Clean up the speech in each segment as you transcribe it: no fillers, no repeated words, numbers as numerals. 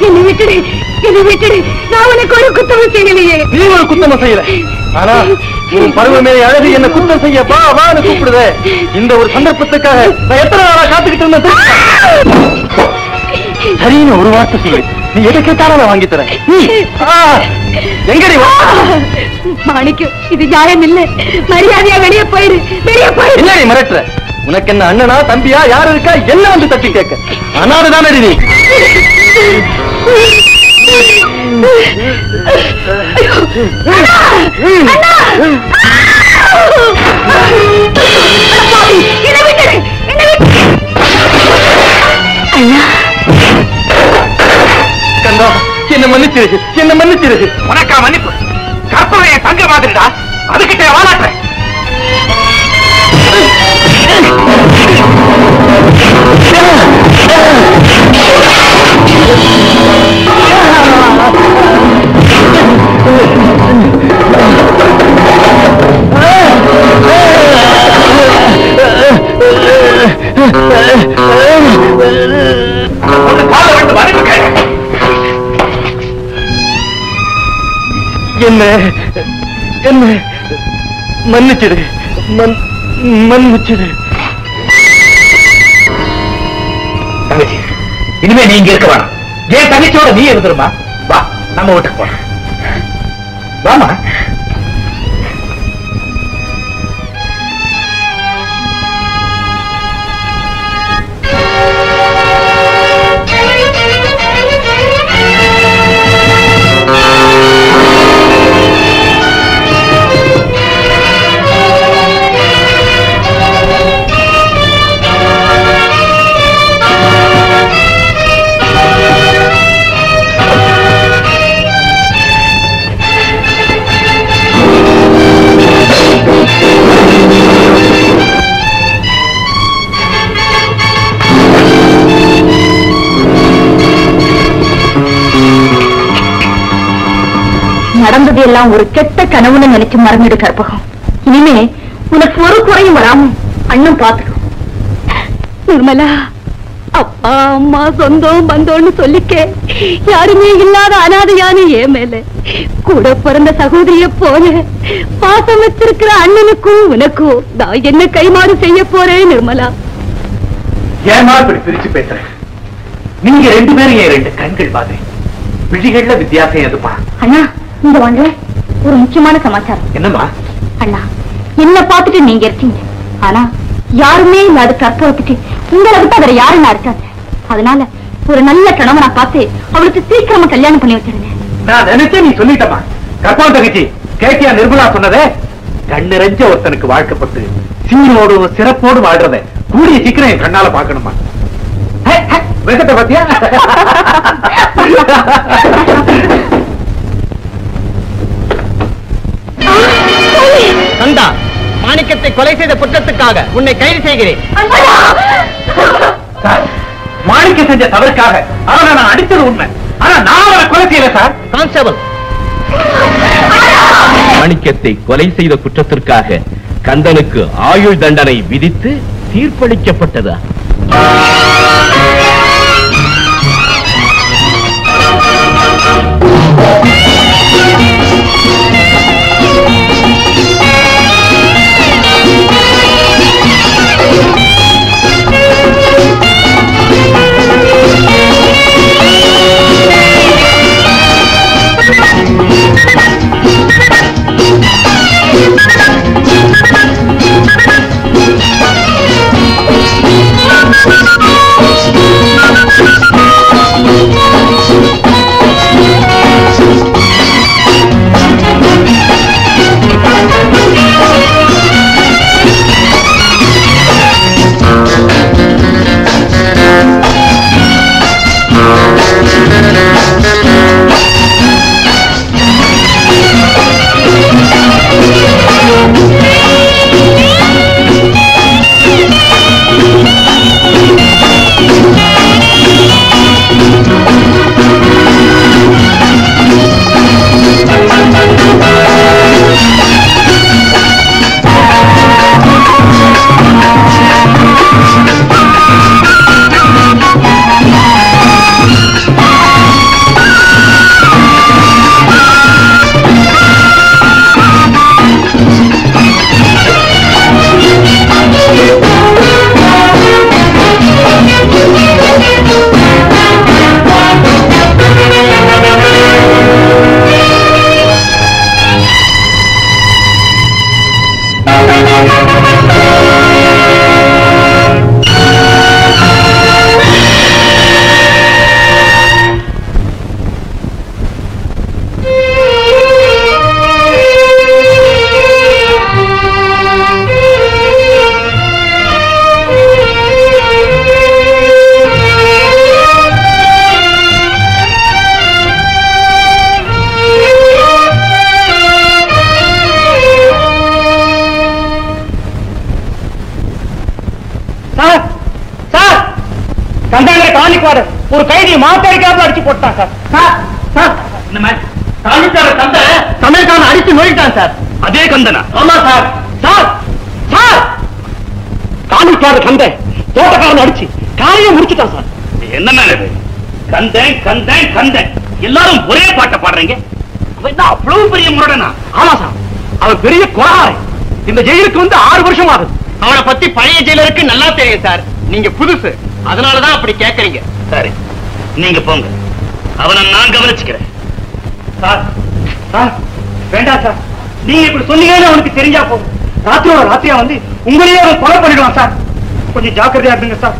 என்னை விட்டுடு, என்னை விட்டுடு. நான் உனக்கு ஒரு குத்தமும் செய்யலையே. நீ ஒரு குத்தமும் செய்யல. ஆனா உன் பருவமே அழகு என்ன குத்தம் செய்ய வா வான்னு கூப்பிடுத. இந்த ஒரு சந்தர்ப்பத்துக்காக நான் எத்தனை நாளா காத்துக்கிட்டு இருந்தேன். சரின்னு ஒரு வார்த்தை சொல்லு, நீ எதை கேட்டாலும் நான் வாங்கி தரேன். எங்கடி வா மாணிக்கம், இது நியாயம் இல்ல. மரியாதையா வெளியே போயிரு, வெளியே போயிரு. என்ன நீ மிரட்டுற? உனக்கு என்ன அண்ணனா தம்பியா யாரு இருக்கா? என்ன வந்து தட்டி கேட்க? அனாதுதானே நீ? கந்தா, என்ன மன்னிச்சிரு, என்ன மன்னிச்சிரு. உனக்கா மன்னிப்பு? கற்பனைய தங்க மாதிரிடா, அதுகிட்ட வாழாட்ட. என்ன என்ன மன்னிச்சிடு, மன்னிச்சிடு. தங்கச்சி, இனிமே நீ இங்க இருக்க வேணாம். ஏன் தங்கச்சியோட நீ இருந்துருமா? வா, நம்ம வீட்டுக்கு போலாம். வாமா. நடந்தது எல்லாம் ஒரு கெட்ட கனவுன்னு நினைச்சு மறந்துடு கற்பகம். இனிமே உனக்கு ஒரு குறையும் வராம அண்ணன் பாத்துக்கும். நிர்மலா, அப்பா அம்மா சொந்தம் பந்தோன்னு சொல்லிக்க யாருமே இல்லாத அனாதையான ஏன் மேல கூட பிறந்த சகோதரிய போல பாசம் வச்சிருக்கிற அண்ணனுக்கும் உனக்கும் நான் என்ன கைமாறு செய்ய போறேன் நிர்மலா. ஏமா இப்படி பிரிச்சு பேசுறேன்? நீங்க ரெண்டு பேரும் என் ரெண்டு கண்கள் பாரு. விழிகள்ல வித்தியாசம் எதுப்பா? அண்ணா, இங்க வாங்க, ஒரு முக்கியமான சமாச்சாரம். என்னம்மா? அண்ணா, என்ன பார்த்துட்டு நீங்க இருக்கீங்க, ஆனா யாருமே இல்லாத கற்பகத்துக்கு உங்களை விட்டு வேற யாருன்னா இருக்காது. அதனால ஒரு நல்ல கணவனா பார்த்து அவளுக்கு சீக்கிரமா கல்யாணம் பண்ணி வச்சிருங்க. நான் நினைச்சேன் நீ சொல்லிட்டமா. கற்பகம் தங்கச்சி, கேட்டியா நிர்மலா சொன்னதே? கண்ணு ரெஞ்ச ஒருத்தனுக்கு வாழ்க்கப்பட்டு சீரோடு சிறப்போடு வாழ்றத கூடிய சீக்கிரம் என் கண்ணால பாக்கணுமா? வேகத்தை பாத்தியா? கந்தா, மாணிக்கத்தை கொலை செய்த குற்றத்துக்காக உன்னை கைது செய்கிறேன். மாணிக்க செஞ்ச தவறுக்காக அவனை நான் அடித்தது உண்மை. ஆனா நான் அவனை கொலை செய்யல சார். கான்ஸ்டபிள், மாணிக்கத்தை கொலை செய்த குற்றத்திற்காக கந்தனுக்கு ஆயுள் தண்டனை விதித்து தீர்ப்பளிக்கப்பட்டதா? கந்தாங்கிற காணிக்காரு ஒரு கைதியை மாத்தடிக்காம அடிச்சு போட்டான் சார். சார் இந்த மாதிரி காணிக்கார கந்த சமையல்காரன் அடிச்சு நோயிட்டான் சார். அதே கந்தனா? ஆமா சார். சார் சார் காணிக்கார கந்த தோட்டக்காரன் அடிச்சு காரியம் முடிச்சுட்டான் சார். என்ன மேல கந்தன் கந்தன் கந்தன் எல்லாரும் ஒரே பாட்டை பாடுறீங்க. அவன் தான் அவ்வளவு பெரிய முரடனா? ஆமா சார், அவன் பெரிய கொலை. இந்த ஜெயிலுக்கு வந்து 6 வருஷம் ஆகுது. அவனை பத்தி பழைய ஜெயிலருக்கு நல்லா தெரியும் சார். நீங்க புதுசு, அதனாலதான் அப்படி கேட்கறீங்க. சரி, நீங்க போங்க, அவனை நான் கவனிச்சுக்கிறேன். சார் சார் வேண்டாம் சார், நீங்க இப்படி சொன்னீங்கன்னு அவனுக்கு தெரிஞ்சா போகும். ராத்திரியோட ராத்திரியா வந்து உங்களையே அவன் கொலை பண்ணிடுவான் சார். கொஞ்சம் ஜாக்கிரதையா இருந்துங்க சார்.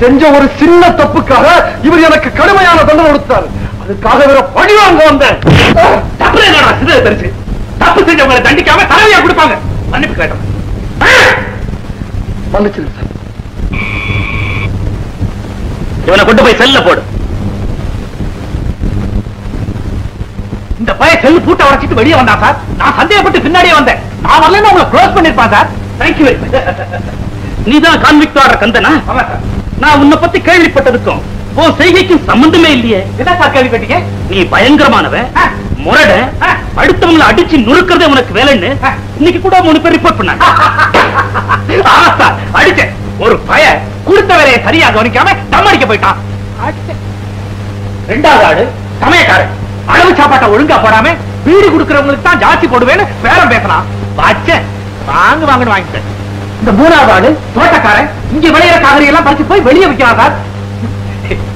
செஞ்ச ஒரு சின்ன தப்புக்காக இவர் எனக்கு கடுமையான தண்டனை கொடுத்தார். அதுக்காக வேற பழி வாங்க வந்தேன். தப்பு செஞ்சவங்களை தண்டிக்காம தலைவியா கொடுப்பாங்க. மன்னிப்பு கேட்டோம். மன்னிச்சிருங்க சார். இவனை கொண்டு போய் செல்ல போடு. இந்த பையன் செல்லு பூட்ட உடைச்சிட்டு வெளியே வந்தான் சார். நான் சந்தேகப்பட்டு பின்னாடியே வந்தேன். நான் வரலன்னு உங்களை க்ளோஸ் பண்ணிருப்பான் சார். Thank you very much. நீதான் கான்விக்ட் ஆர்டர் கந்தனா? ஆமா சார். நான் உன்னை பத்தி கேள்விப்பட்டதுக்கும் உன் செய்கைக்கும் சம்பந்தமே இல்லையே. என்ன சார் கேள்விப்பட்டீங்க? நீ பயங்கரமானவன், முரட, அடுத்தவங்களை அடிச்சு நுறுக்கிறதே உனக்கு வேலைன்னு இன்னைக்கு கூட 3 பேர் ரிப்போர்ட் பண்ணாங்க. அடிச்சேன். ஒரு பய கொடுத்த வேலையை சரியா கவனிக்காம தம்மடிக்க போயிட்டான். ரெண்டாவது ஆடு சமயக்காரன் அளவு சாப்பாட்டை ஒழுங்கா போடாம வீடு கொடுக்கறவங்களுக்கு தான் ஜாஸ்தி போடுவேன்னு பேரம் பேசலாம். வாங்கன்னு வாங்கிட்டேன். இந்த 3வது ஆடு தோட்டக்காரன் இங்க விளையிற காய்கறி எல்லாம் பறிச்சு போய் வெளியே விற்கிறான் சார்.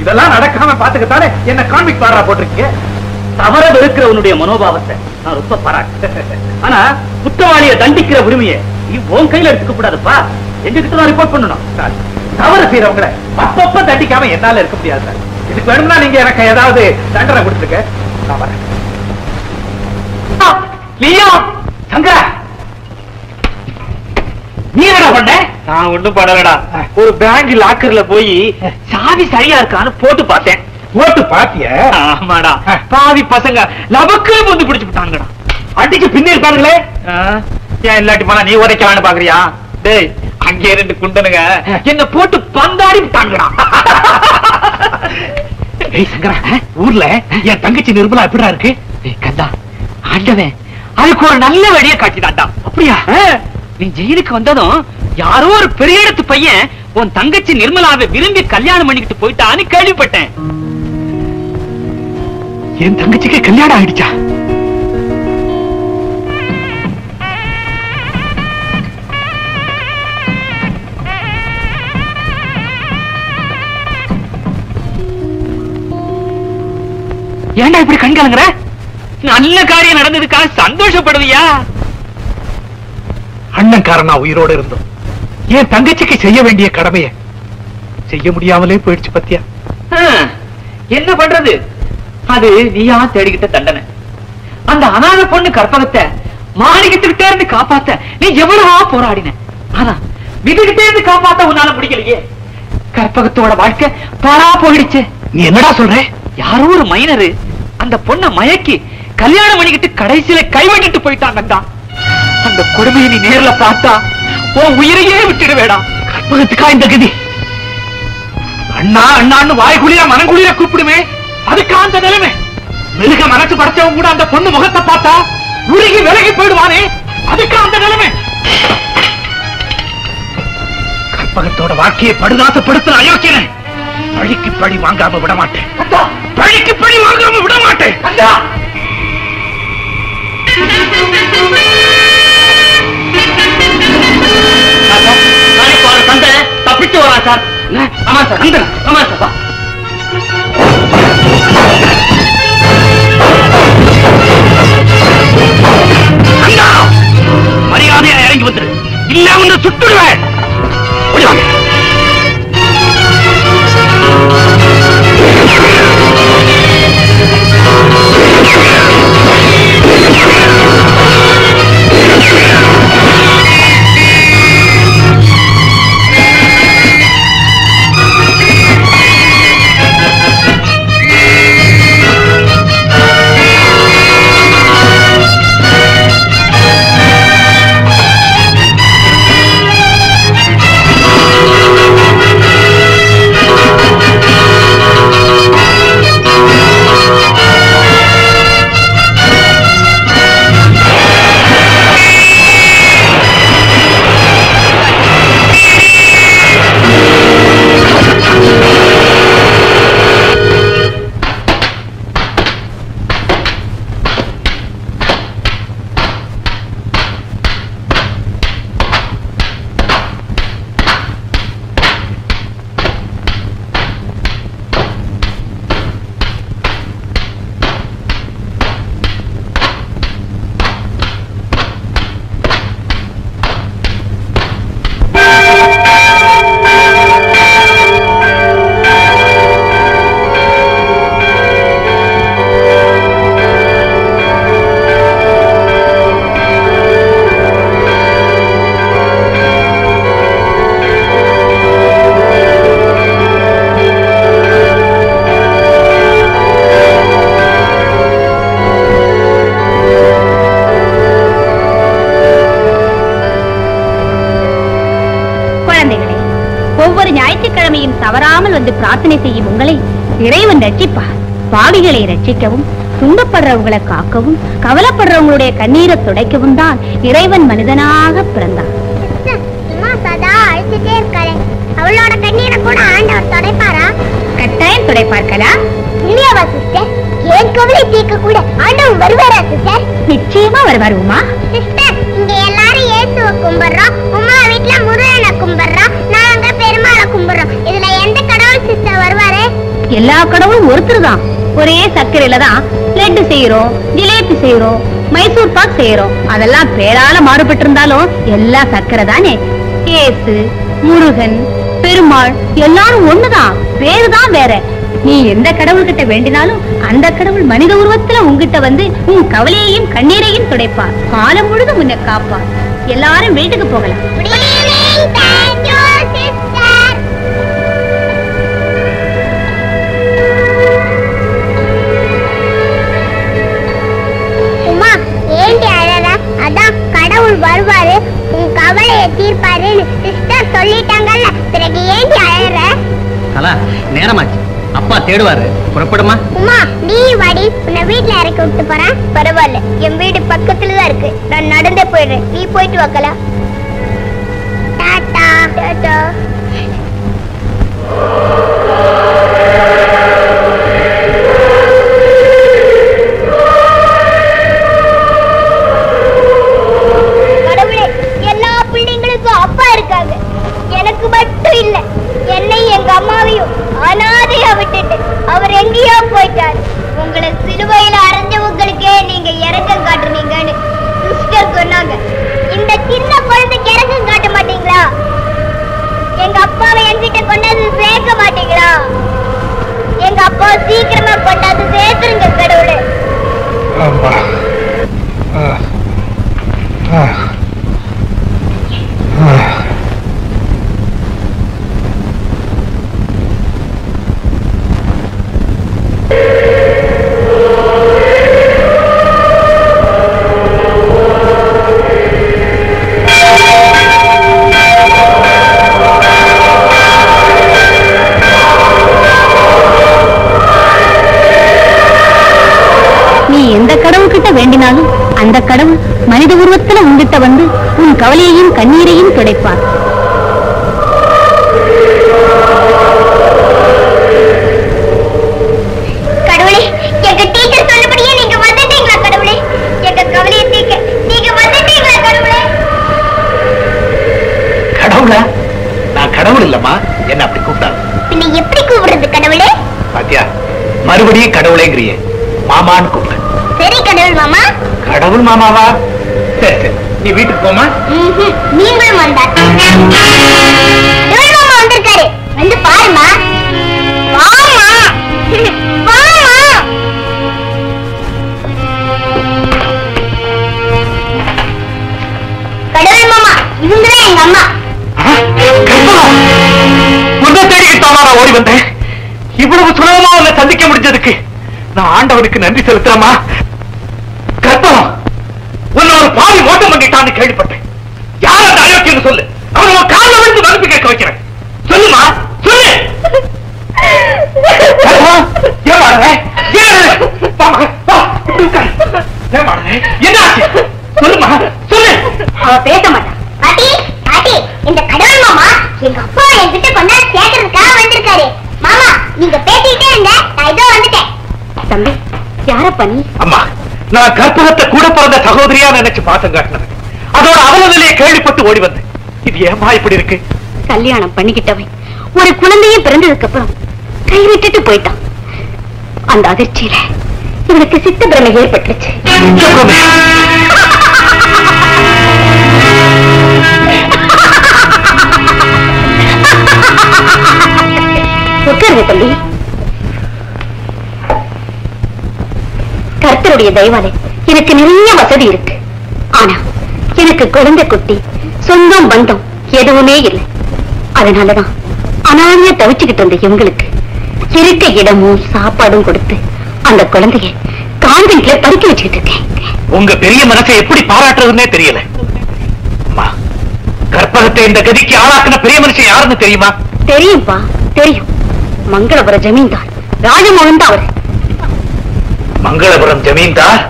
இதெல்லாம் நடக்காம பாத்துக்கத்தானே என்ன கான்விக்ட் ஆர்டரா போட்டிருக்கீங்க. தவற வெறுக்கிறவனுடைய மனோபாவத்தை நான் ரொம்ப பாராட்டு. ஆனா குற்றவாளியை தண்டிக்கிற உரிமையை நீ உன் கையில எடுத்துக்க கூடாதுப்பா. எங்ககிட்ட தான் ரிப்போர்ட் பண்ணணும் சார். தவறு செய்யறவங்களை அப்பப்ப தண்டிக்காம என்னால இருக்க முடியாது சார். இதுக்கு வேணும்னா நீங்க எனக்கு ஏதாவது தண்டனை கொடுத்துருக்க. நான் வரேன். சங்கரா, நீ என்ன பண்ண? நான் ஒண்ணும் பண்ணலடா. ஒரு பேங்க் லாக்கர்ல போய் சாவி சரியா இருக்கான்னு போட்டு பார்த்தேன். போட்டு பாத்திய? ஆமாடா. பாவி பசங்க நமக்கு வந்து பிடிச்சு விட்டாங்கடா. அடிச்சு பின்னே இருப்பாங்களே. ஏன் இல்லாட்டி போனா நீ உதைக்கலான்னு பாக்குறியா? டேய், அங்கே 2 குண்டனுங்க என்ன போட்டு பந்தாடி விட்டாங்கடா. டேய் சங்கரா, ஊர்ல என் தங்கச்சி நிர்மலா எப்படிடா இருக்கு? கந்தா, ஆண்டவன் அதுக்கு ஒரு நல்ல வழியை காட்டினான்டா. அப்படியா? நீ ஜெயிலுக்கு வந்ததும் யாரோ ஒரு பெரிய இடத்து பையன் உன் தங்கச்சி நிர்மலாவை விரும்பி கல்யாணம் பண்ணிக்கிட்டு போயிட்டான்னு கேள்விப்பட்டேன். என் தங்கச்சிக்கு கல்யாணம் ஆயிடுச்சா? ஏன்டா இப்படி கண்கலங்குற? நல்ல காரியம் நடந்ததுக்காக சந்தோஷப்படுவியா? அண்ணன்காரனா உயிரோடு இருந்தோம் என் தங்கச்சிக்கு செய்ய வேண்டிய கடமையை செய்ய முடியாமலே போயிடுச்சு பத்தியா. என்ன பண்றது? அது நீயா தேடிக்கிட்ட தண்டனை. அந்த அனாதை பொண்ணு கற்பகத்தை மாணிக்கத்துக்கிட்டே இருந்து காப்பாத்த நீ எவ்வளவா போராடின. ஆனா விதிகிட்டே இருந்து காப்பாத்த உன்னால முடியலையே. கற்பகத்தோட வாழ்க்கை பாழா போயிடுச்சு. நீ என்னடா சொல்ற? யாரோ ஒரு மைனரு அந்த பொண்ணை மயக்கி கல்யாணம் பண்ணிக்கிட்டு கடைசியில கைவிட்டுட்டு போயிட்டாங்கடா. அந்த கொடுமையை நீ நேர்ல பார்த்தா உன் உயிரையே விட்டுடுவேடா. கற்பகத்துக்கா இந்த கதி? அண்ணா அண்ணான்னு வாய்குளிர மனங்குளிர கூப்பிடுமே, அதுக்கா அந்த நிலைமை? மிருக மனசு படைச்சவங்க கூட அந்த பொண்ணு முகத்தை பார்த்தா உருகி விலகி போயிடுவானே, அதுக்கா அந்த நிலைமை? கற்பகத்தோட வாழ்க்கையை படுதாசப்படுத்த அயோக்கியன். பழிக்கு பழி வாங்காம விட மாட்டேன். பழிக்கு பழி வாங்காம விட மாட்டேன். சார். ஆமா சார், ஆமா சார். மரியாதையா இறங்கி வந்துரு, இல்ல வந்து சுட்டுடுவேன். தவறாமல் வந்து பிரார்த்தனை செய்யும் உங்களை இறைவன் ரட்சிப்பார். பாவிகளை ரட்சிக்கவும், துன்பப்படுறவங்களை காக்கவும், கவலைப்படுறவங்களுடைய கண்ணீரை துடைக்கவும் தான் இறைவன் மனிதனாக பிறந்தார். அவளோட கண்ணீரை கூட ஆண்டவர் துடைப்பாரா? கட்டாயம் துடைப்பார்களா? இல்லையாவா சிஸ்டர்? ஏன் கவலை தீர்க்க கூட ஆண்டவர் வருவாரா சிஸ்டர்? நிச்சயமா வருவார் உமா. சிஸ்டர், இங்க எல்லாரும் இயேசுவை கும்பிடுறோம், உமா வீட்டுல முருகனை கும்பிடுறோம், நாங்க பெருமாளை கும்பிடுறோம். இதுல எந்த கடவுள் சிஸ்டர் வருவாரு? எல்லா கடவுளும் ஒருத்தர் தான். ஒரே சர்க்கரையில தான் லட்டு செய்யறோம், ஜிலேபி செய்யறோம், மைசூர் பாக் செய்யறோம். அதெல்லாம் பேரால மாறுபட்டு இருந்தாலும் எல்லா சர்க்கரை தானே. இயேசு, முருகன், பெருமாள் எல்லாரும் ஒண்ணுதான், பேருதான் வேற. நீ எந்த கடவுள்கிட்ட வேண்டினாலும் அந்த கடவுள் மனித உருவத்துல உங்ககிட்ட வந்து உன் கவலையையும் கண்ணீரையும் துடைப்பார். காலம் முழுதும் உன்னை காப்பார். எல்லாரும் வீட்டுக்கு போகலாம். உமா, ஏண்டி அழற? அதான் கடவுள் வருவாரு, உன் கவலையை தீர்ப்பாருன்னு சிஸ்டர் சொல்லிட்டாங்கல்ல, பிறகு ஏண்டி அழற? கலா, நேரமாச்சு, அப்பா தேடுவாரு, புறப்படுமா? உமா, நீ வாடி, உன்னை வீட்டுல இறக்கி விட்டு போறேன். பரவாயில்ல, என் வீடு பக்கத்துலதான் இருக்கு, நான் நடந்தே போயிடுறேன், நீ போயிட்டு வைக்கல. டாடா டாடா. கடவுளே, எல்லா பிள்ளைங்களுக்கும் அப்பா இருக்காங்க, எனக்கு மட்டும் இல்ல. என்னை எங்க அம்மாவையும் அனாதையா விட்டுட்டு அவர் எங்கேயோ போயிட்டாரு. உங்களை சிலுவையில அரைஞ்சவங்களுக்கே நீங்க இறக்கம் காட்டுனீங்கன்னு சிஸ்டர் சொன்னாங்க. இந்த சின்ன குழந்தைக்கு இறக்கம் காட்ட மாட்டீங்களா? எங்க அப்பாவை என்கிட்ட கொண்டாந்து சேர்க்க மாட்டீங்களா? எங்க அப்பா சீக்கிரமா கொண்டாந்து சேர்த்துருங்க கடவுளே. எந்த கடவுள்கிட்ட வேண்டினாலும் அந்த கடவுள் மனித உருவத்துல உங்ககிட்ட வந்து உன் கவலையையும் கண்ணீரையும் துடைப்பார். கடவுளே, எங்க டீச்சர் சொன்னபடியே நீங்க வந்துட்டீங்களா கடவுளே? எங்க கவலையை தீர்க்க நீங்க வந்துட்டீங்களா கடவுளே? கடவுளா? நான் கடவுள் இல்லம்மா, என்ன அப்படி கூப்பிட்டாங்க? பின்ன எப்படி கூப்பிடுறது கடவுளே? பாத்தியா, மறுபடியும் கடவுளேங்கிறிய. மாமான்னு கூப்பிடு. சரி கடவுள் மாமா. கடவுள் மாமாவா? சரி சரி, நீ வீட்டுக்கு போமா. நீங்களும் வந்தார். கடவுள் மாமா வந்திருக்காரு, வந்து பாருமா. வாமா வாமா. கடவுள் மாமா, இவங்கதான் எங்க அம்மா. உன்னை தேடிக்கிட்டாமா நான் ஓடி வந்தேன். இவ்வளவு சுலபமா உன்னை சந்திக்க முடிஞ்சதுக்கு நான் ஆண்டவனுக்கு நன்றி செலுத்துறமா. கற்பம், உன்னை ஒரு பாவி மோட்டம் பண்ணிட்டான்னு கேள்விப்பட்டேன். யார் அந்த அயோக்கியன்னு சொல்லு. அவன் உன் காலில் விழுந்து மறுப்பு கேட்க வைக்கிறேன். சொல்லுமா, சொல்லு. சொல்லுமா, சொல்லு. அவ பேச மாட்டான். பாட்டி பாட்டி, இந்த கடவுள் மாமா எங்க அப்பா என்கிட்ட கொண்டா கேட்கறதுக்காக வந்திருக்காரு. மாமா நீங்க பேசிக்கிட்டே இருங்க, நான் இதோ வந்துட்டேன். தம்பி, யாரப்பா நீ? அம்மா, நான் கற்பகத்தை கூட பிறந்த சகோதரியா நினைச்சு பாசம் காட்டினது. அதோட அவலநிலையை கேள்விப்பட்டு ஓடி வந்தேன். இது ஏமா இப்படி இருக்கு? கல்யாணம் பண்ணிக்கிட்டவன் ஒரு குழந்தையே பிறந்ததுக்கு அப்புறம் கைவிட்டுட்டு போயிட்டான். அந்த அதிர்ச்சியில இவனுக்கு சித்த பிரமை ஏற்பட்டுருச்சு. உட்காருங்க தம்பி. கர்த்தருடைய தயவாலே எனக்கு நிறைய வசதி இருக்கு. ஆனா எனக்கு குழந்தை குட்டி சொந்தம் பந்தம் எதுவுமே இல்லை. அதனாலதான் அனாதையா தவிச்சுக்கிட்டு இருந்த இவங்களுக்கு இருக்க இடமும் சாப்பாடும் கொடுத்து அந்த குழந்தைய கான்வென்ட்ல படிக்க வச்சுக்கிட்டு இருக்கேன். உங்க பெரிய மனசை எப்படி பாராட்டுறதுன்னே தெரியல. அம்மா, கற்பகத்தை இந்த கதிக்கு ஆளாக்குன பெரிய மனுஷன் யாருன்னு தெரியுமா? தெரியும்பா, தெரியும். மங்களபுர ஜமீன்தார் ராஜமோகன் தான் அவரு. மங்களபுரம் ஜமீன்தார்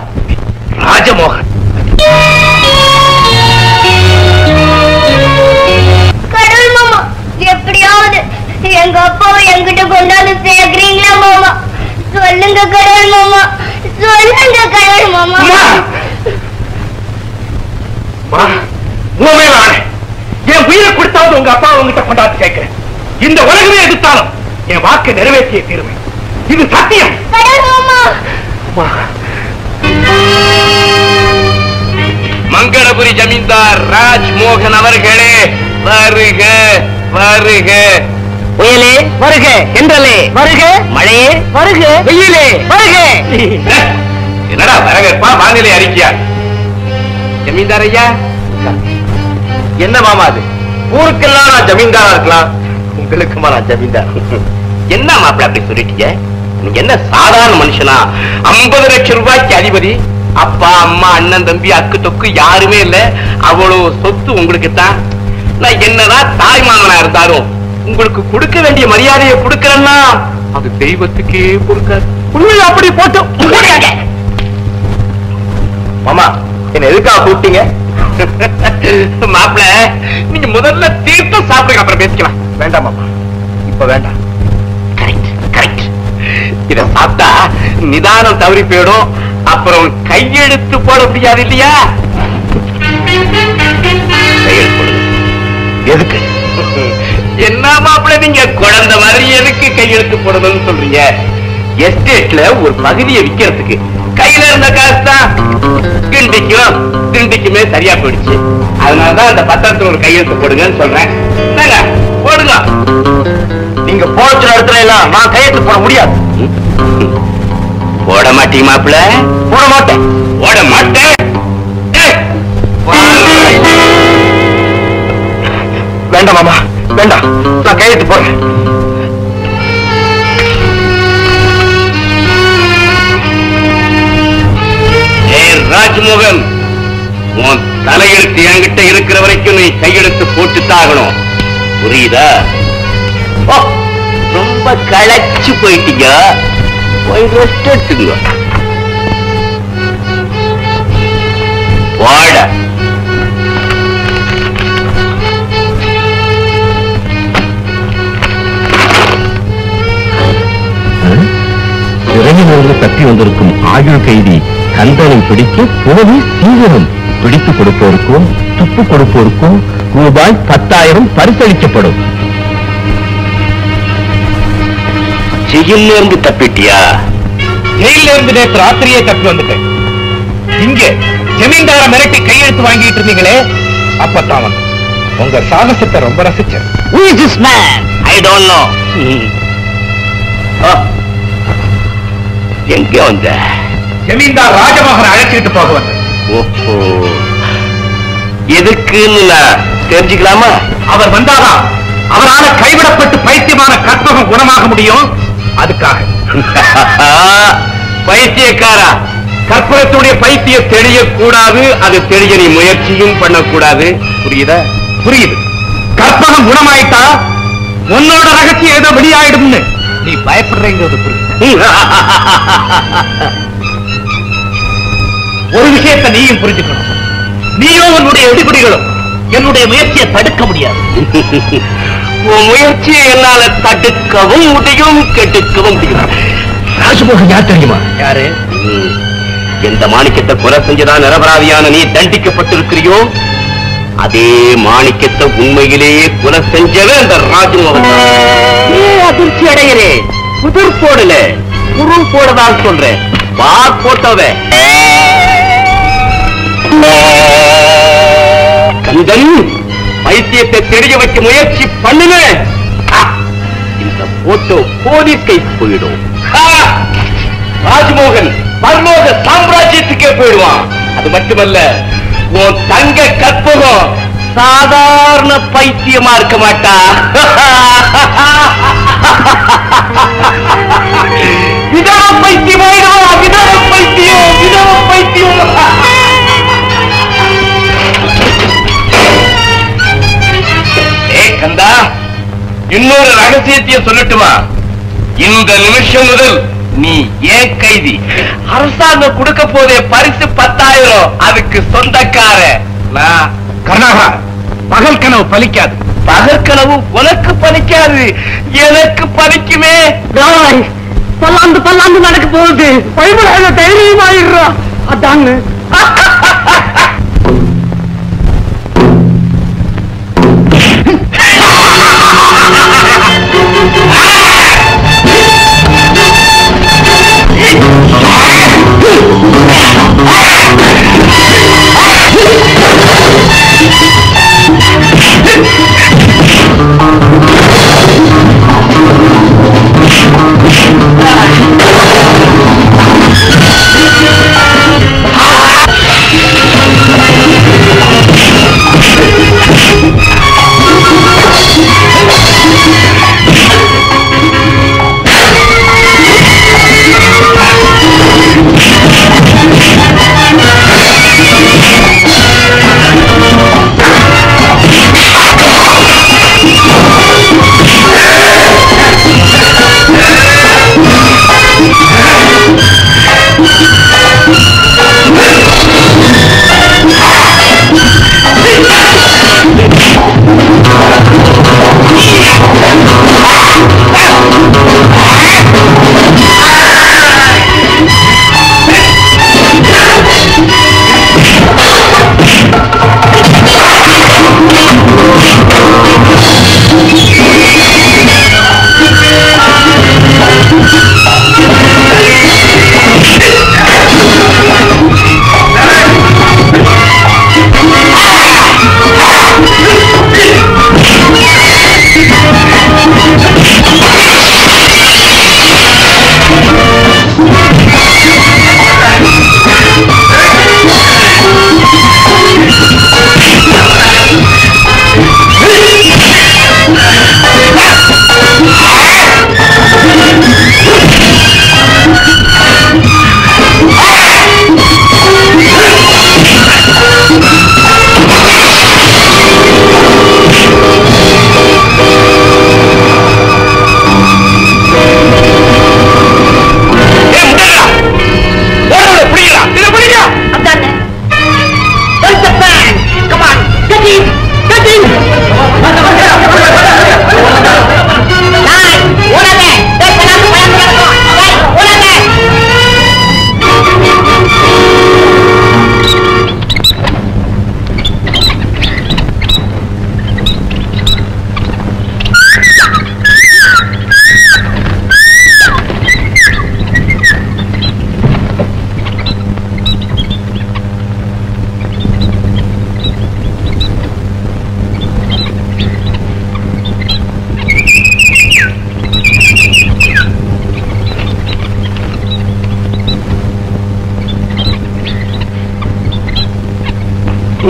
ராஜமோகன். கடவுள் மாமா, எப்படியாவது எங்க அப்பாவை என்கிட்ட கொண்டாந்து சேர்க்கிறீங்களா மாமா? சொல்லுங்க கடவுள் மாமா, சொல்லுங்க கடவுள் மாமா. என் உயிரை கொடுத்தாவது உங்க அப்பா உங்ககிட்ட கொண்டாந்து கேட்கிறேன். இந்த உலகமே எதிர்த்தாலும் என் வாக்கை நிறைவேற்றிய தீர்வேன். இது சத்தியம். கடவுள் மாமா. மங்களபுரி ஜமீன்தார் ராஜ்மோகன் அவர்களே, வருக வருக. புயலே வருக, என்றலே வருக, மழையே வருக, வெயிலே வருக. என்னடா வரவேற்பா, வானிலை அறிக்கையா? ஜமீன்தார் ஐயா, என்ன மாமா அது? ஊருக்கெல்லாம் நான் ஜமீன்தாரா இருக்கலாம், உங்களுக்குமா நான் ஜமீன்தார்? என்ன மாப்பிள்ள அப்படி சொல்லிட்டீங்க? நீங்க என்ன சாதாரண மனுஷனா? 50 லட்சம் ரூபாய்க்கு அதிபதி. அப்பா அம்மா அண்ணன் தம்பி அக்கு தொக்கு யாருமே இல்ல. அவ்வளவு சொத்து உங்களுக்கு தான். நான் என்னதான் தாய்மாமனா இருந்தாலும் உங்களுக்கு கொடுக்க வேண்டிய மரியாதையை கொடுக்கறேன்னா அது தெய்வத்துக்கே பொறுக்காது. உண்மையை அப்படி போட்டு மாமா, என்ன எதுக்காக கூப்பிட்டீங்க? மாப்பிள்ள, நீங்க முதல்ல தீர்த்தம் சாப்பிடுங்க, அப்புறம் பேசிக்கலாம். வேண்டாம் மாமா, இப்ப வேண்டாம். Correct correct. இத சாப்பிட்டா நிதானம் தவறி போயிடும். அப்புறம் கையெழுத்து போட முடியாது இல்லையா? கையெழுத்து போடுங்க. எதுக்கு? என்ன மாப்பிள்ள, நீங்க குழந்தை மாதிரி எதுக்கு கையெழுத்து போடணும்னு சொல்றீங்க? எஸ்டேட்ல ஒரு பகுதியை விக்கிறதுக்கு கையில இருந்த காசு தான் திண்டிக்கும் திண்டிக்குமே சரியா போயிடுச்சு. அதனாலதான் அந்த பத்திரத்துல ஒரு கையெழுத்து போடுங்கன்னு சொல்றேன். போடுங்க. நீங்க போட இடத்துல எல்லாம் நான் கையெழுத்து போட முடியாது. போட மாட்டீங்க மாப்பிள்ள? போட மாட்டேன். போட மாட்டேன். வேண்டாம் மாமா, வேண்டாம், நான் கையெழுத்து போடுறேன். ராஜ்மோகன், உன் தலையெழுத்து என்கிட்ட இருக்கிற வரைக்கும் நீ கையெழுத்து போட்டுத்தாகணும். புரியுதா? ரொம்ப களைச்சு போயிட்டீங்க, போய் ரெஸ்ட் எடுத்துங்க. போட. சிறையிலிருந்து தப்பி வந்திருக்கும் ஆயுள் கைதி கந்தனை பிடிக்க போலீஸ் தீவிரம். பிடித்துக் கொடுப்போருக்கும் துப்பு கொடுப்போருக்கும் ரூபாய் 10,000 பரிசளிக்கப்படும். ஜெயில இருந்து தப்பிட்டியா? ஜெயில இருந்து நேற்று ராத்திரியே தப்பி வந்துட்டேன். இங்க ஜமீன்தார மிரட்டி கையெழுத்து வாங்கிட்டு இருந்தீங்களே, அப்பதான் வந்து உங்க சாகசத்தை ரொம்ப ரசிச்சேன். Who is this man? I don't know. எங்க வந்த? ஜமீன்தார் ராஜமோகன் அழைச்சிட்டு போக வந்த. ஓஹோ, எதுக்குன்னு நான் தெரிஞ்சுக்கலாமா? அவர் வந்தாதான் அவரால கைவிடப்பட்டு பைத்தியமான கற்பகம் குணமாக முடியும். அதுக்காக பைத்தியக்காரா, கற்பகத்துடைய பைத்தியம் தெரியக்கூடாது, அது தெரிய நீ முயற்சியும் பண்ணக்கூடாது. புரியுதா? புரியுது. கற்பகம் குணமாயிட்டா உன்னோட ரகசியம் ஏதோ வெளியாயிடும்னு நீ பயப்படுறீங்கிறது புரியுது. ஒரு விஷயத்தை நீயும் புரிஞ்சுக்கணும். நீயும் உன்னுடைய எதிர்குடிகளும் என்னுடைய முயற்சியை தடுக்க முடியாது. உன் முயற்சியை என்னால தடுக்கவும் முடியும், கெடுக்கவும் முடியும். ராஜமோகன் யார் தெரியுமா? யாரு? எந்த மாணிக்கத்தை கொலை செஞ்சதான் நிரபராதியான நீ தண்டிக்கப்பட்டிருக்கிறியோ, அதே மாணிக்கத்தை உண்மையிலேயே கொலை செஞ்சவன் அந்த ராஜமோகன். நீ அதிர்ச்சி அடைகிறே. புதிர் போடல, குரு போடதான் சொல்றேன். பார் போட்டவ கந்தன் பைத்தியத்தை தெரிய வைக்க முயற்சி பண்ணுங்க. இந்த போட்டோ போலீஸ் கைக்கு போயிடும். ராஜமோகன் பரலோக சாம்ராஜ்யத்துக்கே போயிடுவான். அது மட்டுமல்ல, உன் தங்க கற்பகம் சாதாரண பைத்தியமா இருக்க மாட்டா. விதவ பைத்தியமாயிடுவா. விதவ பைத்தியம், விதவ பைத்தியம். கந்தா, இன்னொரு ரகசியத்தையும் சொல்லட்டுமா? இந்த நிமிஷம் முதல் நீ ஏன் கைதி. அரசாங்கம் கொடுக்க போதே பரிசு 10,000. அதுக்கு சொந்தக்கார கருணாகரா, பகல் கனவு பலிக்காது. பகல் கனவு உனக்கு பலிக்காது, எனக்கு பலிக்குமே. பல்லாண்டு பல்லாண்டு நடக்க போகுது. பயப்படாத, தைரியமாயிடுறா. அதாங்க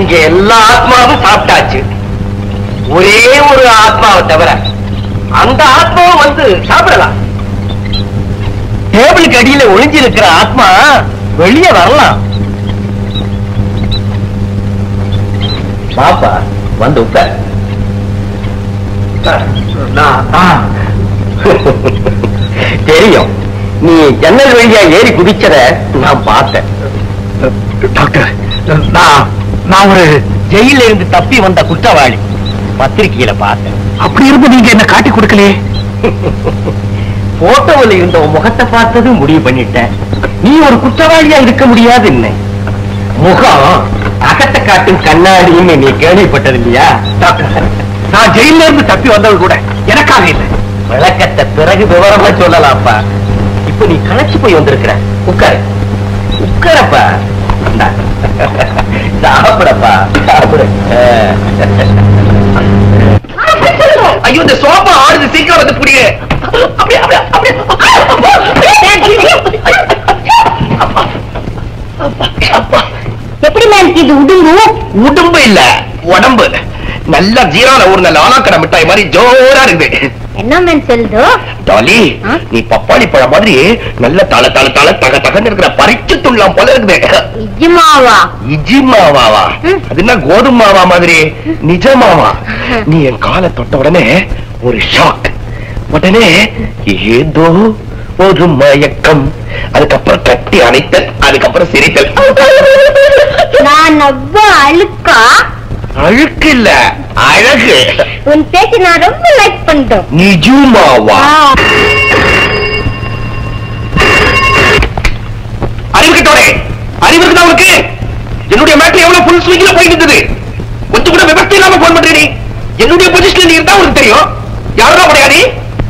இங்க எல்லா ஆத்மாவும் சாப்பிட்டாச்சு. ஒரே ஒரு ஆத்மாவை தவிர அந்த ஆத்மாவும் வந்து சாப்பிடலாம். டேபிளுக்கு அடியில ஒளிஞ்சிருக்கிற ஆத்மா வெளியே வரலாம். பாப்பா வந்து உட்கார். தெரியும், நீ ஜன்னல் வழியா ஏறி குதிச்சத நான் பார்த்தேன். டாக்டர், நான் ஒரு ஜெயில இருந்து தப்பி வந்த குற்றவாளி பத்திரிகையில பார்த்தேன். அப்படி இருந்து நீங்க என்ன காட்டி கொடுக்கலையே? போட்டோவில் இருந்த உன் முகத்தை பார்த்தது முடிவு பண்ணிட்டேன். நீ ஒரு குற்றவாளியா இருக்க முடியாது. என்ன முகம் அகத்தை காட்டும் கண்ணாடின்னு நீ கேள்விப்பட்டது இல்லையா? டாக்டர், நான் ஜெயில இருந்து தப்பி வந்தது கூட எனக்காக இல்லை. விளக்கத்தை பிறகு விவரமா சொல்லலாம்ப்பா. இப்ப நீ களைச்சு போய் வந்திருக்கிற. உட்காரு, உட்காரப்பா. சாப்பிடப்பா, சாப்பிடு. ஐயோ, இந்த சோப்பா ஆடுது, சீக்கிரம் வந்து புடிங்க. எப்படி மேம் இது உடும்பு? உடம்பு இல்ல, உடம்பு. நல்லா ஜீரான ஊர்ல லாலாக்கடை மிட்டாய் மாதிரி ஜோரா இருக்குது. என்ன மேம் சொல்லுதோ? டாலி, நீ பப்பாளி பழம் மாதிரி நல்ல தலை தலை தலை தக தகன்னு இருக்கிற பறிச்சு துள்ளம் போல இருக்குது. இஜிமாவா? இஜிமாவாவா? அது என்ன கோதுமை மாவா மாதிரி? நிஜமாவா? நீ என் காலை தொட்ட உடனே ஒரு ஷாக், உடனே ஏதோ ஒரு மயக்கம், அதுக்கப்புறம் கட்டி அணைத்தல், அதுக்கப்புறம் சிரித்தல். நான் அவ்வளோ அழுக்கா? அழுக்கு இல்ல, அழகு. உன் பேச்சு நான் ரொம்ப லைக் பண்ணிட்டேன். நிஜமாவா? அறிவுக்கிட்டோட அறிவுக்கு தான் உனக்கு. என்னுடைய மேட்டர் எவ்வளவு புல் ஸ்விங்ல போயிட்டு இருந்தது. கொஞ்சம் கூட விபத்து இல்லாம போன் பண்றீ. என்னுடைய பொசிஷன்ல நீ இருந்தா உனக்கு தெரியும். யாரா கிடையாது.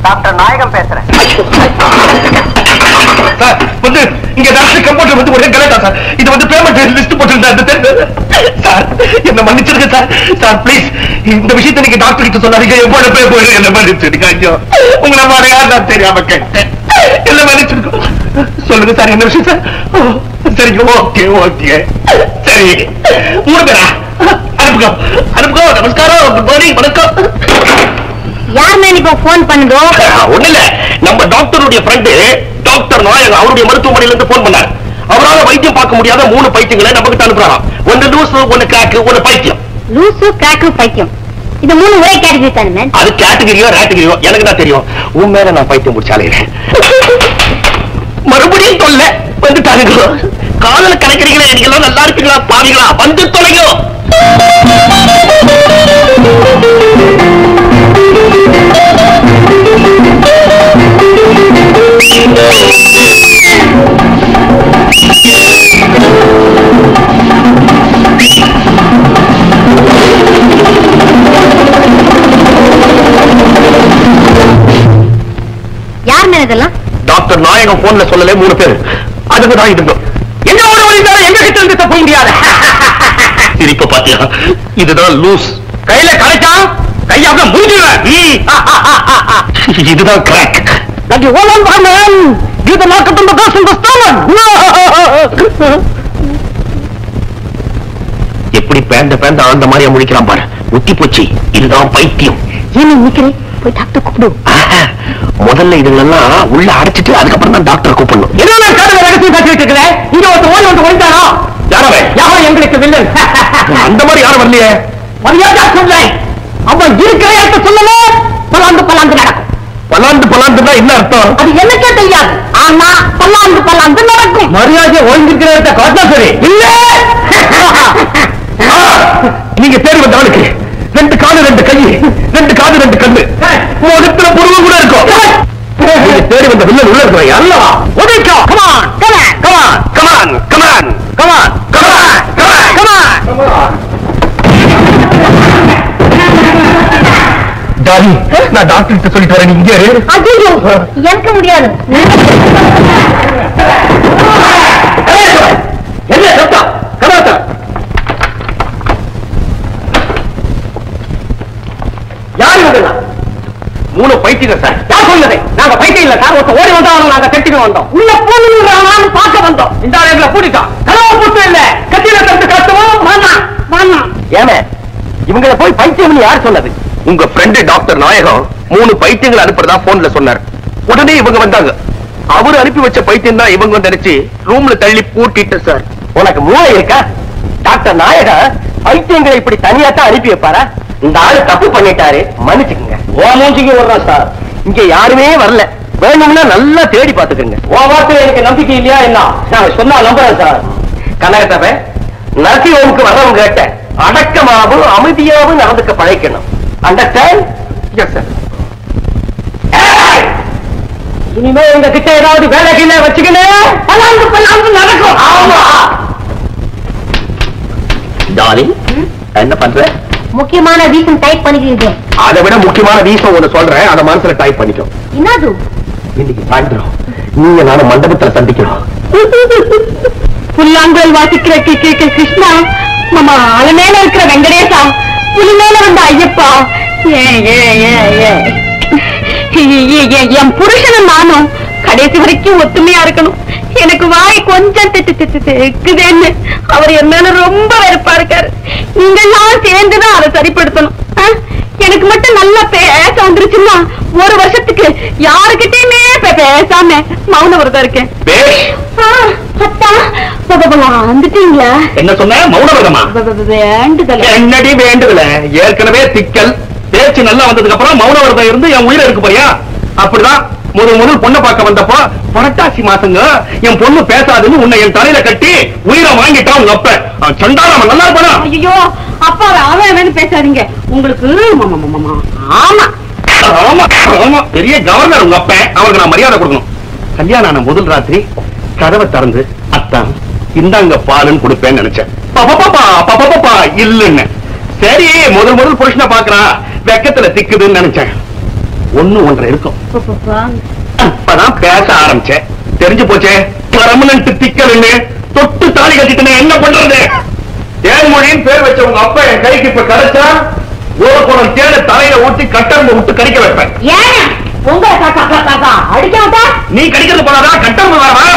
டாக்டர் நாயகம் பேசுறேன். சார், வந்து இங்க டாக்டர் கம்ப்யூட்டர் வந்து ஒரே கலெக்டா சார். இது வந்து பேமெண்ட் லிஸ்ட் போட்டுருந்தா சார், என்ன மன்னிச்சிருங்க சார். சார் ப்ளீஸ், இந்த விஷயத்தை நீங்க டாக்டர் கிட்ட சொல்லாதீங்க. எப்போது போய் போயிடுங்க, என்ன மன்னிச்சிருங்க. ஐயோ, உங்களை மாதிரி யார் நான் தெரியாம கேட்டேன். என்ன மன்னிச்சிருக்கோம். சொல்லுங்க சார், என்ன விஷயம் சார்? சரிங்க, ஓகே ஓகே, சரி. மூணு பேரா? அனுப்புங்க அனுப்புங்க. நமஸ்காரம், குட் மார்னிங், வணக்கம். யார் மேம் இப்போ போன் பண்ணுதோ? ஒண்ணு இல்ல, நம்ம டாக்டருடைய ஃப்ரெண்டு டாக்டர் நாயகம் அவருடைய மருத்துவமனையில இருந்து போன் பண்ணார். அவரால் வைத்தியம் பார்க்க முடியாத 3 பைத்தியங்களை நம்ம கிட்ட அனுப்புறாராம். ஒன்னு லூசு, ஒன்னு கிராக்கு, ஒன்னு பைத்தியம். லூசு, கிராக்கு, பைத்தியம், இது 3 ஒரே கேட்டகரி தானே மேம்? அது கேட்டகரியோ ரேட்டகரியோ எனக்கு தான் தெரியும். உன் மேல நான் பைத்தியம் முடிச்சாலே மறுபடியும் தொல்ல வந்துட்டாங்க. காதல கணக்கிறீங்களா? நீங்க நல்லா இருப்பீங்களா? பாவீங்களா? வந்து தொலைங்க. யார் மேம் இதெல்லாம்? டாக்டர் நாயகம் போன்ல சொல்லல 3 பேர். அதுக்குதான் இருந்தோம். எங்க ஓட வழிந்தாலும் எங்க கிட்ட இருந்து தப்ப முடியாது. சிரிப்ப பாத்தியா? இதுதான் லூஸ். கையில கலைச்சா கையாக முடிஞ்சுவேன். இதுதான் கிராக். எப்படி பேந்த ஆழ்ந்த மாதிரியா முடிக்கிறான் பாரு. முத்தி போச்சு. இதுதான் பைத்தியம். ஏன் நிக்கிறேன்? போய் டாக்டர் கூப்பிடு. முதல்ல இதுங்களெல்லாம் உள்ள அடைச்சிட்டு அதுக்கப்புறம் தான் டாக்டர் கூப்பிடணும். என்ன ரகசியம் பேசிட்டு இருக்கிற? இங்க ஒருத்தர் ஓடி வந்து ஒழிந்தாரோ? யாரவே? யாரோ எங்களுக்கு வில்லன். அந்த மாதிரி யாரும் வரலையே. மரியாதை சொல்லேன். அவன் இருக்கிற இடத்த சொல்லல. பலாந்து பலாந்து நடக்கும். பலாந்து பலாந்துன்னா என்ன அர்த்தம்? அது எனக்கே தெரியாது. ஆனா பலாந்து பலாந்து நடக்கும். மரியாதை ஒழிஞ்சிருக்கிற இடத்த காட்டா சரி. இல்ல, நீங்க தேடி வந்தவனுக்கு 2 காலு 2 கை, 2 காது 2 கண்ணு, முகத்துல புருவம் கூட இருக்கும். நீங்க தேடி வந்த வில்லன் உள்ள இருக்கிற அல்லவா? உடைக்கோ. Come on come on come on come on come on come on come on come on. Dolly, நான் டாக்டர் கிட்ட சொல்லிட்டு வரேன். நீங்க ஐயோ, எனக்கு முடியாது. என்ன சத்தம்? கமாத்தா யாரு இதெல்லாம்? 3 பைத்தியம் சார். யார் சொன்னது? நாங்க பைத்தியம் இல்ல சார். ஒருத்த ஓடி வந்தோம், நாங்க கட்டிட்டு வந்தோம். உள்ள போகணும் பார்க்க வந்தோம். இந்த ஆளுங்களை கூட்டிட்டோம். கதவை போட்டு இல்ல, கத்தியில தடுத்து கட்டுவோம். ஏமே இவங்களை போய் பைத்தியம் யார் சொன்னது? உங்க ஃப்ரெண்ட் டாக்டர் நாயகம் 3 பைத்தியங்கள் அனுப்புறதா போன்ல சொன்னார். உடனே இவங்க வந்தாங்க. அவரு அனுப்பி வச்ச பைத்தியம் தான் இவங்க நினைச்சு ரூம்ல தள்ளி பூட்டிட்டு சார். உனக்கு மூளை இருக்கா? டாக்டர் நாயகம் பைத்தியங்களை இப்படி தனியா தான் அனுப்பி வைப்பாரா? இந்த ஆளு தப்பு பண்ணிட்டாரு, மன்னிச்சுக்குங்க. ஓ மூஞ்சிக்கு வர்றா சார். இங்க யாருமே வரல. வேணும்னா நல்லா தேடி பாத்துக்கங்க. ஓ வார்த்தை எனக்கு நம்பிக்கை இல்லையா என்ன? நான் சொன்னா நம்புறேன் சார். கனகத்தவ நரசிம்மனுக்கு வர்றவங்க கேட்ட அடக்கமாகவும் அமைதியாகவும் நடந்துக்க பழைக்கணும். அண்டர்ஸ்டாண்ட்? Yes sir. இனிமே எங்க கிட்ட ஏதாவது வேலை கீழே வச்சுக்கணும் நடக்கும். ஆமா டாலி, என்ன பண்ற? முக்கியமான ரீசன் டைப் பண்ணிக்கிறீங்க. அதை விட முக்கியமான ரீசன் ஒண்ணு சொல்றேன், அதை மனசுல டைப் பண்ணிக்கோ. என்னது? இன்னைக்கு சாயந்தரம் நீங்க நானும் மண்டபத்துல சந்திக்கிறோம். புல்லாங்குழல் வாசிக்கிற கிருஷ்ணா, நம்ம அலை மேல இருக்கிற வெங்கடேசா, புலி மேல வந்த ஐயப்பா, என் புருஷனும் நானும் கடைசி வரைக்கும் ஒத்துமையா இருக்கணும். எனக்கு வாய் கொஞ்சம் தெக்குதேன்னு அவர் என் மேல ரொம்ப வெறுப்பா இருக்காரு. நீங்கெல்லாம் சேர்ந்துதான் அதை சரிப்படுத்தணும். எனக்கு மட்டும் நல்லா பேச வந்துருச்சுன்னா 1 வருஷத்துக்கு யாருக்கிட்டயுமே பேசாம மௌன விரதம் இருக்கேன். வந்துட்டீங்களா? என்ன சொன்ன? மௌன விரதமா? என்னடி வேண்டுதல? ஏற்கனவே திக்கல் பேச்சு நல்லா வந்ததுக்கு அப்புறம் மௌன விரதம் இருந்து என் உயிரை இருக்கு போறியா? அப்படிதான் முதல் பொண்ணை பார்க்க வந்தப்போ புரட்டாசி மாசங்க என் பொண்ணு பேசாதுன்னு உன்னை என் தலையில கட்டி உயிரை வாங்கிட்டான் உங்க அப்ப. சண்டாளம் நல்லா இருப்பானா? ஐயோ அப்பா, அவன் பேசாதீங்க. உங்களுக்கு ஆமா ஆமா ஆமா பெரிய கவர்னர் உங்க அப்ப. அவருக்கு நான் மரியாதை கொடுக்கணும். கல்யாணம் ஆன முதல் ராத்திரி கதவை திறந்து அத்தான் இந்தாங்க பாலுன்னு கொடுப்பேன்னு நினைச்சேன். பாப்பா இல்லன்னு. சரி முதல் புருஷனை பாக்குறா, வெக்கத்துல திக்குதுன்னு நினைச்சேன். 1-1.5 இருக்கும். அப்பதான் பேச ஆரம்பிச்சேன். தெரிஞ்சு போச்சே பர்மனன்ட் திக்கல்னு. தொட்டு தாலி கட்டிட்டு என்ன பண்றது? தேன்மொழின்னு பேர் வச்ச உங்க அப்பா என் கைக்கு இப்ப கிடைச்சா ஒரு குடம் தேட தலையில ஊத்தி கட்டம்பு விட்டு கடிக்க வைப்பேன். நீ கடிக்கிறது போனாதா கட்டம்பு வரவா?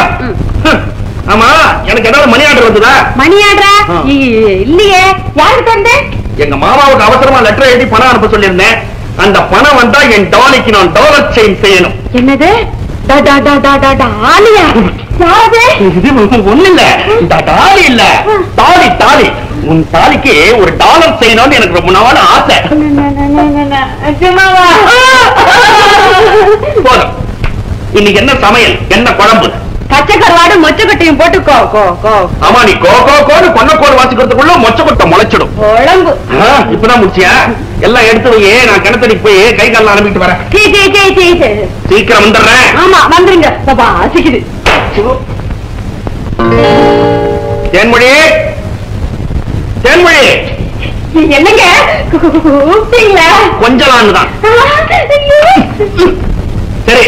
ஆமா, எனக்கு ஏதாவது மணி ஆர்டர் வந்ததா? மணி ஆர்டர் இல்லையே. யாருக்கு வந்து? எங்க மாமாவுக்கு அவசரமா லெட்டர் எழுதி பணம் அனுப்ப சொல்லியிருந்தேன். அந்த பணம் வந்தா என் டாலிக்கு நான் டாலர் செயின் செய்யணும். என்னது? ஒண்ணு இல்ல, டாலி இல்ல, தாலி தாலி. உன் தாலிக்கு ஒரு டாலர் செய்யணும்னு எனக்கு ரொம்ப நாள் ஆசை. போதும். இன்னைக்கு என்ன சமையல்? என்ன குழம்பு? பச்சை கருவாடு மொச்சக்கட்டையும் போட்டு ஆமா, நீ கோன்னு கொன்னக்கோடு வாசிக்கிறதுக்குள்ள மொச்சக்கொட்டை முளைச்சிடும். குழம்பு இப்பதான் முடிச்சியா? எல்லாம் எடுத்து வையே, நான் கிணத்தடிக்கு போய் கை கால அனுப்பிட்டு வரேன். சீக்கிரம் வந்துடுறேன். ஆமா வந்துருங்க. பாப்பா சிக்குது. தேன்மொழி, தேன்மொழி. என்னங்க கூப்பிட்டீங்களா? கொஞ்சம் தான். சரி,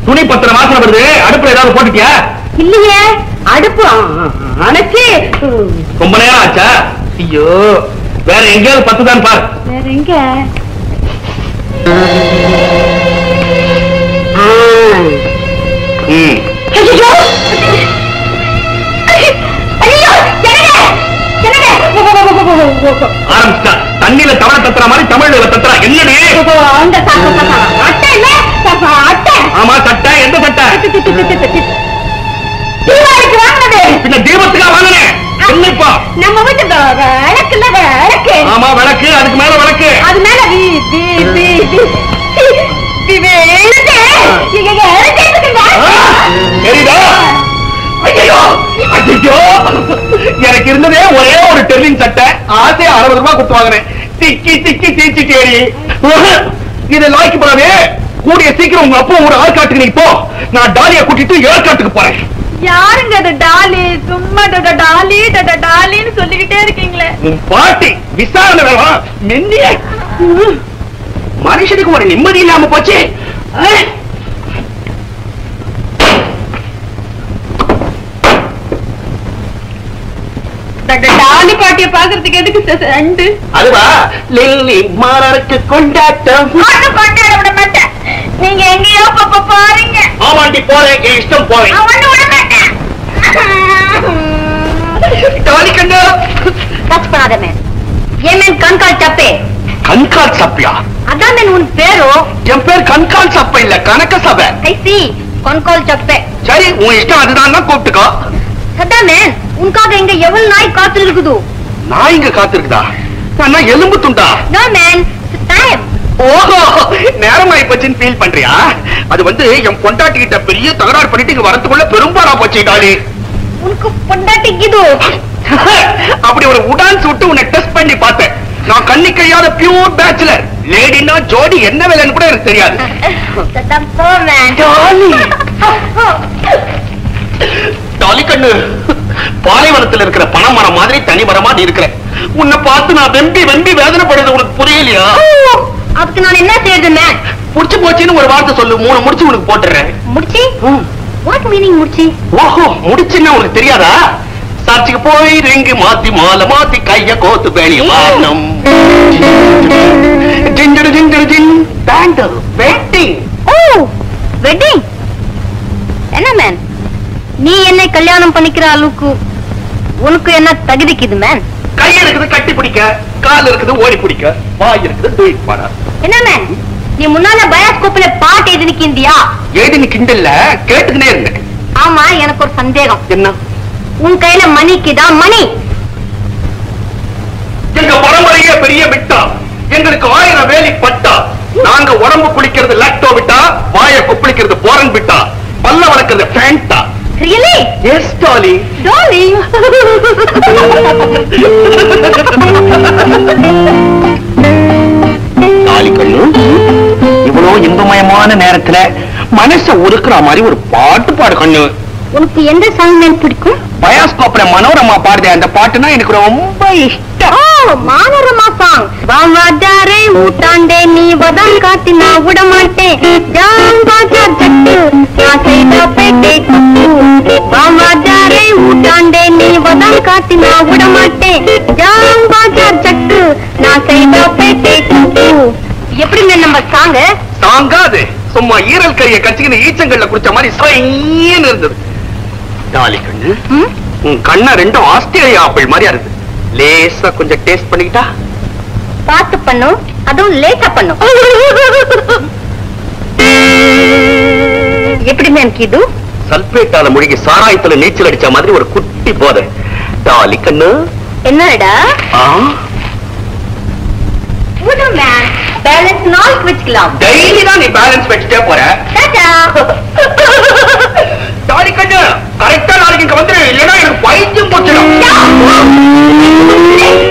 துணி பத்திர வாசனை வருது. அடுப்புல ஏதாவது போட்டுட்டியா? இல்லையே, அடுப்பு அணைச்சி ரொம்ப நேரம் ஆச்சா? ஐயோ, வேற எங்கேயாவது 10 தான் பாரு. வேற எங்க? ஆரம்பிச்சா தண்ணியில தவளை தத்துற மாதிரி தமிழ்ல தத்துறா. என்னடி? ஆமா, சட்டை. எந்த சட்டை? தீபாவளிக்கு வாங்கினது. பின்ன தீபத்துக்கா வாங்கினேன். என்னப்பா? நம்ம வீட்டு விளக்குல விளக்கு. ஆமா, விளக்கு. அதுக்கு மேல விளக்கு. அது மேல தெரியுதா? ஐயோ ஐயோ, எனக்கு இருந்ததே ஒரே ஒரு டெர்லிங் சட்டை. ஆசையா 60 ரூபாய் கொடுத்து வாங்கினேன். திக்கி திக்கி தீச்சு தேடி இதை லாய்க்கு போறாவே. கூடிய சீக்கிரம் உங்க அப்பா ஒரு ஆள்காட்டுக்கு நீ போ. நான் டாலியை கூட்டிட்டு ஏற்காட்டுக்கு போறேன். யாருங்க அது டாலி? சும்மா டாலி டாலின்னு சொல்லிக்கிட்டே இருக்கீங்களே. உன் பாட்டி விசாரணை வேணும். மென்னிய மனுஷனுக்கு ஒரு நிம்மதி இல்லாம போச்சு. டாலி பாட்டிய பாக்குறதுக்கு எதுக்கு ரெண்டு? அதுவா லில்லி மாறருக்கு கொண்டாட்டம். கொண்டாட விட மாட்டேன். நீங்க எங்கேயோ பாருங்க. ஆமாண்டி, போறேன். என் இஷ்டம் போறேன். விட மாட்டேன். டாலி கண்ணு, டச் பண்ணாத மேன். ஏன் மேன் கண்கால் சப்பே? கண்கால் சப்பியா? அதான் மேன் உன் பேரோ? என் பேர் கண்கால் சப்பை இல்ல, கணக்க சபை. IC கண்கால் Subway. சரி, உன் இஷ்டம், அதுதான் கூப்பிட்டுக்கோ. அதான் மேன், உனக்காக இங்க எவ்வளவு நாய் காத்து இருக்குது? நான் இங்க காத்திருக்குதா? நான் எலும்பு துண்டா? No man, time. ஓஹோ, நேரமாயி போச்சுன்னு ஃபீல் பண்றியா? அது வந்து என் பொண்டாட்டி கிட்ட பெரிய தகராறு பண்ணிட்டு இங்க வரதுக்குள்ள பெரும்பாலா போச்சு டாலி. உனக்கு பொண்டாட்டிக்குது? அப்படி ஒரு உடான்ஸ் விட்டு உன்னை டெஸ்ட் பண்ணி பார்த்தேன். நான் கண்ணி கையாத பியூர் பேச்சுலர். லேடினா ஜோடி என்ன வேலைன்னு கூட எனக்கு தெரியாது. போ மேன். டாலி, டாலி கண்ணு, பாலைவனத்தில் இருக்கிற பனைமரம் மாதிரி தனிமரமா நீ இருக்கிற. உன்னை பார்த்து நான் வெம்பி வெம்பி வேதனைப்படுறது உனக்கு புரியலையா? அதுக்கு நான் என்ன செய்யறது மேன்? முடிச்சு போச்சுன்னு ஒரு வார்த்தை சொல்லு, 3 முடிச்சு உனக்கு போட்டுறேன். முடிச்சு? வாட் மீனிங் முடிச்சு? ஓஹோ, முடிச்சுன்னா உனக்கு தெரியாதா? சர்ச்சுக்கு போய் ரிங்கு மாத்தி மாலை மாத்தி கைய கோத்து பேணி வானம். ஜிஞ்சடு ஜிஞ்சடு ஜின் பேண்டல் வெட்டிங். ஓ, வெட்டிங். என்ன மேன், நீ என்னை கல்யாணம் பண்ணிக்கிற அளவுக்கு உனக்கு என்ன தகுதிக்குது மேன்? கை இருக்குது கட்டி பிடிக்க, கால் இருக்குது ஓடி பிடிக்க, வாய் இருக்குது தூக்கி பாடா. என்ன மேன், நீ முன்னால பயாஸ்கோப்ல பாட்டு எழுதி நிக்கிந்தியா? ஏடி நீ கிண்டல்ல கேட்டுக்கிட்டே இருந்தேன். ஆமா, எனக்கு ஒரு சந்தேகம். என்ன? உன் கையில மணிக்குதா? மணி எங்க பரம்பரையே பெரிய விட்டா, எங்களுக்கு 1000 வேலி பட்டா. நாங்க உடம்பு குளிக்கிறது லாக்டோ விட்டா, வாய கொப்பளிக்கிறது போரன் விட்டா, பல்ல வளர்க்கிறது Fanta. Really? Yes Dolly. Darling. Dolly கண்ணு, இவ்வளவு இன்பமயமான நேரத்துல மனச உருக்குற மாதிரி ஒரு பாட்டு பாடு கண்ணு. உனக்கு எந்த சாங் மேன் பிடிக்கும்? பயாஸ்கோப்ல மனோரமா பாடுதே அந்த பாட்டுனா எனக்கு ரொம்ப இஷ்டம். மானரமா சாங். வாவாஜாரே ஊட்டாண்டே நீ வதம் காட்டி நான் விட மாட்டேன். ஜாம் பாஜார் ஜட்டு நான் செய்த பேட்டே குப்பு. வாவாஜாரே ஊட்டாண்டே நீ வதம் காட்டி நான் விட மாட்டேன். ஜாம் பாஜார் ஜட்டு நான் செய்த பேட்டே குப்பு. எப்படி மேன் நம்ம சாங்? தாங்காது, சும்மா ஈரல் கறியை கச்சிக்கின்னு ஈச்சங்கள்ல குடிச்ச மாதிரி சொயின்னு இருந்தது. டாலி கண்ணு, உன் கண்ண ரெண்டும் ஆஸ்திரேலியா ஆப்பிள் மாதிரியா இருக்கு. லேசா கொஞ்சம் டேஸ்ட் பண்ணிக்கிட்டா? பார்த்து பண்ணும், அதுவும் லேட்டா பண்ணும். எப்படி மேம் கீது? சல்பேட்டால முழுகி சாராயத்துல நீச்சல் அடிச்ச மாதிரி ஒரு குட்டி போதை. டாலி கண்ணு, என்னடா ஆ, புது மேம் பேலன்ஸ் நாளைக்கு வச்சுக்கலாம். டெய்லி தான் நீ பேலன்ஸ் வச்சுட்டே போற. டாடா. டாலி கண்ணு, கரெக்டா நாளைக்கு இங்க வந்துரு, இல்லைன்னா எனக்கு பைத்தியம் போச்சிடும்.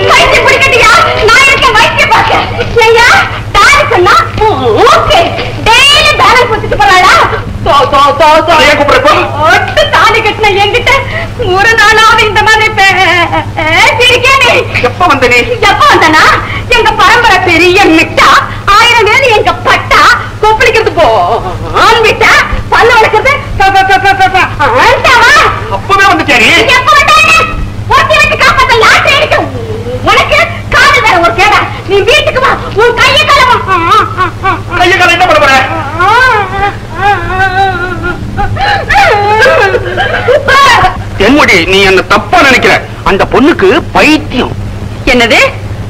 பைத்தியம் பிடிக்கட்டியா? நான் இருக்கேன் வைத்தியம் பார்க்க. ஐயா தாரி சொன்னா ஓகே, டெய்லி பேலன்ஸ் வச்சுட்டு போறாளா? ஏன் கூப்பிடுறப்போ? ஒட்டு தாலி கட்டின என்கிட்ட ஒரு நாளாவது இந்த மாதிரி பேசிருக்கேனே. எப்ப வந்த நீ? எப்ப வந்தனா? எங்க பரம்பரை பெரிய மிட்டா, 1000 வேலி எங்க பட்டா, கொப்பளிக்கிறது போன் விட்டா, பல்ல வளர்க்கறது அப்பவே வந்துட்டே நீ? எப்ப வந்தானே? போட்டி வச்சு காப்பாத்த லாட்டரி அடிக்க உனக்கு காது வேற ஒரு கேடா. நீ வீட்டுக்கு வா, உன் கைய காலம் கைய கால என்ன பண்ண போற? தென்முடி, நீ என்ன தப்பா நினைக்கிற. அந்த பொண்ணுக்கு பைத்தியம். என்னது?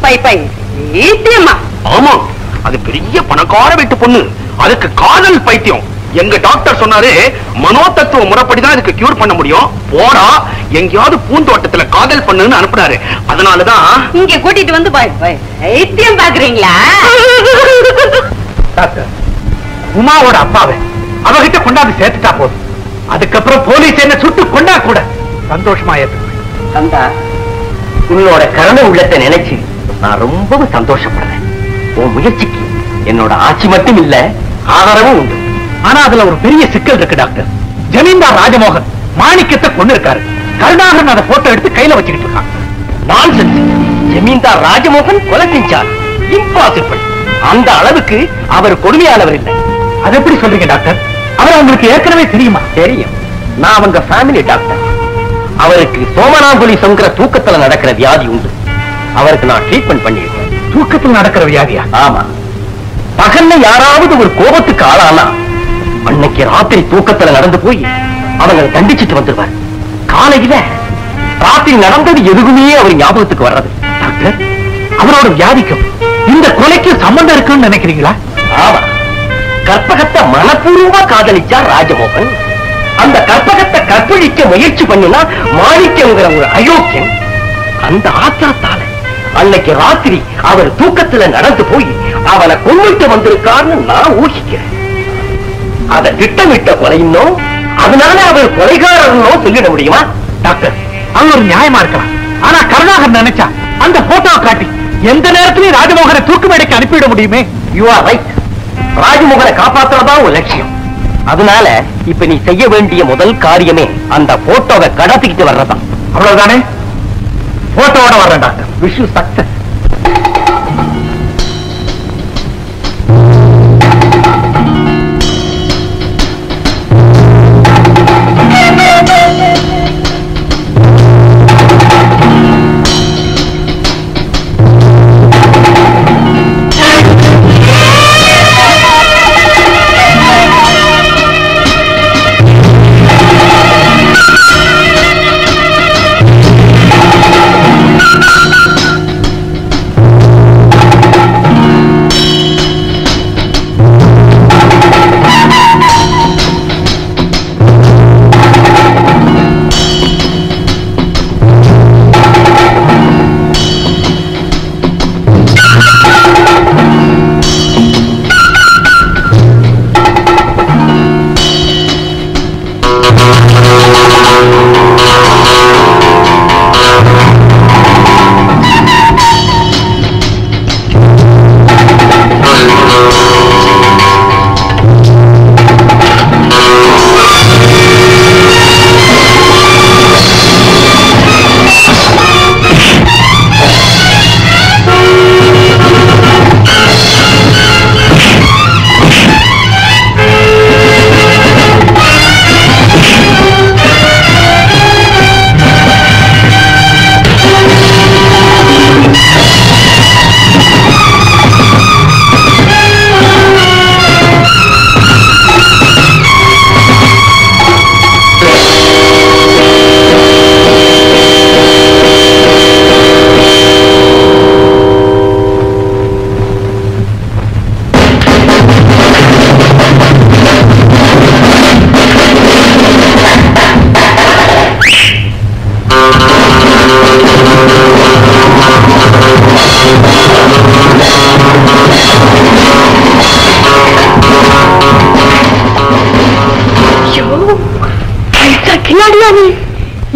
பைத்தியமா? ஆமா, அது பெரிய பணக்கார வீட்டு பொண்ணு. அதுக்கு காதல் பைத்தியம். எங்க டாக்டர் சொன்னாரு, மனோதத்துவ முறைப்படிதான் இதுக்கு கியூர் பண்ண முடியும். போடா, எங்கேயாவது பூந்தோட்டத்துல காதல் பண்ணுன்னு அனுப்புறாரு. அதனாலதான் இங்க கூட்டிட்டு வந்து பைத்தியம் பாக்குறீங்களா? டாக்டர், உமாவோட அப்பாவை அவகிட்ட கொண்டாந்து சேர்த்துட்டா போதும். அதுக்கப்புறம் போலீஸ் என்ன சுட்டு கொண்டா கூட சந்தோஷமா ஏத்துக்குவேன். சந்தா, உன்னோட கருணை உள்ளத்தை நினைச்சு நான் ரொம்பவும் சந்தோஷப்படுறேன். உன் முயற்சிக்கு என்னோட ஆட்சி மட்டும் இல்ல, ஆதரவும் உண்டு. ஆனா அதுல ஒரு பெரிய சிக்கல் இருக்கு டாக்டர். ஜமீன்தார் ராஜமோகன் மாணிக்கத்தை கொண்டு இருக்காரு. கருணாகரன் அதை போட்டோ எடுத்து கையில வச்சுக்கிட்டு இருக்கான். நான்சென்ஸ். ஜமீன்தார் ராஜமோகன் கொலை செஞ்சார். இம்பாசிபிள். அந்த அளவுக்கு அவர் கொடுமையானவர் இல்லை. அது எப்படி சொல்றீங்க டாக்டர்? அவர் உங்களுக்கு ஏற்கனவே தெரியுமா? தெரியும். நான் அவங்க ஃபேமிலி டாக்டர். அவருக்கு சோமனாங்குலி சங்கர தூக்கத்துல நடக்கிற வியாதி உண்டு. அவருக்கு நான் ட்ரீட்மெண்ட் பண்ணிருக்கேன். தூக்கத்தில் நடக்கிற வியாதியா? ஆமா. பகல்ல யாராவது ஒரு கோபத்துக்கு ஆளானா அன்னைக்கு ராத்திரி தூக்கத்துல நடந்து போய் அவங்க தண்டிச்சுட்டு வந்துருவார். காலையில ராத்திரி நடந்தது எதுவுமே அவர் ஞாபகத்துக்கு வர்றது. டாக்டர், அவரோட வியாதிக்கும் இந்த கொலைக்கு சம்பந்தம் இருக்குன்னு நினைக்கிறீங்களா? ஆமா, கற்பகத்தை மனப்பூர்வமா காதலிச்சார் ராஜமோகன். அந்த கற்பகத்தை கற்பழிக்க முயற்சி பண்ணினா மாணிக்கங்கிற ஒரு அயோக்கியன் அந்த ஆத்திரத்தால அன்னைக்கு ராத்திரி அவர் தூக்கத்துல நடந்து போய் அவனை கொன்னுட்டு வந்திருக்காருன்னு நான் ஊகிக்கிறேன். அதை திட்டமிட்ட கொலையினோ அதனால அவர் கொலைகாரனோ சொல்லிட முடியுமா? டாக்டர், அது ஒரு நியாயமா இருக்கலாம். ஆனா கருணாகர் நினைச்சா அந்த போட்டோவை காட்டி எந்த நேரத்திலையும் ராஜமோகனை தூக்கு மேடைக்கு அனுப்பிவிட முடியுமே. You are right. ராஜமோகனை காப்பாற்றுறதா ஒரு லட்சியம். அதனால இப்ப நீ செய்ய வேண்டிய முதல் காரியமே அந்த போட்டோவை கடத்திக்கிட்டு வர்றதான். அவ்வளவுதானே? போட்டோவோட வர்றேன் டாக்டர். Wish you success.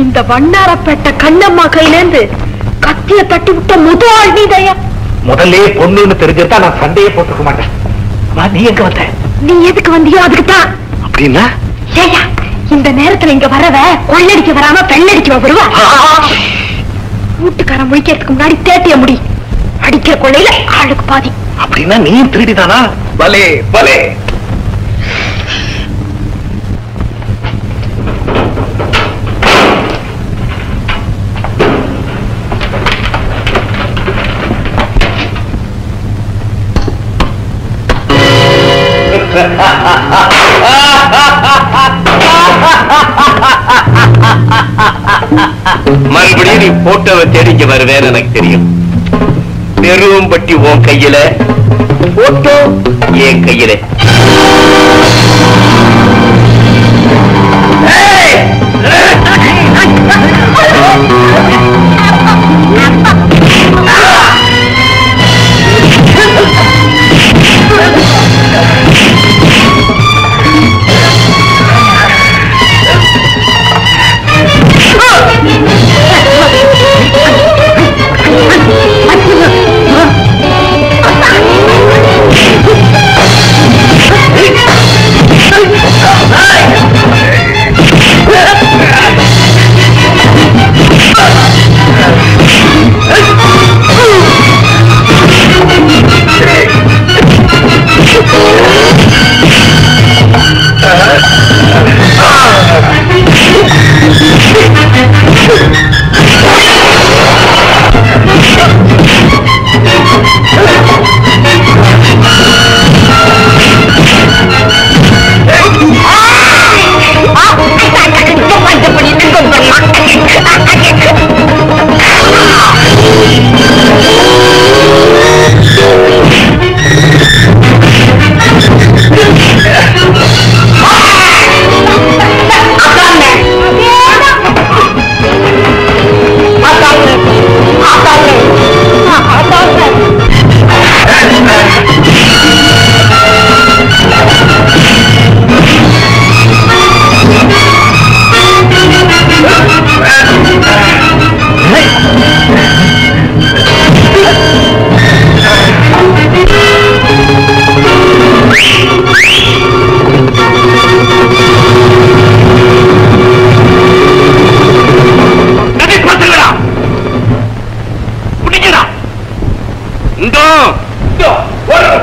இந்த வண்ணாரப்பேட்ட கண்ணம்மா கையிலேந்து கத்திய தட்டி விட்ட முதல் நீதையா. முதல்ல பொண்ணுன்னு தெரிஞ்சிருந்தா நான் சண்டையே போட்டுக்க மாட்டேன். நீ எங்க வந்த? நீ எதுக்கு வந்தியோ அதுக்குத்தான். அப்படின்னா ஏயா இந்த நேரத்துல இங்க வரவ கொள்ளடிக்க வராம பெண்ணடிக்க வருவா. வீட்டுக்காரன் முடிக்கிறதுக்கு முன்னாடி தேட்டிய முடி. அடிக்கிற கொள்ளையில ஆளுக்கு பாதி. அப்படின்னா நீ திருடிதானா? பலே பலே. மறுபடியும் நீ போட்டோவை தேடிக்க வருவேன்னு எனக்கு தெரியும். பெரும்பட்டி உன் கையில, போட்டோ என் கையில.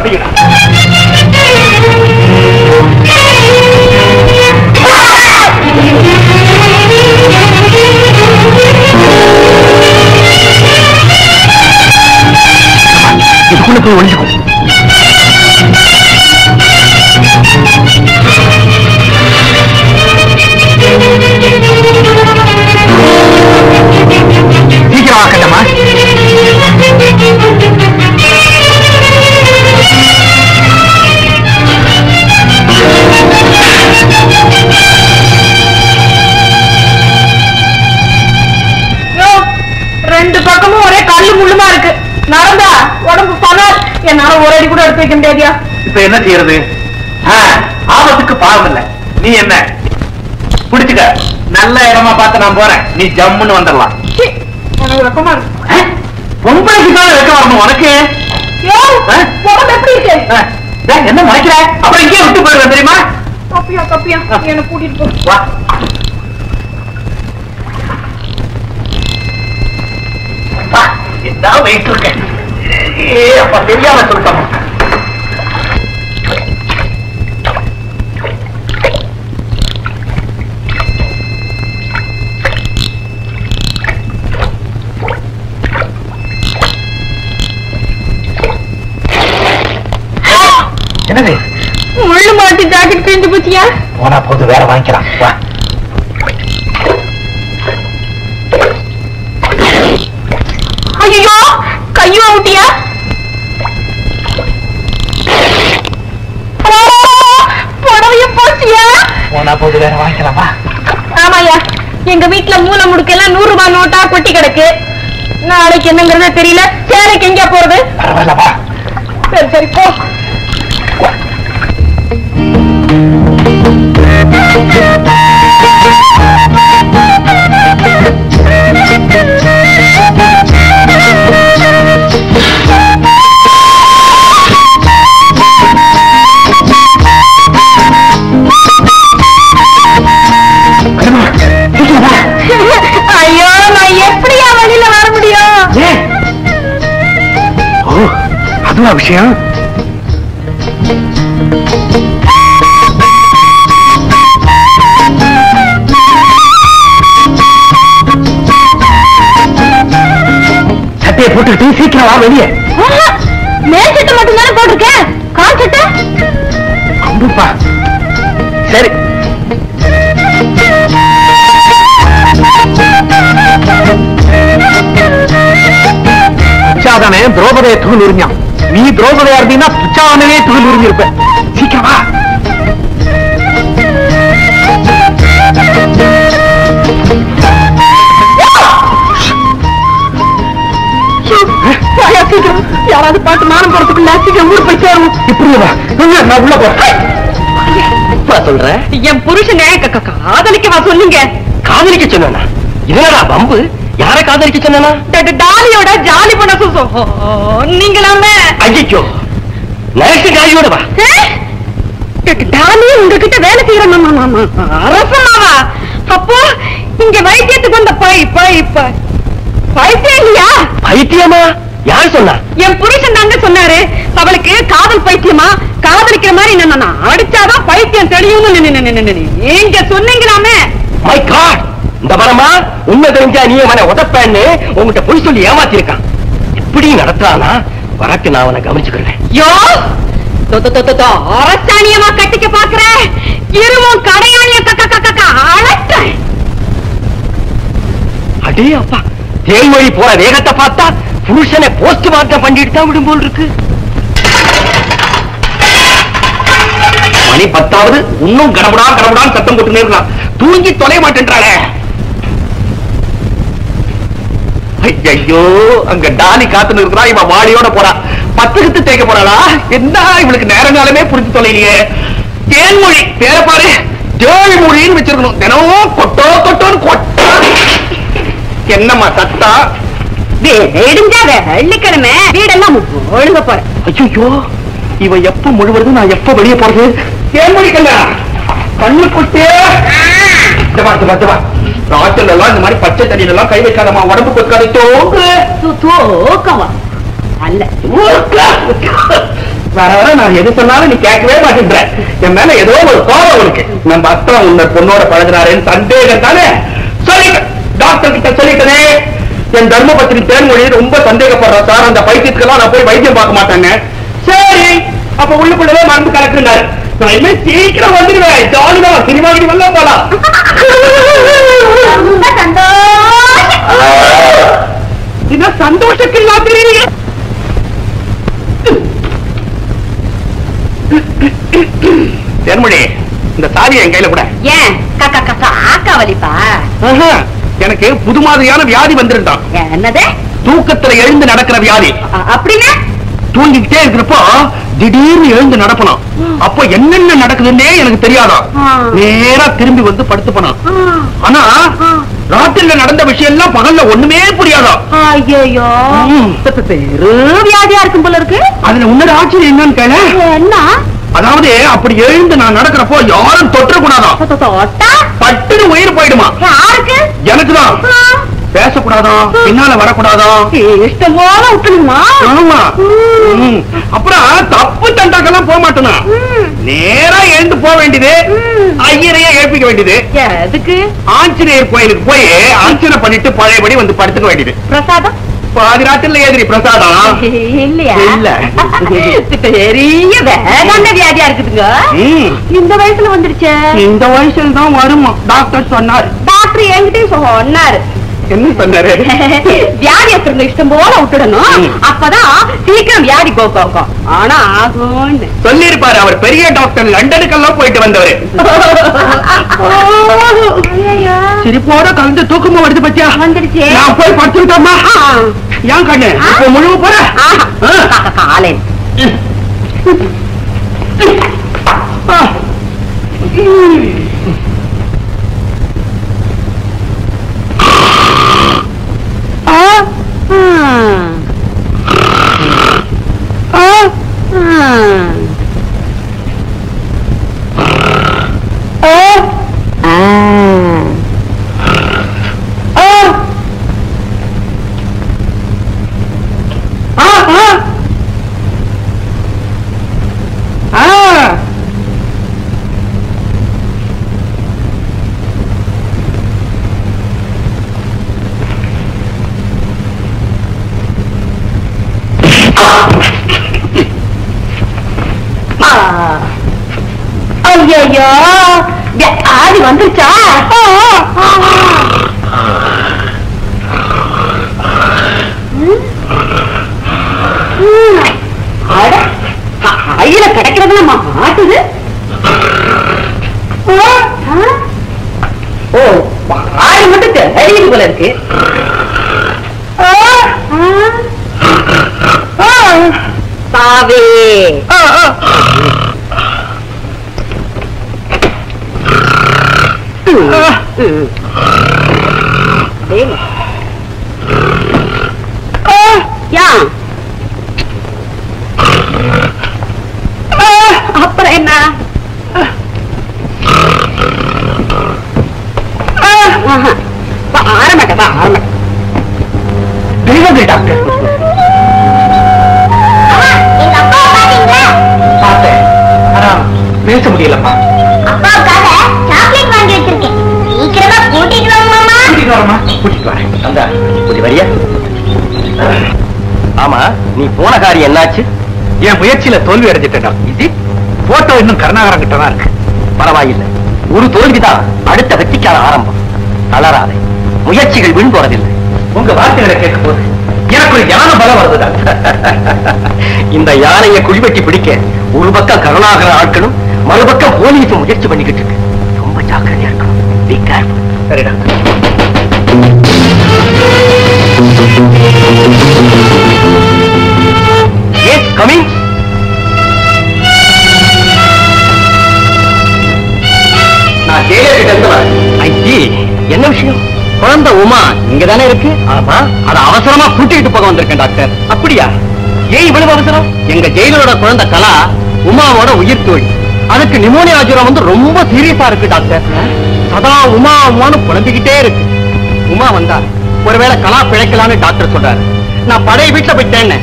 செய்யணும். இதுக்குள்ள போய் ஒழிஞ்சுக்கும். சீக்கிரம் ஆக்கண்டமா. ரெண்டு பக்கமும் ஒரே கல்லு முள்ளுமா இருக்கு. நடந்தா உடம்பு பணம். என்னால ஒரு அடி கூட எடுத்து வைக்க முடியாதியா? இப்ப என்ன செய்யறது? ஆபத்துக்கு பாவம் இல்ல. நீ என்ன புடிச்சுக்க. நல்ல இடமா பார்த்து நான் போறேன். நீ ஜம்முன்னு வந்துடலாம். வெக்கமா இருக்கு. பொம்பளைக்கு தான் வெக்க வரணும் உனக்கு. உடம்பு எப்படி இருக்கு? என்ன மறைக்கிற? அப்புறம் இங்கே விட்டு போயிருவேன் தெரியுமா? தப்பியா தப்பியா என்ன கூட்டிட்டு போ. வா. என்ன வெயிட் இருக்கேன். அப்ப தெரியாம சொல்லிட்டோம். என்னது? முள்ளு மாட்டி ஜாக்கெட் கிழிஞ்சு போச்சியா? போனா போது வேற வாங்கிக்கலாம். வா. ஐயோ கையும் அவுட்டியா? புடவையும் போச்சியா? போனா போது வேற வாங்கிக்கலாமா? ஆமாயா, எங்க வீட்டுல மூல முடுக்கெல்லாம் 100 ரூபாய் நோட்டா கொட்டி கிடக்கு. நாளைக்கு என்னங்கிறத தெரியல. சேலைக்கு எங்க போறது? பரவாயில்லவா? சரி சரி போ. ஐயோ நான் எப்படியா வழியில வர முடியும்? அதுவா விஷயம்? சட்டையை போட்டுக்கிட்டு சீக்கிரம் வா வெளியே. மேல் சட்டை மட்டும் தானே போட்டிருக்கேன். கால் சட்டை அம்புப்பா. சரி துச்சாதனே திரௌபதியை தூள் உரிஞ்சான். நீ திரௌபதியா இருந்தீங்கன்னா துச்சாதனவே தூள் உரிஞ்சிருப்ப. சீக்கிரமா. யாராவது பாட்டு மானம் போறதுக்குள்ள சீக்கிரம் ஊர் போய் சேரும். இப்படி நான் உள்ள போறேன். சொல்ற என் புருஷன் காதலிக்கவா சொல்லுங்க? காதலிக்க சொன்னா இதனடா பம்பு? யார காதலிக்க சொன்னா? டாலியோட ஜாலி பண்ண நீங்களாமே. ஐயோ நைட்டு காலியோட வா. டாலி உங்ககிட்ட வேலை செய்யற அரசமாவா? அப்போ இங்க வைத்தியத்துக்கு வந்த பைத்தியம் இல்லையா? பைத்தியமா? யார் சொன்னா? என் புருஷன் தாங்க சொன்னாரு. அவளுக்கு காதல் பைத்தியமா? காதலிக்கிற மாதிரி என்ன அடிச்சாதான் பைத்தியம் தெரியும் நீங்க சொன்னீங்களாமே. My God. இந்த வரமா உண்மை தெரிஞ்சா நீ அவனை உதப்பேன்னு உங்ககிட்ட பொய் சொல்லி ஏமாத்திருக்கான். எப்படி நடத்துறானா? வரக்கு நான் அவனை கவனிச்சுக்கிறேன். யோ அரசாணியமா கட்டிக்க பாக்குற இருவும் கடையாளிய அழட்ட. அடே அப்பா, தேன்மொழி போற வேகத்தை பார்த்தா புருஷனை போஸ்ட் மார்ட்டம் பண்ணிட்டு தான் விடும் போல் இருக்கு. மணி 10வது இன்னும் கடவுடான்னு சத்தம் போட்டு இருக்கான். தூங்கி தொலை மாட்டேன்றாளே. ஐயோ, அங்க டாலி காத்துன்னு இருக்கிறா. இவன் வாடியோட போறா. 10 தேய்க்க போறாளா? என்ன இவளுக்கு நேரங்காலமே புரிஞ்சு தொலைலையே. தேன்மொழி பேர பாரு, தேன்மொழின்னு வச்சிருக்கணும். தினமும் கொட்டோ கொட்டோன்னு கொட்டா. என்னம்மா சத்தா? வெள்ளிக்கிழமை வீடெல்லாம் ஒழுங்க போற. ஐயோ, இவ எப்ப முழுவதும் நான் எப்ப வெளியே போறது? தேன்மொழி கண்ணா, கண்ணு குட்டே. ராத்திரில எல்லாம் இந்த மாதிரி பச்சை தண்ணியில எல்லாம் கை வைக்காதமா, உடம்பு கொக்காது. தோக்கவா அல்ல வர வர நான் எது சொன்னாலும் நீ கேட்கவே மாட்டேன்ற. என் மேல ஏதோ ஒரு கோபம் உனக்கு. நம்ம அத்தா உன்னை பொண்ணோட பழகினாருன்னு சந்தேகம் தானே? சொல்லிட்டேன், டாக்டர் கிட்ட சொல்லிட்டனே. என் தர்மபத்திரி தேன்மொழி ரொம்ப சந்தேகப்படுறா சார், அந்த பைத்தியத்துக்கெல்லாம் நான் போய் வைத்தியம் பார்க்க மாட்டேன்னு. சரி, அப்ப உள்ளுக்குள்ளவே மருந்து கலக்குறாரு. நான் இனிமே சீக்கிரம் வந்துடுவேன். ஜாலிதான், சினிமா கிட்ட வந்தா போலாம். இது சந்தோஷத்துக்கு இல்லாம தெரியுங்க. தேன்மொழி, இந்த சாரியை என் கையில கூட. ஏன் காக்கா வலிப்பா? எனக்கு புது மாதிரியான வியாதி வந்துருந்தான். என்னது? தூக்கத்துல எழுந்து நடக்கிற வியாதி. அப்படின்னா தூங்கிக்கிட்டே இருக்கிறப்போ திடீர்னு எழுந்து நடப்பணும். அப்போ என்னென்ன நடக்குதுன்னே எனக்கு தெரியாதா. நேரா திரும்பி வந்து படுத்து போனான். ஆனா ராத்திரில நடந்த விஷயம் எல்லாம் பகல்ல ஒண்ணுமே புரியாதா. ஐயோ, வியாதியா இருக்கும் போல இருக்கு. அதுல உன்னோட ஆச்சரியம் என்னன்னு கேள. என்ன? அதாவது அப்படி எழுந்து நான் நடக்கிறப்போ யாரும் தொற்ற கூடாதா. பட்டுன்னு உயிர் போயிடுமா. யாருக்கு? எனக்குதான். பேசக்கூடாதா, பின்னால வரக்கூடாதா, இஷ்டம் போல விட்டுணுமா. ஆமா. அப்புறம் தப்பு தண்டாக்கெல்லாம் போக மாட்டேனா. நேரா எழுந்து போக வேண்டியது, ஐயரையே எழுப்பிக்க வேண்டியது. எதுக்கு? ஆஞ்சநேயர் கோயிலுக்கு போய் அர்ச்சனை பண்ணிட்டு பழையபடி வந்து படுத்துக்க வேண்டியது. பிரசாதம் பாதி ராத்திரில ஏதிரி பிரசாதம் இல்லையா? இல்ல. பெரிய வேதாந்த வியாதியா இருக்குதுங்க. இந்த வயசுல வந்துருச்சு. இந்த வயசுல தான் வருமா டாக்டர் சொன்னார். டாக்டர் என்கிட்டயும் சொன்னாரு. என்ன சொன்னாரு? வியாதி இருக்கிற இஷ்டம் போல விட்டுடணும், அப்பதான் சீக்கிரம் வியாதி போக்கும். ஆனா ஆகும்னு சொல்லிருப்பாரு. அவர் பெரிய டாக்டர், லண்டனுக்கெல்லாம் போயிட்டு வந்தவரு. சிரிப்போட கலந்து தூக்கமா வருது பத்தியா? வந்துருச்சு. நான் போய் படுத்துக்கிட்டோமா? ஏன் கண்ணு இப்ப முழுவ போற காலை ஐயோ, ஆடி வந்துருச்சா? கையில கிடைக்கிறது நம்ம மாட்டுது. ஓ, ஆடி மட்டும் தெரியுது போல இருக்கு. சாவே அப்புறம் என்ன? ஆரமாட்டா டாக்டர் பார்த்தேன். ஆனா பேச முடியலப்பா. அப்பாவுக்காக சாக்லேட் வாங்கி வச்சிருக்கேன். சீக்கிரமா கூட்டிட்டு வாங்க மாமா. கூட்டிட்டு வரமா? கூட்டிட்டு வரேன். அந்த கூட்டி வரியா? ஆமா, நீ போன காரியம் என்னாச்சு? என் முயற்சியில தோல்வி அடைஞ்சிட்டா. இது போட்டோ இன்னும் கருணாகரன் கிட்ட தான் இருக்கு. பரவாயில்லை, ஒரு தோல்விதான் அடுத்த வெற்றிக்கான ஆரம்பம். தளராதே, முயற்சிகள் வீண் போறதில்லை. உங்க வார்த்தைகளை கேட்கும் போது எனக்கு ஒரு யான பலம் வருதுதான். இந்த யானையை குழிவெட்டி பிடிக்க ஒரு பக்கம் கருணாகர ஆட்களும் மறுபக்கம் போலீஸும் முயற்சி பண்ணிக்கிட்டு இருக்கு. ரொம்ப ஜாக்கிரதையா இருக்கணும். Be careful. சரிடா. Yes, coming. நான் ஜெயிலர் கிட்ட இருந்து வரேன். ஐயே, என்ன விஷயம்? குழந்தை உமா இங்கதானே இருக்கு. ஆமா, அதை அவசரமா கூட்டிட்டு போக வந்திருக்கேன் டாக்டர். அப்படியா? ஏன் இவ்வளவு அவசரம்? எங்க ஜெயிலரோட குழந்தை கலா உமாவோட உயிர் தோழி. அதுக்கு நிமோனியா ஜுரம் வந்து ரொம்ப சீரியஸா இருக்கு டாக்டர். சதா உமா உமான்னு புலம்பிக்கிட்டே இருக்கு. உமா வந்தா ஒருவேளை கலா பிழைக்கலான்னு டாக்டர் சொல்றாரு. நான் பழைய வீட்டுல போயிட்டேன்னு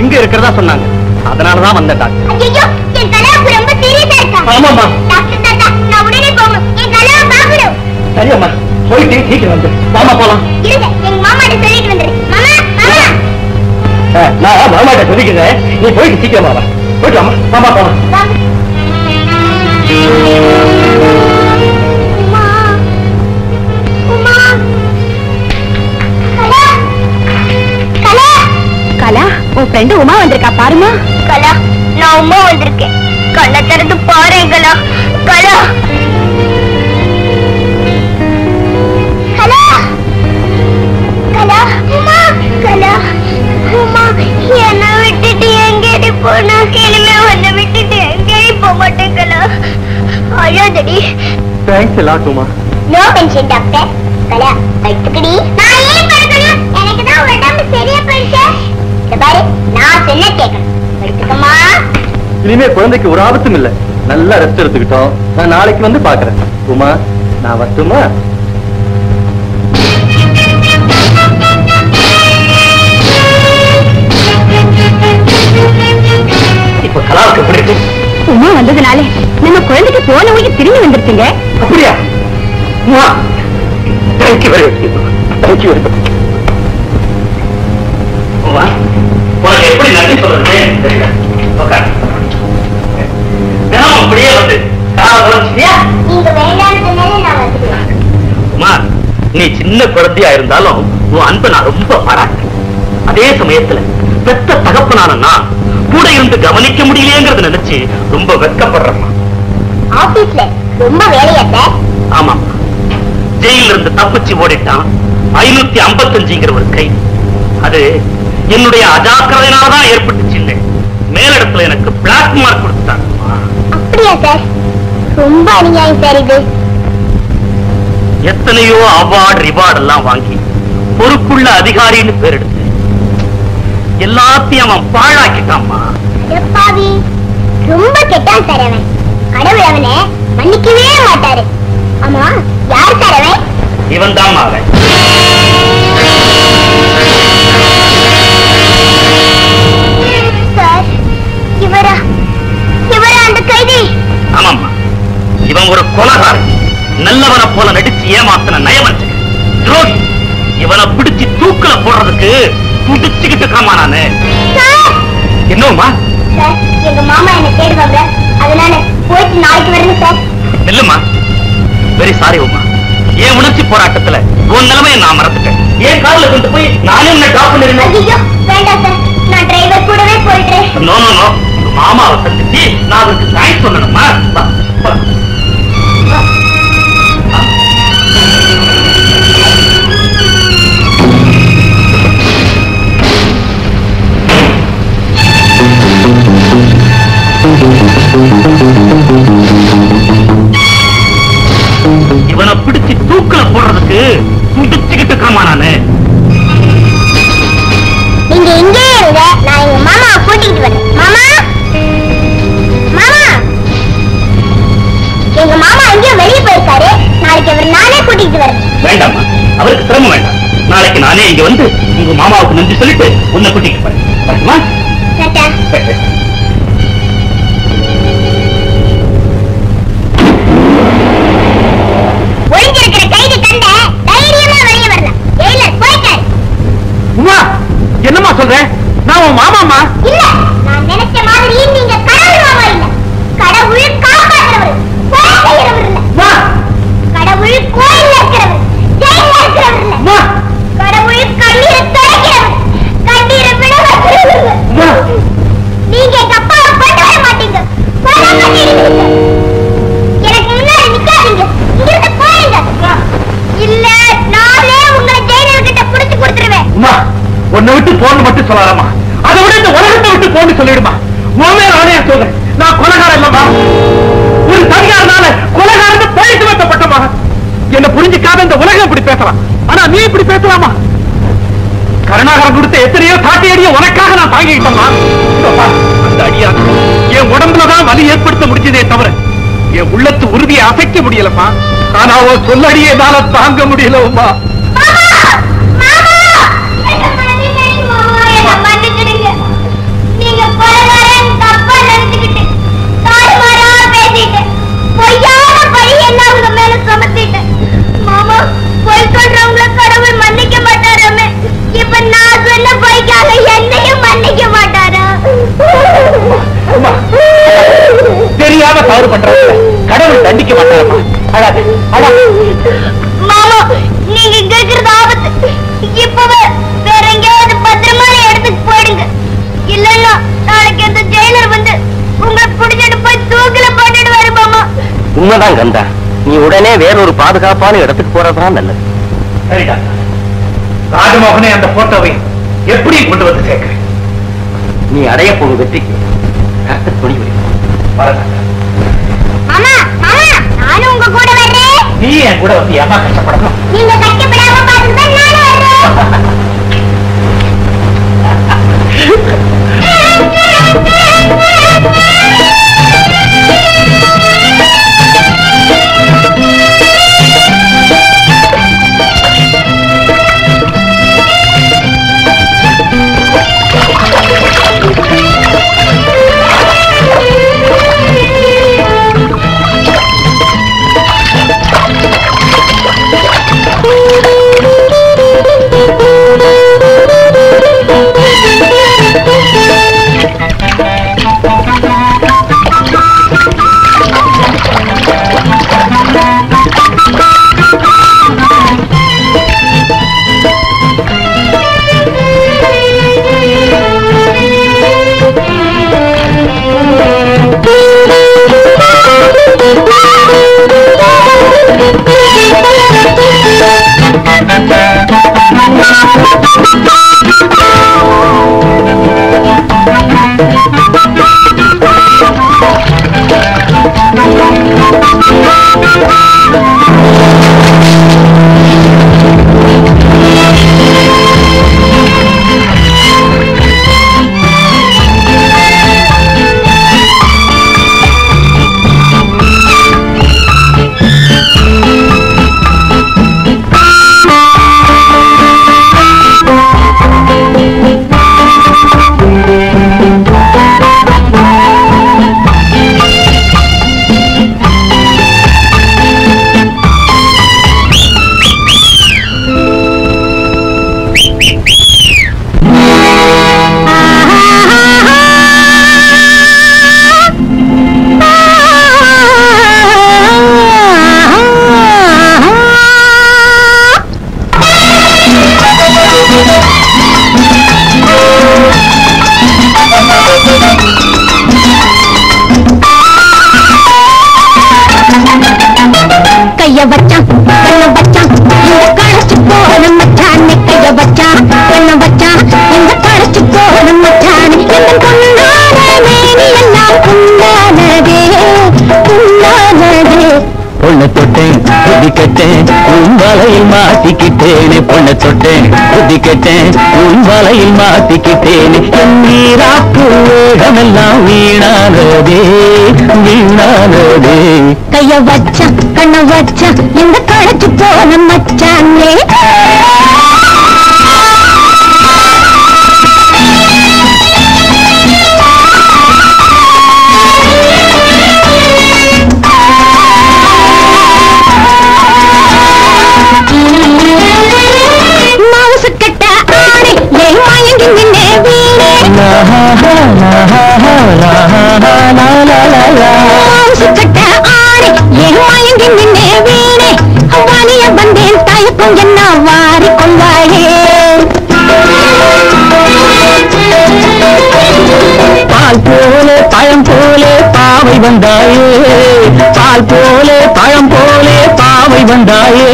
இங்க இருக்கிறதா சொன்னாங்க. அதனாலதான் வந்த டாக்டர். ஐயோ, என் கலாவுக்கு ரொம்ப சீரியஸா இருக்கா? ஆமாம்மா. டாக்டர் தாத்தா, நான் உடனே போகணும். என் கலாவை பார்க்கணும். சரியம்மா, போயிட்டு சீக்கிரம் வந்து மாமா போலாம். இருங்க, எங்க மாமாட்ட சொல்லிட்டு வந்துரு. மாமா, மாமா. நான் மாமாட்ட சொல்லிக்கிறேன், நீ போயிட்டு சீக்கிரமா வா. போயிட்டு வாமா, மாமா போலாம். வாங்க. உமா, உமா. கலா, கலா. கலா, உன் ஃப்ரெண்டு உமா வந்திருக்கா பாருமா. கலா, நான் உமா வந்திருக்கேன். கண்ணை திறந்து பாரு கலா. கலா, கலா, கலா. உமா, கலா. உமா, என்னை விட்டுட்டு எங்கேடி போன? இனிமே உன்னை விட்டுட்டு எங்கேடி போக மாட்டேன் கலா. அழாதடி. தேங்க்ஸ் எல்லாம் Uma. No tension doctor. Kala, படுத்துக்கடி. நான் ஏன் படுக்கணும்? எனக்கு தான் உடம்பு சரியா போயிடுச்சு. இத பாரு, நான் சொன்ன கேட்கணும். படுத்துக்கமா. இனிமே குழந்தைக்கு ஒரு ஆபத்தும் இல்ல. நல்லா ரெஸ்ட் எடுத்துக்கிட்டோம். நான் நாளைக்கு வந்து பாக்குறேன். உமா, நான் வரட்டுமா? இப்ப கலாவுக்கு எப்படி இருக்கு? உமா வந்ததுனாலே நம்ம குழந்தைக்கு போன ஊருக்கு திரும்பி வந்துருச்சுங்க. அப்படியா? Uma, thank you very much. Thank you very much. Uma, உனக்கு எப்படி நன்றி சொல்றது தெரியல. தினமும் அப்படியே வந்து நீங்க வேண்டாம்னு சொன்னாலே நான் வந்துடுவேன். உமா, நீ சின்ன குழந்தையா இருந்தாலும் உன் அன்பை நான் ரொம்ப பாராட்டுறேன். அதே சமயத்துல பெத்த தகப்பனான நான் கூட இருந்து கவனிக்க முடியலையேங்கிறத நினைச்சு ரொம்ப வெட்கப்படுறேம்மா. ஆபீஸ்ல ரொம்ப வேலையா சார்? ஆமா, ஜெயில இருந்து தப்பிச்சு ஓடிட்டான் 555ங்கிற ஒரு கை. அது என்னுடைய அஜாக்கிரதையினாலதான் ஏற்பட்டுச்சு. இல்லை, மேலிடத்துல எனக்கு பிளாக் மார்க் கொடுத்துட்டாங்க. அப்படியா சார்? ரொம்ப அநியாயம் சார் இது. எத்தனையோ அவார்டு ரிவார்டு எல்லாம் வாங்கி பொறுப்புள்ள அதிகாரின்னு பேர் எடுத்து எல்லாத்தையும் அவன் பாழாக்கிட்டான்மா. பாவி, ரொம்ப கெட்டான் சார் அவன். கடவுள் அவனை மன்னிக்கவே மாட்டாரு. ஆமா, யார் சார் அவன்? இவன் தான் அவன். சார், இவரா அந்த கைதி? ஆமாம்மா, இவன் ஒரு கொலைகாரன். நல்லவனை போல நடிச்சு ஏமாத்தின நயவஞ்சகன், துரோகி. இவனை பிடிச்சு தூக்கல போடுறதுக்கு துடிச்சுக்கிட்டு காமானானே. என்னம்மா? சார், எங்க மாமா என்ன தேடுவாங்க, அதனால போயிட்டு நாளைக்கு வரணும் சார். இல்லம்மா, வெரி சாரி உமா. என் உணர்ச்சி போராட்டத்துல உன் நிலைமையை நான் மறந்துட்டேன். என் கார்ல கொண்டு போய் நானே உன்னை ட்ராப் பண்ணிருந்தேன். ஐயோ, வேண்டாம் சார், நான் டிரைவர் கூடவே போயிடுறேன். நோ நோ நோ, உங்க மாமாவை சந்திச்சு நான் அவருக்கு தேங்க்ஸ் சொல்லணுமா? இவனை பிடிச்சு தூக்கல போடுறதுக்கு துடிச்சுக்கிட்டு காமானானே. நீங்க எங்கே இருங்க, நான் எங்க மாமாவை கூட்டிட்டு வரேன். மாமா, மாமா, எங்க மாமா எங்கேயோ வெளியே போயிருக்காரு. நாளைக்கு அவர் நானே கூட்டிட்டு வரேன். வேண்டாமா, அவருக்கு சிரமம் வேண்டாம். நாளைக்கு நானே இங்க வந்து உங்க மாமாவுக்கு நன்றி சொல்லிட்டு உன்னை கூட்டிட்டு போறேன். வரட்டுமா? டாடா. ஒளிஞ்சிருக்கிற கைதி கண்ட தைரியமா வெளியே வரலாம். ஜெயிலர் போயிட்டாரு. உமா, என்னம்மா சொல்ற? நான் உன் மாமாமா? இல்ல, நான் நினைச்ச மாதிரி நீங்க கடவுள் மாமா இல்ல. கடவுள் காப்பாற்றுறவர், கொலை செய்யறவர் இல்ல. உமா, கடவுள் கோயில்ல இருக்கிறவர், ஜெயில்ல இருக்கிறவர் இல்ல. உமா, கடவுள் கண்ணீரை துடைக்கிறவர், கண்ணீரை விட வைக்கிறவர். உமா. நீங்க எங்க அப்பாவை கொண்டு வர மாட்டீங்க, கொலை பண்ணிடுவீங்க. எனக்கு முன்னாடி நிக்காதீங்க, இங்கிருந்து போயிடுங்க. இல்ல, நானே உங்களை ஜெயிலர்கிட்ட புடிச்சு கொடுத்துருவேன். உமா, உன்னை விட்டு போன்னு மட்டும் சொல்லாதம்மா. அதை விட இந்த உலகத்தை விட்டு போன்னு சொல்லிடுமா. உண்மையை நானே சொல்றேன், நான் கொலைகாரன் இல்லம்மா. ஒரு தனியார்னால கொலைகாரன் பழி சுமத்தப்பட்டமா. என்ன புரிஞ்சுக்காத இந்த உலகம் இப்படி பேசலாம், ஆனா நீ இப்படி பேசலாமா? கருணாகரன் கொடுத்த எத்தனையோ சாட்டி அடியை உனக்காக நான் தாங்கிக்கிட்டோம்மா. அந்த அடியா என் உடம்புலதான் வலி ஏற்படுத்த முடிஞ்சதே தவிர என் உள்ளத்து உறுதியை அசைக்க முடியலம்மா. ஆனா அவன் சொல்லடியே என்னால தாங்க முடியல உமா. நீங்க கொலைகாரே தவறு பண்றவங்க கடவுள் தண்டிக்க மாட்டாரம்மா. அழாது அழாது. மாமா, நீங்க கேக்குறது ஆபத்து. இப்பவே வேற எங்கேயாவது பத்திரமான இடத்துக்கு போயிடுங்க. இல்லன்னா நாளைக்கு அந்த ஜெயிலர் வந்து உங்களை பிடிச்சிட்டு போய் தூக்கில போட்டுடுவாரு மாமா. உண்மைதான் கந்தா, நீ உடனே வேறொரு பாதுகாப்பான இடத்துக்கு போறதுதான் நல்லது. சரிடா, ராஜமோகனே அந்த போட்டோவை எப்படி கொண்டு வந்து சேர்க்கிறேன்? நீ அடைய போகும் வெற்றிக்கு கர்த்தர் துணை புரிவார். மாமா, மாமா, நானும் உங்க கூட வர்றேன். நீ என் கூட வந்து ஏமா கஷ்டப்படணும்? நீங்க கஷ்டப்படாம பாத்துக்கிட்டா நானும் வர்றேன். மாத்திக்கிட்டேனே பொண்ண தொட்டேன் புதிக்கட்டேன் உன் வலையில் மாத்திக்கிட்டேனே என் நீராக்கு வேகமெல்லாம் வீணானதே வீணானதே கைய வச்சா கண்ண வச்சா இந்த களைச்சு போன மச்சானே என்ன வாரிக்கொண்டாயே பால் போலே பழம் போலே பாவை வந்தாயே பால் போலே பழம் போலே பாவை வந்தாயே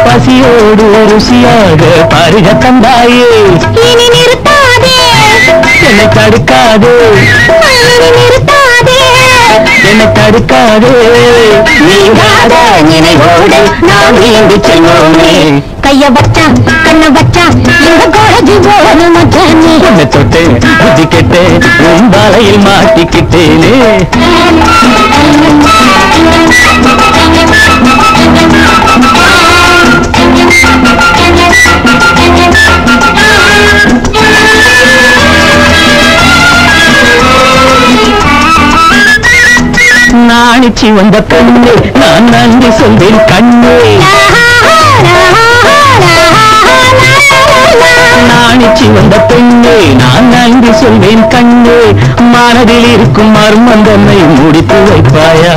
பசியோடு ருசியாக பருக தந்தாயே இனி நிறுத்தாதே என்னை தடுக்காதே நிறுத்தாதே என்னை தடுக்காதே நீங்காத நினைவோடு நாம் நீண்டு செல்வோமே கைய வச்சா கண்ண வச்சா இந்த கோழி போன மச்சானே உன்னை தொட்டேன் புத்தி கெட்டேன் உன் வலையில் மாட்டிக்கிட்டேனே நாணிச்சி வந்த பெண்ணு நான் நன்றி சொல்வேன் கண்ணே நாணிச்சு வந்த பெண்ணே நான் நன்றி சொல்வேன் கண்ணே மனதில் இருக்கும் மர்மம் தன்னை முடித்து வைப்பாயா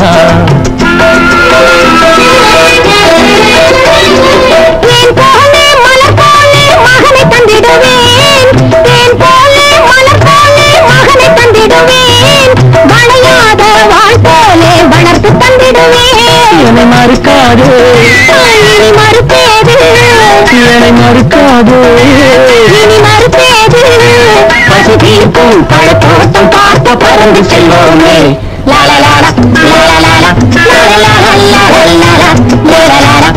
ஏன் போலே மலர் போலே மகனை தந்திடுவேன் ஏன் போலே மலர் போலே மகனை தந்திடுவேன் வளையாத வாழ் போலே வளர்த்து தந்திடுவேன் என்னை மறுக்காதே இனி மறுப்பேது என்னை மறுக்காதே இனி மறுப்பேது பசு தீர்க்கும் பழத்தோட்டம் பார்த்த பறந்து செல்வோமே லாலலாலா லாலலாலா லாலலாலா லாலலாலா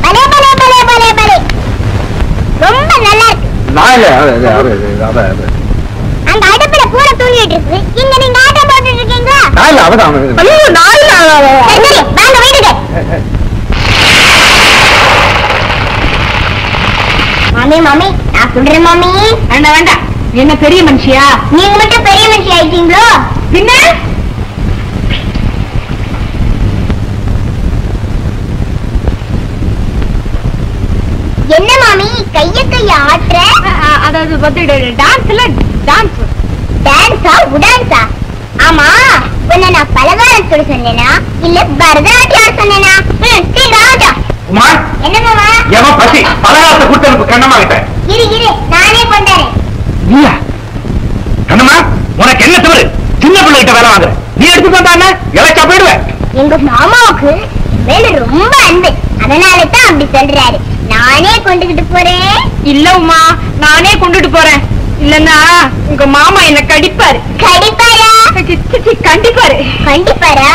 பலே பலே பலே பலே பலே ரொம்ப நல்லா இருக்கு அந்த அடுப்புல பூனை தூங்கிட்டு இருக்கு இங்க நீங்க ஆட்டம் போட்டுட்டு இருக்கீங்களா சரி சரி வாங்க வீட்டுக்கு மாமி மாமி நான் சொல்றேன் மாமி வேண்டாம் வேண்டாம் என்ன பெரிய மனுஷியா நீங்க மட்டும் பெரிய மனுஷி ஆயிட்டீங்களோ பின்ன என்ன மாமி கைய ஆட்டுற அதாவது டான்ஸ்ல டான்ஸ் டான்ஸா உடான்ஸா ஆமா உன்னை நான் பலகாரத்தோடு சொன்னேனா இல்ல பரதநாட்டியம் சொன்னேனா குமார் என்ன மாமா எவன் பசி பலகாரத்தை கொடுத்து எனக்கு கண்ணம்மா கிட்ட இரு இரு நானே கொண்டாரேன் இல்ல கண்ணம்மா உனக்கு என்ன தவறு சின்ன பிள்ளை கிட்ட வேலை வாங்குற நீ எடுத்து வந்தா இலைச்சா போயிடுவேன் எங்க மாமாவுக்கு மேல ரொம்ப அன்பு அதனால தான் அப்படி சொல்றாரு நானே கொண்டுகிட்டு போறேன் இல்ல உமா நானே கொண்டுட்டு போறேன் இல்லன்னா உங்க மாமா என்ன கடிப்பாரு கண்டிப்பாரா கண்டிப்பாரு கண்டிப்பாரா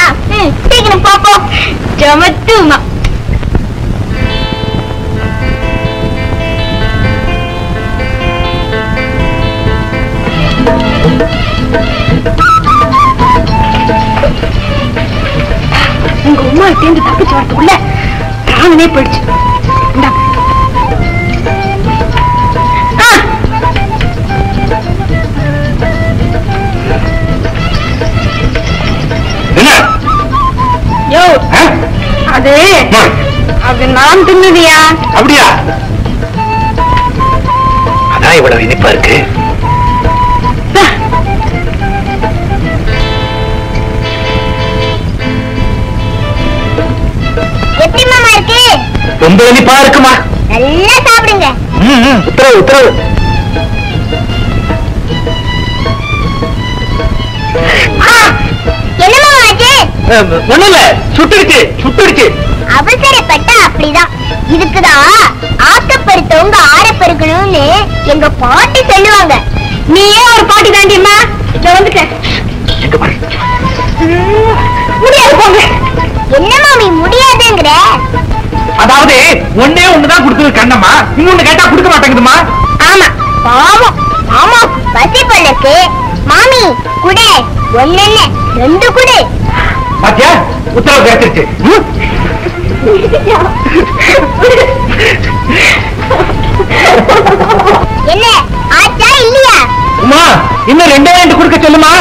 சீக்கிரம் பாப்போம் ஜமத்து உமா உங்க உமா சேர்ந்து தப்பிச்சு வரதுக்குள்ள பிராணனே போயிடுச்சு இந்தாங்க. என்ன யோ அது அது நான் தின்னுதியா அப்படியா அதான் இவ்வளவு இனிப்பா இருக்கு எப்படி மாமா இருக்கு ரொம்ப இனிப்பா இருக்குமா நல்லா சாப்பிடுங்க உத்தரவு உத்தரவு என்ன மாமா ஆச்சு ஒண்ணு இல்ல சுட்டுடுச்சு அவசரப்பட்டா அப்படிதான் இதுக்குதான் ஆக்கப்பெருத்தவங்க ஆரப்பெருக்கணும்னு எங்க பாட்டி சொல்லுவாங்க நீயே ஒரு பாட்டி தாண்டியம்மா இத வந்துட்டேன் எங்க பாரு முடியாது போங்க என்ன மாமி முடியாதுங்கிற அதாவது ஒன்னே ஒண்ணுதான் கொடுத்தது கண்ணம்மா இன்னொன்னு கேட்டா கொடுக்க மாட்டேங்குதுமா ஆமா பாவம் ஆமா பசி பல்லக்கு மாமி குடு ஒண்ணு ரெண்டு குடு பாத்தியா உத்தரவு கிடைச்சிருச்சு என்ன ஆச்சா இல்லையா உமா இன்னும் ரெண்டு கொடுக்க சொல்லுமா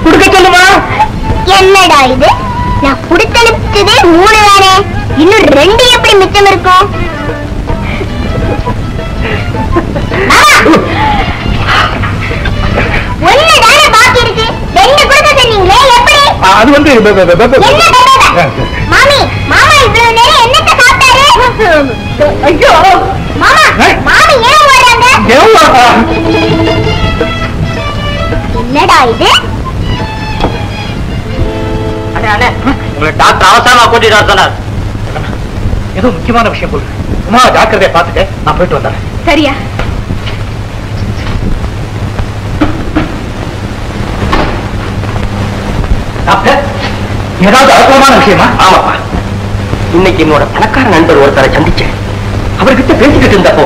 கொடுக்க சொல்லுமா என்னடா இது நான் குடுத்தனுப்பிச்சதே 3 தானே இன்னும் 2 எப்படி மிச்சம் இருக்கும் ஒண்ணுதானே பாக்கி இருக்கு 2 கொடுக்க சொன்னீங்களே எப்படி அது வந்து என்ன பண்றத? மாமி மாமா இவ்வளவு நேரம் என்னத்த சாப்பிட்டாரு ஐயோ மாமா மாமி ஏன் வராங்க என்னடா இது உங்களை டாக்டர் அவசரமா கூட்டிட்டு வர சொன்னார் ஏதோ முக்கியமான விஷயம் போல உமா ஜாக்கிரதையா பாத்துக்க நான் போயிட்டு வந்தேன் சரியா டாக்டர் ஏதாவது அவசரமான விஷயமா ஆமாப்பா இன்னைக்கு என்னோட பணக்கார நண்பர் ஒருத்தரை சந்திச்சேன் அவர்கிட்ட பேசிக்கிட்டு இருந்தப்போ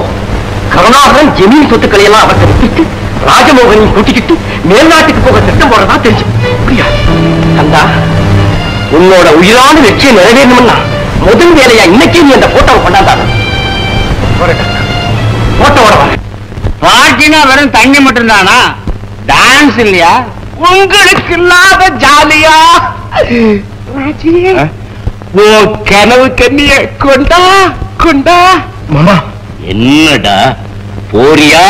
கருணாகரன் ஜமீன் சொத்துக்களை எல்லாம் அவர்கிட்ட விட்டுட்டு ராஜமோகனையும் கூட்டிக்கிட்டு மேல்நாட்டுக்கு போக திட்டம் போறதா தெரிஞ்சு அப்படியா கந்தா உன்னோட உயிரான வெற்றியை நிறைவேறணும்னா முதல் வேலையா இன்னைக்கு நீ அந்த போட்டோவை கொண்டாந்தாங்க போட்டோவோட வர பாட்டினா வெறும் தண்ணி மட்டும் தானா டான்ஸ் இல்லையா உங்களுக்கு இல்லாத ஜாலியா ஓ கனவு கண்ணிய கொண்டா கொண்டா. மாமா என்னடா போறியா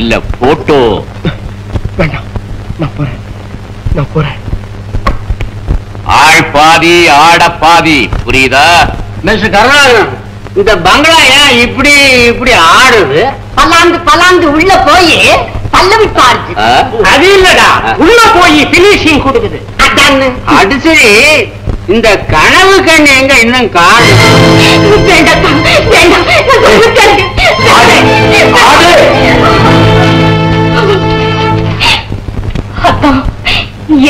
இல்ல போட்டோ? வேண்டாம், நான் போறேன். ஆள் பாதி ஆட பாதி, புரியுதா? மிஸ்டர் கருணாகரன், இந்த பங்களா ஏன் இப்படி இப்படி ஆடுது? பல்லாந்து உள்ள போய் பல்லவி பாருச்சு. அது இல்லடா, உள்ள போய் பினிஷிங் கொடுக்குது. அது சரி, இந்த கனவு கண்ணு எங்க இன்னும் காணும்?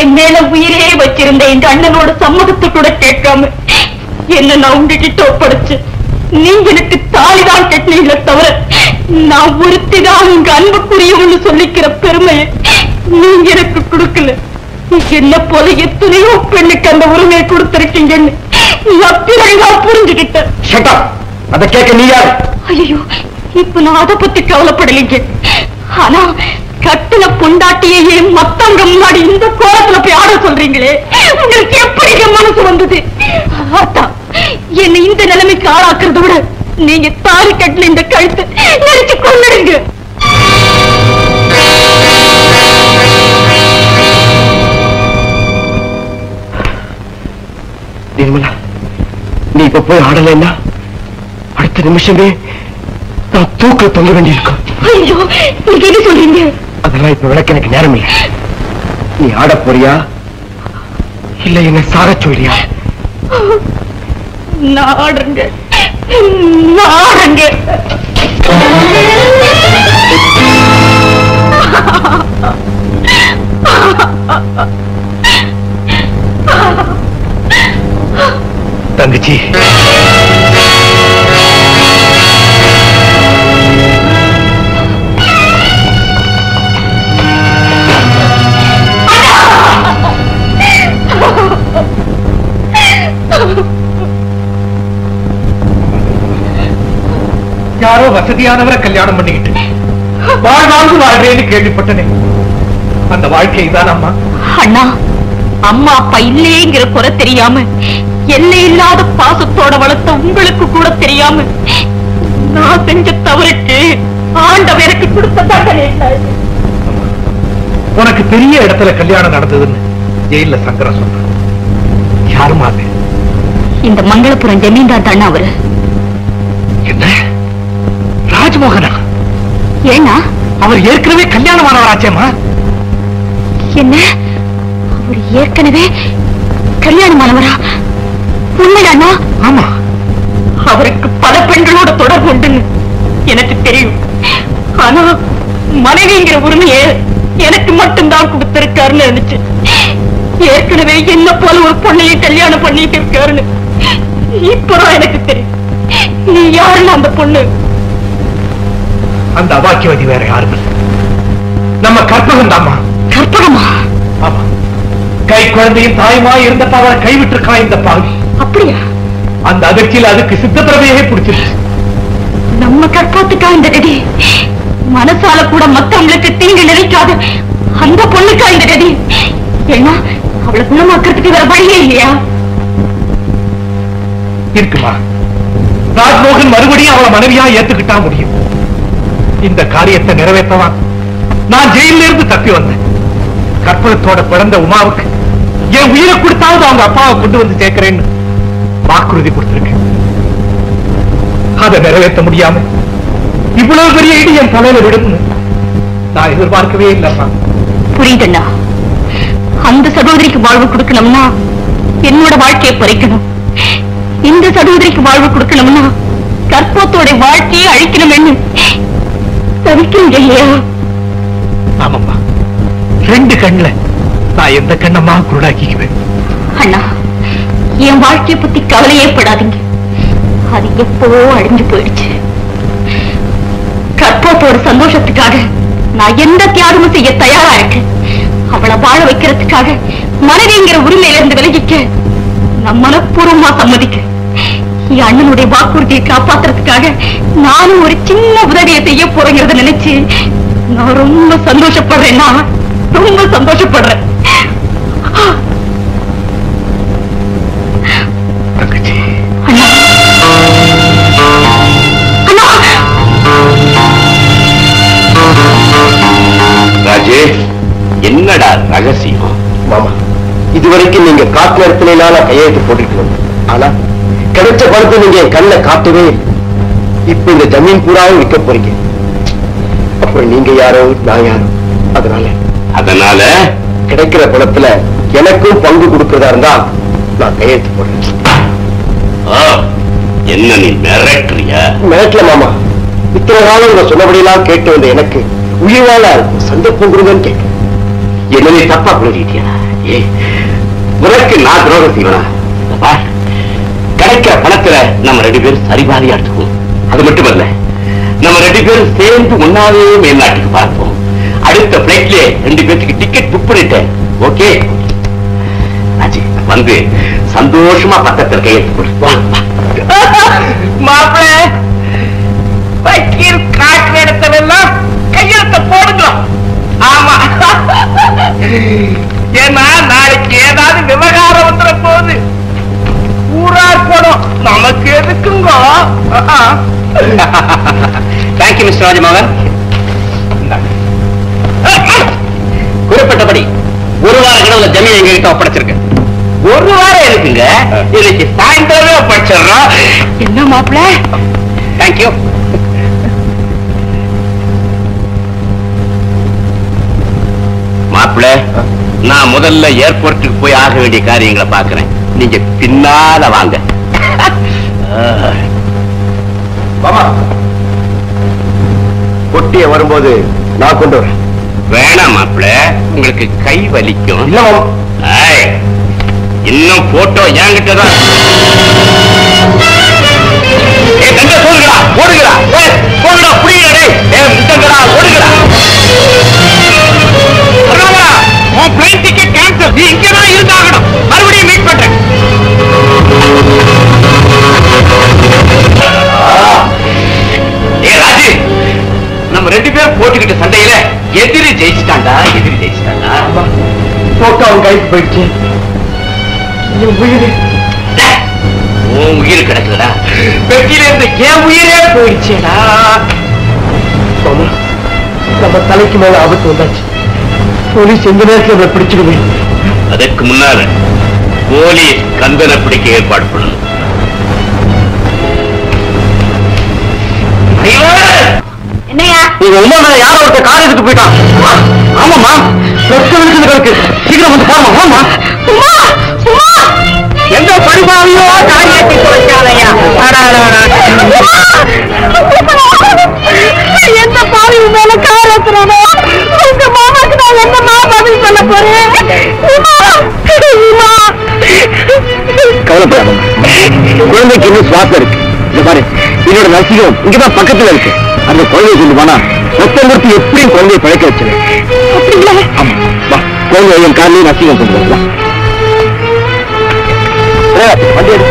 என் மேல உயிரே வச்சிருந்த எங்க அண்ணனோட சம்மதத்தை கூட கேட்காம என்ன நான் உங்ககிட்ட ஒப்படைச்சு நீங்க எனக்கு தாலிதான் கட்டினீங்களே தவிர நான் ஒருத்திதான் உங்க அன்புக்குரியவன்னு சொல்லிக்கிற பெருமையை நீங்க எனக்கு கொடுக்கல. என்ன போல எத்தனையோ பெண்ணுக்கு அந்த உரிமையை கொடுத்திருக்கீங்கன்னு நான் புரிஞ்சுக்கிட்டேன். அதை கேட்க நீ யாரு? ஐயோ, இப்ப நான் அதை பத்தி கவலைப்படலைங்க. ஆனா கட்டின பொண்டாட்டியே மத்தவங்க முன்னாடி இந்த கோலத்துல போய் ஆட சொல்றீங்களே, உங்களுக்கு எப்படி மனசு வந்தது? அதான் என்னை இந்த நிலைமைக்கு ஆளாக்குறத விட நீங்க தாலி கட்டின இந்த கழுத்தை நெரிச்சு கொண்டுடுங்க. நிர்மலா, நீ இப்ப போய் ஆடலைன்னா அடுத்த நிமிஷமே நான் தூக்க தொங்க வேண்டியிருக்கும். ஐயோ, நீங்க என்ன சொல்றீங்க? அதெல்லாம் இப்ப விளக்க எனக்கு நேரம் இல்லை. நீ ஆட போறியா இல்ல என்ன சாக சொல்றியா? நான் ஆடுறேங்க, நான் ஆடுறேங்க. தங்கச்சி, யாரோ வசதியானவரை கல்யாணம் பண்ணிக்கிட்டு வாழ்வாழ்வு வாழ்றேன்னு கேள்விப்பட்டனே, அந்த வாழ்க்கை தான் அம்மா. அண்ணா, அம்மா அப்பா இல்லையேங்கிற குறை தெரியாம எல்லை இல்லாத பாசத்தோட வளர்த்த உங்களுக்கு கூட தெரியாம நான் செஞ்ச தவறுக்கு ஆண்டவர் எனக்கு கொடுத்த தண்டனை என்ன? உனக்கு பெரிய இடத்துல கல்யாணம் நடந்ததுன்னு ஜெயில சங்கரம் சொன்ன. யாருமா அது? இந்த மங்களபுரம் ஜமீன்தார் தானே அவரு. என்ன, ராஜ்மோகனா? ஏன்னா அவர் ஏற்கனவே கல்யாணமானவராச்சேமா. என்ன, அவர் ஏற்கனவே கல்யாணமானவரா? உண்மையானா? ஆமா, அவருக்கு பல பெண்களோட தொடர்பு உண்டுன்னு எனக்கு தெரியும். ஆனா மனைவிங்கிற உரிமையை எனக்கு மட்டும்தான் கொடுத்திருக்காருன்னு நினைச்சு ஏற்கனவே என்ன போல ஒரு பொண்ணையை கல்யாணம் பண்ணிட்டு இருக்காருன்னு இப்பதான் எனக்கு தெரியும். நீ யாருன்னு அந்த பொண்ணு? அந்த அபாக்கியவதி வேற யாரும் இல்லை, நம்ம கற்பகம் தாமா. கற்பகமா? ஆமா, கை குழந்தையும் தாயுமா இருந்த அவரை கைவிட்டிருக்கான் இந்த பாவி. அப்படியா? அந்த அதிர்ச்சியில் அதுக்கு சித்தப்பிரமையே பிடிச்சிருச்சு. நம்ம கற்பத்துக்கா இந்த கதி? மனசால கூட மத்தவங்களுக்கு தீங்கு நினைக்காது அந்த பொண்ணுக்கா இந்த கதி? ஏன்னா அவளை குணமாக்குறதுக்கு வேற வழியே இல்லையா? இருக்குமா, ராஜ்மோகன் மறுபடியும் அவளை மனைவியா ஏத்துக்கிட்டா முடியும். இந்த காரியத்தை நிறைவேற்றவா நான் ஜெயில இருந்து தப்பி வந்தேன். கற்பகத்தோட பிறந்த உமாவுக்கு என் உயிரை கொடுத்தாவது அவங்க அப்பாவை கொண்டு வந்து சேர்க்கிறேன்னு வாக்குறுதி கொடுத்திருக்கேன். அதை நிறைவேற்ற முடியாம இவ்வளவு பெரிய இடி என் தலையில விடும்னு நான் எதிர்பார்க்கவே இல்லைம்மா. புரியுதுண்ணா, அந்த சகோதரிக்கு வாழ்வு கொடுக்கணும்னா என்னோட வாழ்க்கையை பறிக்கணும். இந்த சகோதரிக்கு வாழ்வு கொடுக்கணும்னா கற்பத்தோட வாழ்க்கையை அழிக்கணும்னு தவிக்கிறீங்க இல்லையா? ஆமாம்மா, ரெண்டு கண்ணுல நான் எந்த கண்ணம்மா குருடாக்கிக்குவேன். அண்ணா, என் வாழ்க்கையை பத்தி கவலையே படாதீங்க. அது எப்பவோ அழிஞ்சு போயிடுச்சு. கற்பத்தோட சந்தோஷத்துக்காக நான் எந்த தியாகமும் செய்ய தயாரா இருக்கேன். அவளை வாழ வைக்கிறதுக்காக மனைவிங்கிற உரிமையில இருந்து விலகிக்க நான் மனப்பூர்வமா சம்மதிக்க. என் அண்ணனுடைய வாக்குறுதியை காப்பாத்துறதுக்காக நானும் ஒரு சின்ன உதவியை செய்ய போறேங்கிறத நினைச்சு நான் ரொம்ப சந்தோஷப்படுறேன். நான் ரொம்ப சந்தோஷப்படுறேன். தங்கச்சி, என்னடா ரகசியம்? மாமா, இதுவரைக்கும் நீங்க காட்டு நேரத்தினால கையெழுத்து போட்டுட்டு வந்தேன். ஆனா கிடைச்ச பணத்தை நீங்க என் கண்ணை காட்டவே இல்லை. இப்ப இந்த ஜமீன் பூராவும் விற்க போறீங்க. அப்புறம் நீங்க யாரோ நான் யாரோ. அதனால கிடைக்கிற பணத்துல எனக்கும் பங்கு கொடுக்கறதா இருந்தா நான் கையெழுத்து போடுறேன். என்ன நீ மிரட்டுறியா? மிரட்டல மாமா. இத்தனை காலம் உங்க சொன்னபடியெல்லாம் கேட்டு வந்த எனக்கு உயிர்வாழ சந்தர்ப்பம் கொடுங்கன்னு கேட்க. என்ன நீ தப்பா புரிஞ்சுக்கிட்டியா? உனக்கு நான் துரோகம் செய்வனா? கிடைக்கிற பணத்துல நம்ம 2 பேரும் சரிபாதியா எடுத்துக்குவோம். அது மட்டுமல்ல, நம்ம 2 பேரும் சேர்ந்து ஒன்னாவே மேல்நாட்டுக்கு பார்ப்போம். அடுத்த பிளைட்ல 2 பேருக்கு டிக்கெட் புக் பண்ணிட்டேன். ஓகே அஜி, வந்து சந்தோஷமா பக்கத்துல கையெழுத்து போடு. மாப்பிள்ள வக்கீல் காட்டு இடத்தெல்லாம் கையெழுத்த போடுங்க. ஆமா, ஏன்னா நாளைக்கு ஏதாவது விவகாரம் வந்துட போகுது. ஊரார் போடும், நமக்கு எதுக்குங்க? Thank you mister Rajamohan. குறிப்பிட்டபடி 1 வார கடவுள ஜமீன் எங்க கிட்ட ஒப்படைச்சிருக்கு. 1 வாரம் இருக்குங்க. இன்னைக்கு சாயந்தரமே ஒப்படைச்சிடறோம். என்ன மாப்பிள்ள? தேங்க்யூ. மாப்பிள்ள, நான் முதல்ல ஏர்போர்ட்டுக்கு போய் ஆக வேண்டிய காரியங்களை பாக்குறேன். நீங்க பின்னால வாங்க. பொட்டிய வரும்போது நான் கொண்டு வரேன். வேணாம் மாப்பிள்ள, உங்களுக்கு கை வலிக்கும். இன்னும் போட்டோ என்கிட்ட தான். ஓடுகிறா ஓடுகிறா புரியுடா. ஓடுகிறா. உன் பிளைன் டிக்கெட் கேன்சல். நீ இங்கதான் இருந்தாகணும். மறுபடியும் மீட் பண்றேன். ராஜி, நம்ம 2 பேரும் போட்டுக்கிட்ட சண்டையில எதிரி ஜெயிச்சுட்டாண்டா. போட்டோ அவன் கைக்கு போயிடுச்சு. உன் உயிர் கிடக்குதுடா. பெட்டியில இருந்து என் உயிரே போயிடுச்சேடா. நம்ம தலைக்கு மேல ஆபத்து வந்தாச்சு. போலீஸ் எந்த நேரத்தில் பிடிச்சிடுவேன். அதற்கு முன்னால போலீஸ் கந்தனை பிடிக்க ஏற்பாடு பண்ணணும். என்னையா நீங்க உமா யாரோ ஒருத்த கார் எடுத்து போயிட்டான். ஆமாமா, இருக்கு. சீக்கிரம் வந்து பாருமா. ஆமா, எந்த பரிமாவையோ காரியத்தை குறைக்காதையா. எந்த பாவி மேல கார் ஏத்துறானோ உங்க மாமாக்கு நான் என்னமா பதில் சொல்ல போறேன்? கவலைப்படாம, குழந்தைக்கு இன்னும் சுவாசம் இருக்கு. இந்த பாரு, என்னோட நர்சிங்கம் இங்கதான் பக்கத்துல இருக்கு. அந்த குழந்தைய கொண்டு போனா மொத்தம் கொடுத்து எப்படியும் குழந்தைய பழக்க வச்சிருவேன். ஆமா, வா, குழந்தை என் காலையும் நர்சிங்கம் கொண்டு வரலாம். வண்டி எடு.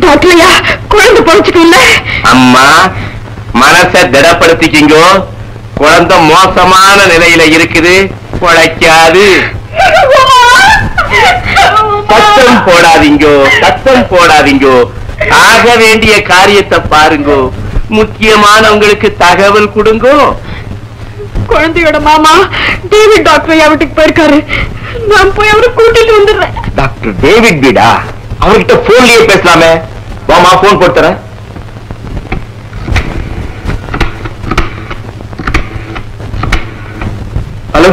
டாக்டரையா, குழந்தை பொழைச்சிட்டு இல்ல? அம்மா, மனசை திடப்படுத்திக்கிங்கோ. குழந்தை மோசமான நிலையில இருக்குது, பொழைக்காது. சத்தம் போடாதீங்கோ. ஆக வேண்டிய காரியத்தை பாருங்கோ. முக்கியமானவங்களுக்கு தகவல் கொடுங்கோ. குழந்தையோட மாமா டேவிட் டாக்டரையா வீட்டுக்கு போயிருக்காரு. நான் போய் அவரை கூட்டிட்டு வந்துடுறேன். டாக்டர் டேவிட் வீடா? அவர்கிட்ட போன்லயே பேசலாமே. வாமா, போன் போட்டுறேன். ஹலோ,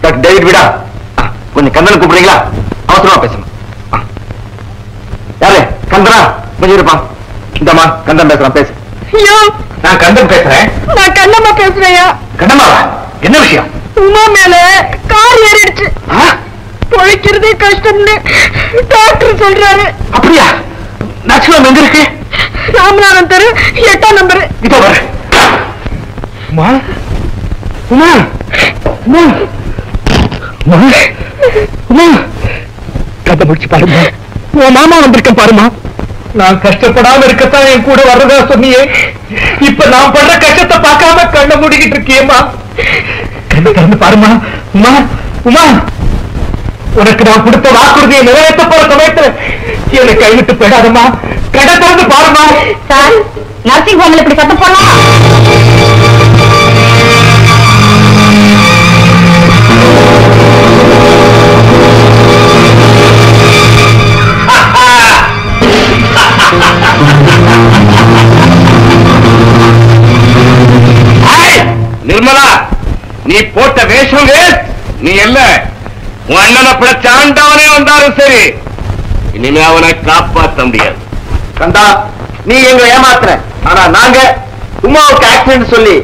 டாக்டர் டேவிட் வீடா? கொஞ்சம் கந்தனை கூப்பிடுறீங்களா? அவசரமா பேசணும். யாரு? கந்தனா? கொஞ்சம் இருப்பான். இந்தம்மா, கந்தன் பேசுறான், பேசு. ஐயோ, நான் கந்தன் பேசுறேன். நான் கண்ணம்மா பேசுறேயா. கண்ணம்மாவா? என்ன விஷயம்? உமா மேல கார் ஏறிடுச்சு. பொழைக்கிறதே கஷ்டம்னு டாக்டர் சொல்றாரு. அப்படியா? நர்சிங்கம் எங்க இருக்கு? ராமநாதன் தெரு 8ஆம் நம்பர். இதோ வர. உமா, உமா, உமா, உமா, உமா, கதை முடிச்சு பாருமா. உன் மாமா வந்திருக்கேன் பாருமா. நான் கஷ்டப்படாம இருக்கத்தான் என் கூட வர்றதா சொன்னியே. இப்ப நான் பண்ற கஷ்டத்தை பார்க்காம கண்ணை மூடிக்கிட்டு இருக்கியேம்மா. கண்ணை திறந்து பாருமா. உமா உமா, உனக்கு நான் கொடுத்த வாக்குறுதியை நிறைவேற்ற போற சமயத்துல என்னை கைவிட்டு போயிடாதம்மா. கண்ணை திறந்து பாருமா. சார், நர்சிங் ஹோம்ல இப்படி சத்தம் போடலாம்? நிர்மலா, நீ போட்ட வேஷம் வேஸ்ட். நீ இல்ல, உன் அண்ணனை பிடிச்ச ஆண்டவனே வந்தாலும் சரி, இனிமே அவனை காப்பாற்ற முடியாது. கந்தா, நீ எங்க ஏமாத்துற. ஆனா நாங்க உமாவுக்கு ஆக்சிடென்ட் சொல்லி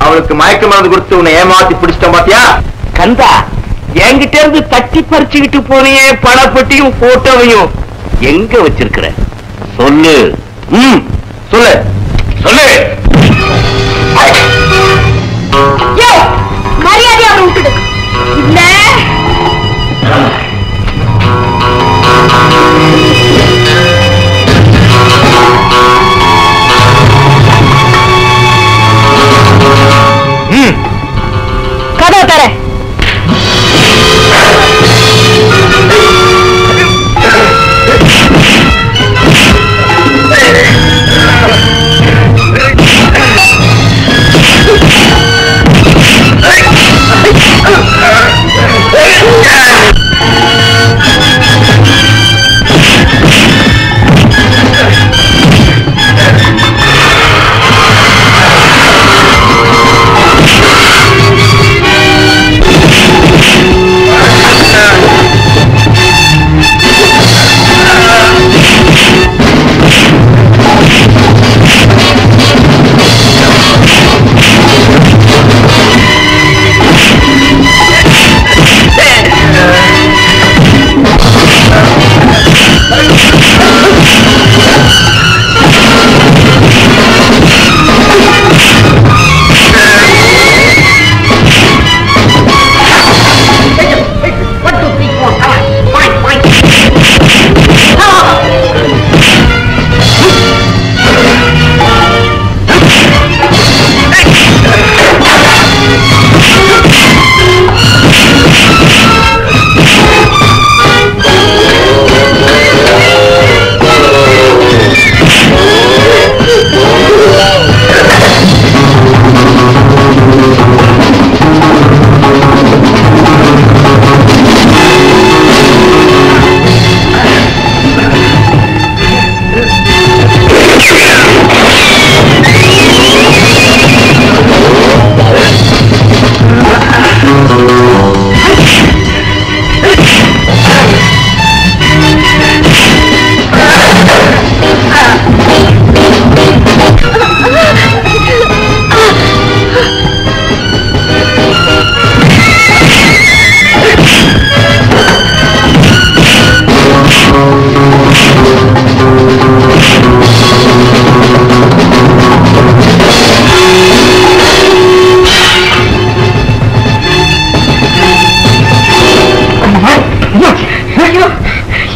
அவளுக்கு மயக்க மருந்து கொடுத்து உன்னை ஏமாத்தி பிடிச்சிட்டோம் பாத்தியா? கந்தா, என்கிட்ட இருந்து தட்டி பறிச்சுக்கிட்டு போனியே பணப்பட்டியும் போட்டோவையும் எங்க வச்சிருக்கிற? சொல்லு. சொல்லு சொல்லு. மரியாதையா விட்டுடு. இல்ல கதவை தர.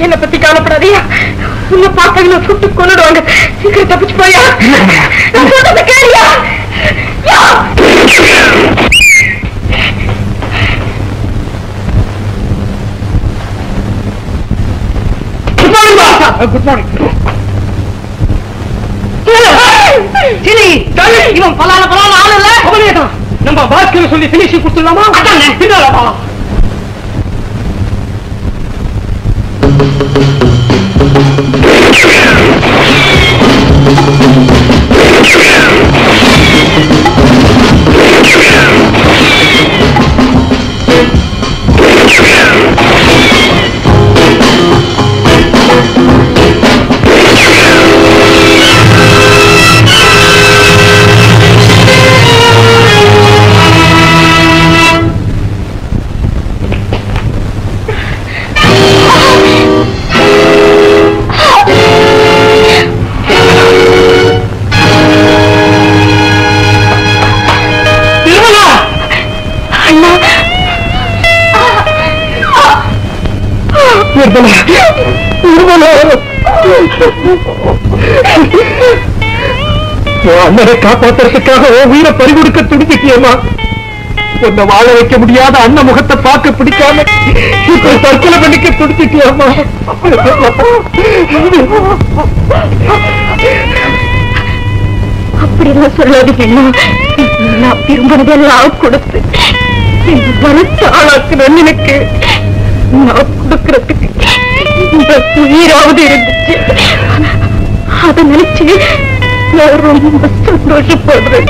என்ன பத்தி கவலைப்படாதீங்க. உன்னை பார்த்தவங்கள சுட்டு கொண்டுடுவாங்க. சீக்கிரம் தப்பிச்சு போயா. நான் சொல்றத கேளியா? Good morning. இவன் பலான ஆள் இல்ல. நம்ம பாஸ்கர் சொல்லி பினிஷிங் கொடுத்துடலாமா? பின்னாலமா? அண்ணனை காப்பாத்துறதுக்காக உயிரை பறிகொடுக்க துடிச்சிட்டியம்மா. உன்னை வாழ வைக்க முடியாத அண்ணன் முகத்தை பார்க்க பிடிக்காம இப்ப தற்கொலை பண்ணிக்க துடிச்சிட்டியம்மா. அப்படிதான் சொல்லாதீங்கன்னா நான் விரும்பினதெல்லாம் கொடுத்து பலத்த ஆளாக்குற எனக்கு நான் கொடுக்கறதுக்கு இந்த உயிராவது இருந்துச்சு. அதை நினைச்சு நான் ரொம்ப சந்தோஷப்படுறேன்.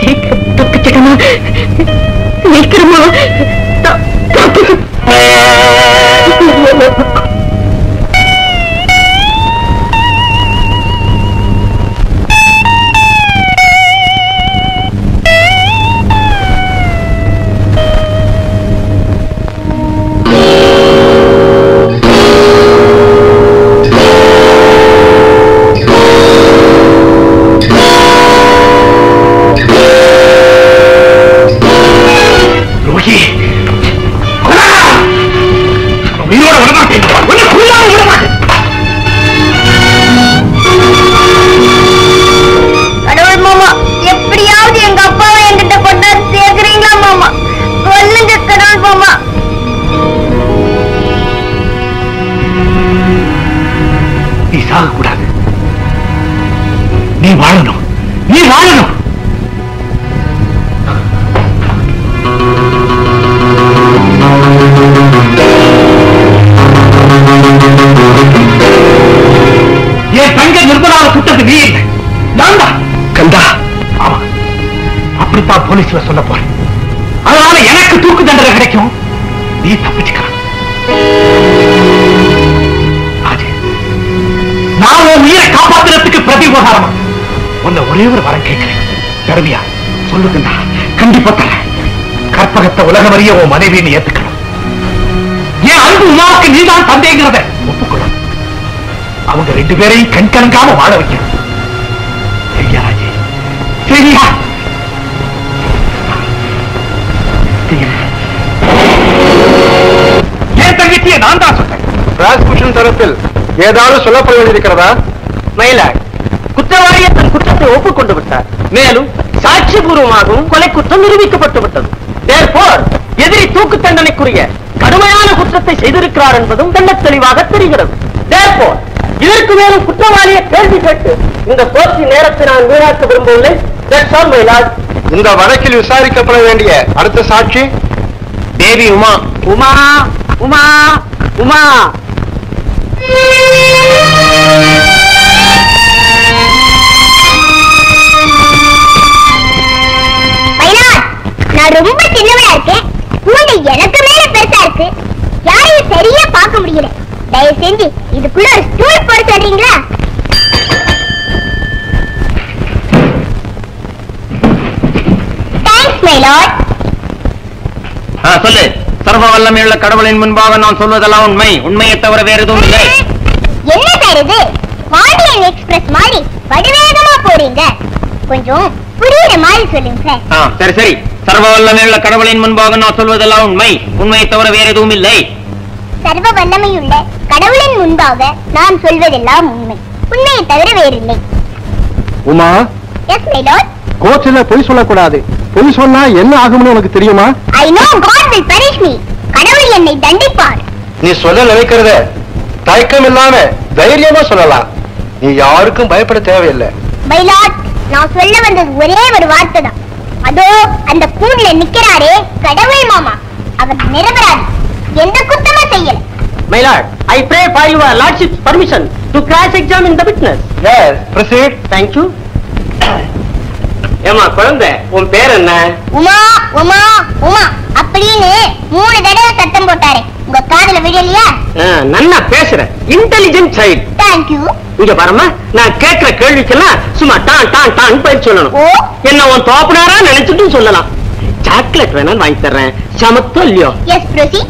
சீக்கிரம் தப்பிச்சிடமா, சீக்கிரமா கூடாது. நீ வாழணும், நீ வாழணும். என் தங்கை நிர்மலாவை சுட்டது நீ இல்லை, நான் தான். கந்தா, ஆமா, அப்படித்தான் போலீஸ்ல சொல்ல போறேன். அதனால எனக்கு தூக்கு தண்டனை கிடைக்கும், நீ தப்பிச்சுக்கலாம். நான் உன் உயிரை காப்பாத்துறதுக்கு பிரதி உபகாரமா உன்னை ஒரே ஒரு வரம் கேட்கிறேன். தருவியா? சொல்லுங்கண்ணா, கண்டிப்பா தரேன். கற்பகத்தை உலகம் அறிய உன் மனைவின்னு ஏத்துக்கணும். என் அன்பு உமாவுக்கு நீதான் தந்தைங்கிறத ஒப்புக்கொள்ளும். அவங்க 2 பேரையும் கண்கலங்காம வாழ வைக்கணும். சரியா ராஜே? சரியா? என் தங்கச்சியை நான் தான் சொன்னேன். ராஜ்பூஷன் தரப்பில் ஏதாவது சொல்லப்பட வேண்டியிருக்கிறதா? மயிலாட், குற்றவாளியை தன் குற்றத்தை ஒப்புக்கொண்டு விட்டார். மேலும் சாட்சிபூர்வமாகவும் கொலை குற்றம் நிரூபிக்கப்பட்டு விட்டது. எதிரி தூக்கு தண்டனைக்குரிய கடுமையான குற்றத்தை செய்திருக்கிறார் என்பதும் தெள்ள தெளிவாக தெரிகிறது. இதற்கு மேலும் குற்றவாளியை கேள்வி கேட்டு இந்த கோர்ட்டின் நேரத்தை நான் வீணாக்க விரும்பவில்லை. இந்த வழக்கில் விசாரிக்கப்பட வேண்டிய அடுத்த சாட்சி தேவி உமா. உமா உமா உமா நான் ரொம்ப சின்னவளா இருக்கேன், மூளை எனக்கு மேல பெருசா இருக்கு, யாரையும் சரியா பார்க்க முடியல. தயவு செஞ்சு இதுக்குள்ள ஒரு ஸ்டூல் போட சொல்றீங்களா? Thanks my Lord. சொல்லு. சர்வ வல்லமையுள்ள கடவுளின் முன்பாக நான் சொல்வதெல்லாம் உண்மை, உண்மையை தவிர வேறு எதுவும் இல்லை. என்ன சார் இது? பாண்டியன் எக்ஸ்பிரஸ் மாதிரி வடிவேகமா போறீங்க, கொஞ்சம் புரியுற மாதிரி சொல்லுங்க சார். சரி சரி. சர்வ வல்லமையுள்ள கடவுளின் முன்பாக நான் சொல்வதெல்லாம் உண்மை, உண்மையை தவிர வேறு எதுவும் இல்லை. சர்வ வல்லமையுள்ள கடவுளின் முன்பாக நான் சொல்வதெல்லாம் உண்மை, உண்மையை தவிர வேறில்லை. உமா. Yes my lord. கோர்ட்ல பொய் சொல்லக்கூடாது. பொய் சொன்னா என்ன ஆகும்னு உனக்கு தெரியுமா? I know God will punish me. கடவுள் என்னை தண்டிப்பார். நீ சொல்ல நினைக்கிறத தயக்கம் இல்லாம தைரியமா சொல்லலாம். நீ யாருக்கும் பயப்பட தேவையில்லை. மை லார்ட், நான் சொல்ல வந்தது ஒரே ஒரு வார்த்தை தான். அதோ அந்த கூண்டுல நிக்கிறாரே கடவுள் மாமா, அவர் நிரபராதி, எந்த குற்றமும் செய்யல. My Lord, I pray for your lordship's permission to cross examine the witness. Yes, proceed. Thank you. ஏமா குழந்தை, உன் பேர் என்ன? உமா உமா உமா அப்படின்னு 3 தடவை சத்தம் போட்டாரு. உங்க காதுல விழலையா? நல்லா பேசுற, இன்டெலிஜென்ட் சைல்ட். Thank you. இங்க பாருமா, நான் கேட்கிற கேள்விக்கெல்லாம் சும்மா டான் டான் டான் பதில் சொல்லணும். என்ன உன் தோப்பனாரா நினைச்சிட்டு சொல்லலாம். சாக்லேட் வேணா வாங்கி தர்றேன், சமத்தோ இல்லையோ? Yes, proceed.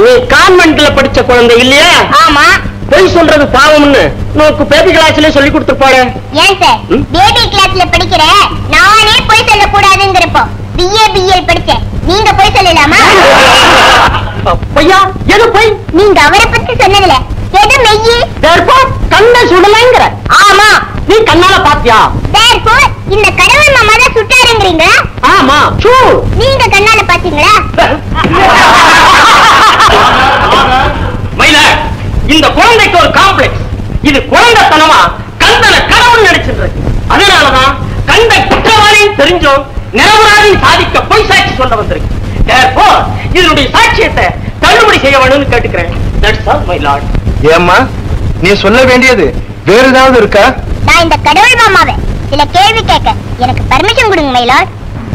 நீ கான்வென்ட்ல படிச்ச குழந்தை இல்லையா? ஆமா. பொய் சொல்றது பாவம்னு நோக்கு பேபி கிளாஸ்ல சொல்லி கொடுத்துருப்பாரு. ஏன் சார் பேபி கிளாஸ்ல படிக்கிற நானே பொய் சொல்ல கூடாதுங்கிறப்போ BA BL படிச்சேன், நீங்க பொய் சொல்லலாமா? பொய்யா? எது பொய்? நீங்க அவரை பத்தி சொன்னதுல எது மெய்யி? கண்ணை சுடலைங்கிற. ஆமா, நீ கண்ணால பாத்தியா? இந்த கடவுள் மாமா தான் சுட்டாருங்கிறீங்க. ஆமா, நீங்க கண்ணால பாத்தீங்களா? மயில, இந்த குழந்தைக்கு ஒரு காம்ப்ளெக்ஸ். இது குழந்தைத்தனமா கந்தனை கடவுள் நடிச்சிருக்கு. அதனாலதான் கந்தை குற்றவாளியும் தெரிஞ்சோம் நிரபராதி சாதிக்க பொய் சாட்சி சொல்ல வந்திருக்கு. இதனுடைய சாட்சியத்தை தள்ளுபடி செய்ய வேணும்னு கேட்டுக்கிறேன். That's all my Lord. ஏம்மா, நீ சொல்ல வேண்டியது வேற ஏதாவது இருக்கா? நான் இந்த கடவுள் மாமாவை சில கேள்வி கேட்க எனக்கு பர்மிஷன் கொடுங்க மை லார்ட்.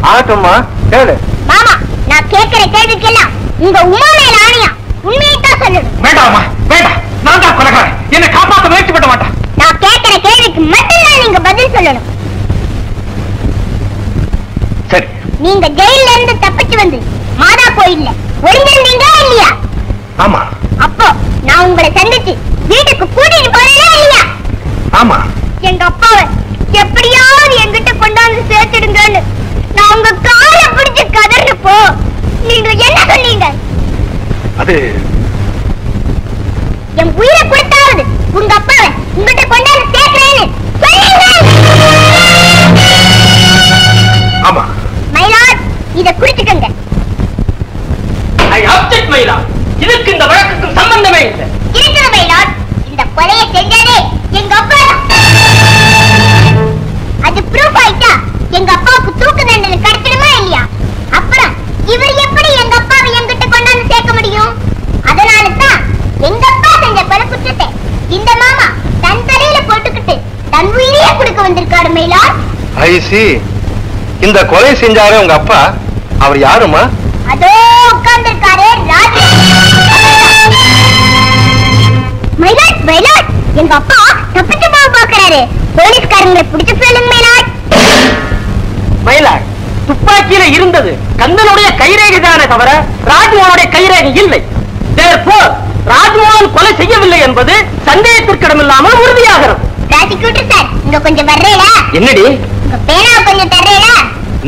ஆகட்டும்மா, கேளு. மாமா, நான் கேட்கிற கேள்விக்கெல்லாம் உங்க உமா மேல ஆணையா உண்மையை தான் சொல்லணும். வேண்டாமா, வேண்டாம். நான் தான் கொலைகாரன். என்னை காப்பாற்ற முயற்சி பண்ண மாட்டான். நான் கேட்கிற கேள்விக்கு மட்டும்தான் நீங்க பதில் சொல்லணும். சரி. நீங்க ஜெயில இருந்து தப்பிச்சு வந்து மாதா கோயில்ல ஒளிஞ்சிருந்தீங்களா இல்லையா? ஆமா. அப்போ நான் உங்களை சந்திச்சு வீட்டுக்கு கூட்டிட்டு போறேனா இல்லையா? ஆமா. எங்க அப்பாவை எப்படியாவது என்கிட்ட கொண்டாந்து சேர்த்துடுங்கன்னு நான் உங்க காலை பிடிச்சு கதறப்போ நீங்க என்ன சொன்னீங்க? அது என் உயிரை கொடுத்தாவது உங்க அப்பாவை உங்ககிட்ட கொண்டாந்து சேர்க்கிறேன்னு சொன்னீங்க. ஆமா. மயிலாட், இத குறிச்சுக்கங்க. ஐ அப்செக்ட் மயிலா. இதுக்கு இந்த வழக்குக்கு சம்பந்தமே இல்லை. இருக்கிற மயிலாட், இந்த கொலையை செஞ்சதே எங்க அப்பா தான். அது ப்ரூஃப் ஆயிட்டா எங்க அப்பாவுக்கு தூக்கு தண்டனை கிடைச்சிடுமா இல்லையா? அப்புறம் இவர் எப்படி எங்க அப்பாவை என்கிட்ட கொண்டாந்து சேர்க்க முடியும்? அதனால தான் எங்க அப்பா செஞ்ச கொலை குற்றத்தை இந்த மாமா தன் தலையில போட்டுக்கிட்டு தன் உயிரையே கொடுக்க வந்திருக்காரு மயிலாட். ஐ சி. இந்த கொலை செஞ்சாரு உங்க அப்பா. அவர் யாருமா? அதோ உட்கார்ந்திருக்காரே ராஜு. மயிலாட், மயிலாட், எங்க அப்பா தப்பிச்சு போக பாக்குறாரு. போலீஸ்காரங்களை பிடிச்சு சொல்லுங்க மயிலாட். மயிலாட், துப்பாக்கியில இருந்தது கந்தனுடைய கைரேகை தானே தவிர ராஜ்மோகனுடைய கைரேகை இல்லை. ராஜ்மோகன் கொலை செய்யவில்லை என்பது சந்தேகத்திற்கிடமில்லாமல் உறுதியாகிறது. ப்ராசிக்யூட்டர் சார், இங்க கொஞ்சம் வர்றேடா. என்னடி? உங்க பேனாவை கொஞ்சம் தர்றேடா.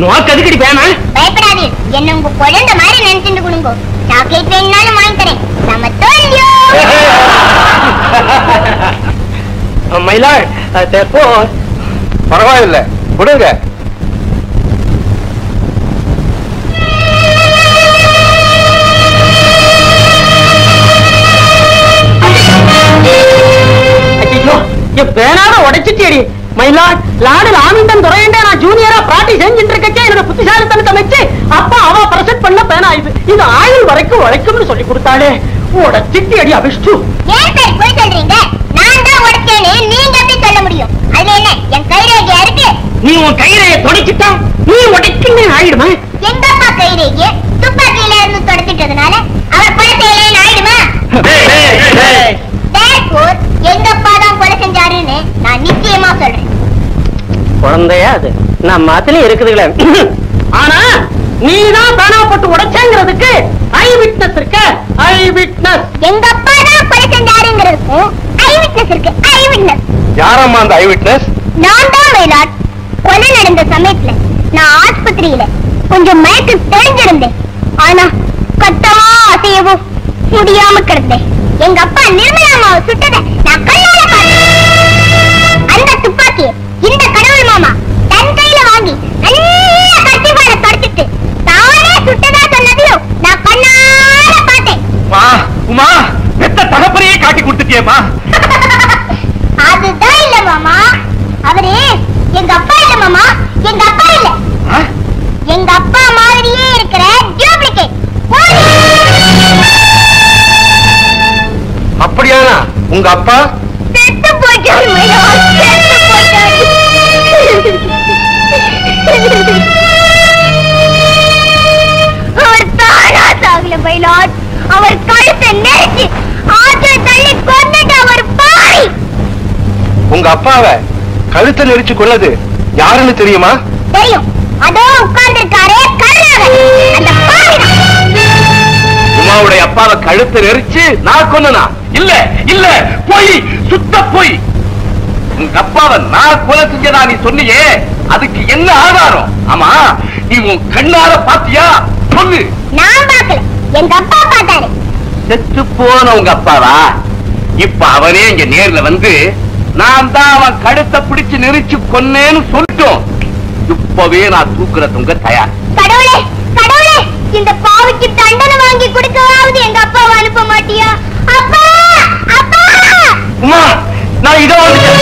நோக்கு அதுக்கடி பேனா? பயப்படாதீர், என்ன உங்க குழந்தை மாதிரி நினைச்சுட்டு கொடுங்க. சாக்லேட் வேணும்னாலும் வாங்கி தரேன். நம்ம தோல்வியோ. மயிலாட், பரவாயில்லை, கொடுங்க. பேனாவை உடைச்சிட்டேடி மயிலாட். லாடு லாமிண்டன் துறையண்டே நான் ஜூனியரா பாட்டி செஞ்சுட்டு இருக்கே என்னோட புத்திசாலித்தனத்தை வச்சு அப்பா அவ பிரசன்ட் பண்ண பேனா இது. இது ஆயுள் வரைக்கும் உழைக்கும்னு சொல்லி கொடுத்தாளே. உடைச்சிட்டு அடி அபிஷ்டு. ஏன் சார் போய் சொல்றீங்க? நான் தான் உடைச்சேன்னு நீங்க எப்படி சொல்ல முடியும்? அது என்ன என் கைரேகையா இருக்கு? நீ உன் கைரேகையை தொடச்சிட்டா நீ உடைக்குன்னு ஆயிடுமா? எங்க அப்பா கைரேகையை துப்பாக்கியில இருந்து தொடச்சிட்டதுனால அவர் கொலை செய்யலன்னு ஆயிடுமா? எங்க அப்பா தான் கொலை செஞ்சாருன்னு நான் நிச்சயமா சொல்றேன். குழந்தையா அது நம்ம அதுலயும் இருக்குதுங்களே. ஆனா நீதான் பேனா போட்டு உடைச்சேங்கிறதுக்கு ஐ விட்னஸ் இருக்க. ஐ விட்னஸ். எங்க அப்பா தான் கொலை செஞ்சாருங்கிறதுக்கும் ஐ விட்னஸ் இருக்கு. ஐ விட்னஸ். யாரம்மா அந்த ஐ விட்னஸ்? நான் தான் மயிலாட். கொலை நடந்த சமயத்துல நான் ஆஸ்பத்திரியில கொஞ்சம் மயக்க தெரிஞ்சிருந்தேன். ஆனா கத்தமா அசையவும் முடியாம கிடந்தேன். எங்க அப்பா நிர்மலாமாவை சுட்டதை நான் கண்ணால பார்த்தேன். அந்த துப்பாக்கியை இந்த கடவுள் மாமா தன் கையில வாங்கி நல்ல கத்திபால தொடச்சிட்டு தானே சுட்டதா சொன்னதையும் நான் கண்ணால பார்த்தேன். உமா, பெத்த தகப்பனையே காட்டி கொடுத்துட்டியேமா. அதுதான் இல்ல மாமா, அவரு எங்க அப்பா இல்ல மாமா. எங்க அப்பா இல்ல, எங்க அப்பா மாதிரியே இருக்கிற டூப்ளிகேட். அப்படியானா உங்க அப்பா செத்து போயிட்டாரு மயிலாட், செத்து போயிட்டாரு. அவர் தானா சாகல மயிலாட். அவர் கழுத்தை நெரிச்சு ஆற்ற தள்ளி கொண்டுட்டு அவர் பாய். உங்க அப்பாவை கழுத்தை நெரிச்சு கொன்னது யாருன்னு தெரியுமா? தெரியும். அதோ உட்கார்ந்திருக்காரே கருணாகர், அந்த பாவிதான். உமாவுடைய அப்பாவை கழுத்தை நெரிச்சு நான் கொன்னனா? இல்ல இல்ல, போய் சுத்த போய். உங்க அப்பாவை நான் கொலை செஞ்சதா நீ சொன்னியே, அதுக்கு என்ன ஆதாரம்? ஆமா, நீ உன் கண்ணால பாத்தியா? சொல்லு. நான் பார்க்கல, எங்க அப்பா பார்த்தாரு. செத்து போன உங்க அப்பாவா? இப்ப அவனே இங்க நேர்ல வந்து நான் தான் அவன் கழுத்தை பிடிச்சு நெரிச்சு கொன்னேன்னு சொல்லிட்டோம். இப்பவே நான் தூக்குறது உங்க தயார். கடவுளே கடவுளே, இந்த பாவிக்கு தண்டனை வாங்கி கொடுக்கவாவது எங்க அப்பாவை அனுப்ப மாட்டியா? அப்பா அப்பா! உமா, நான் இதோ அப்பா.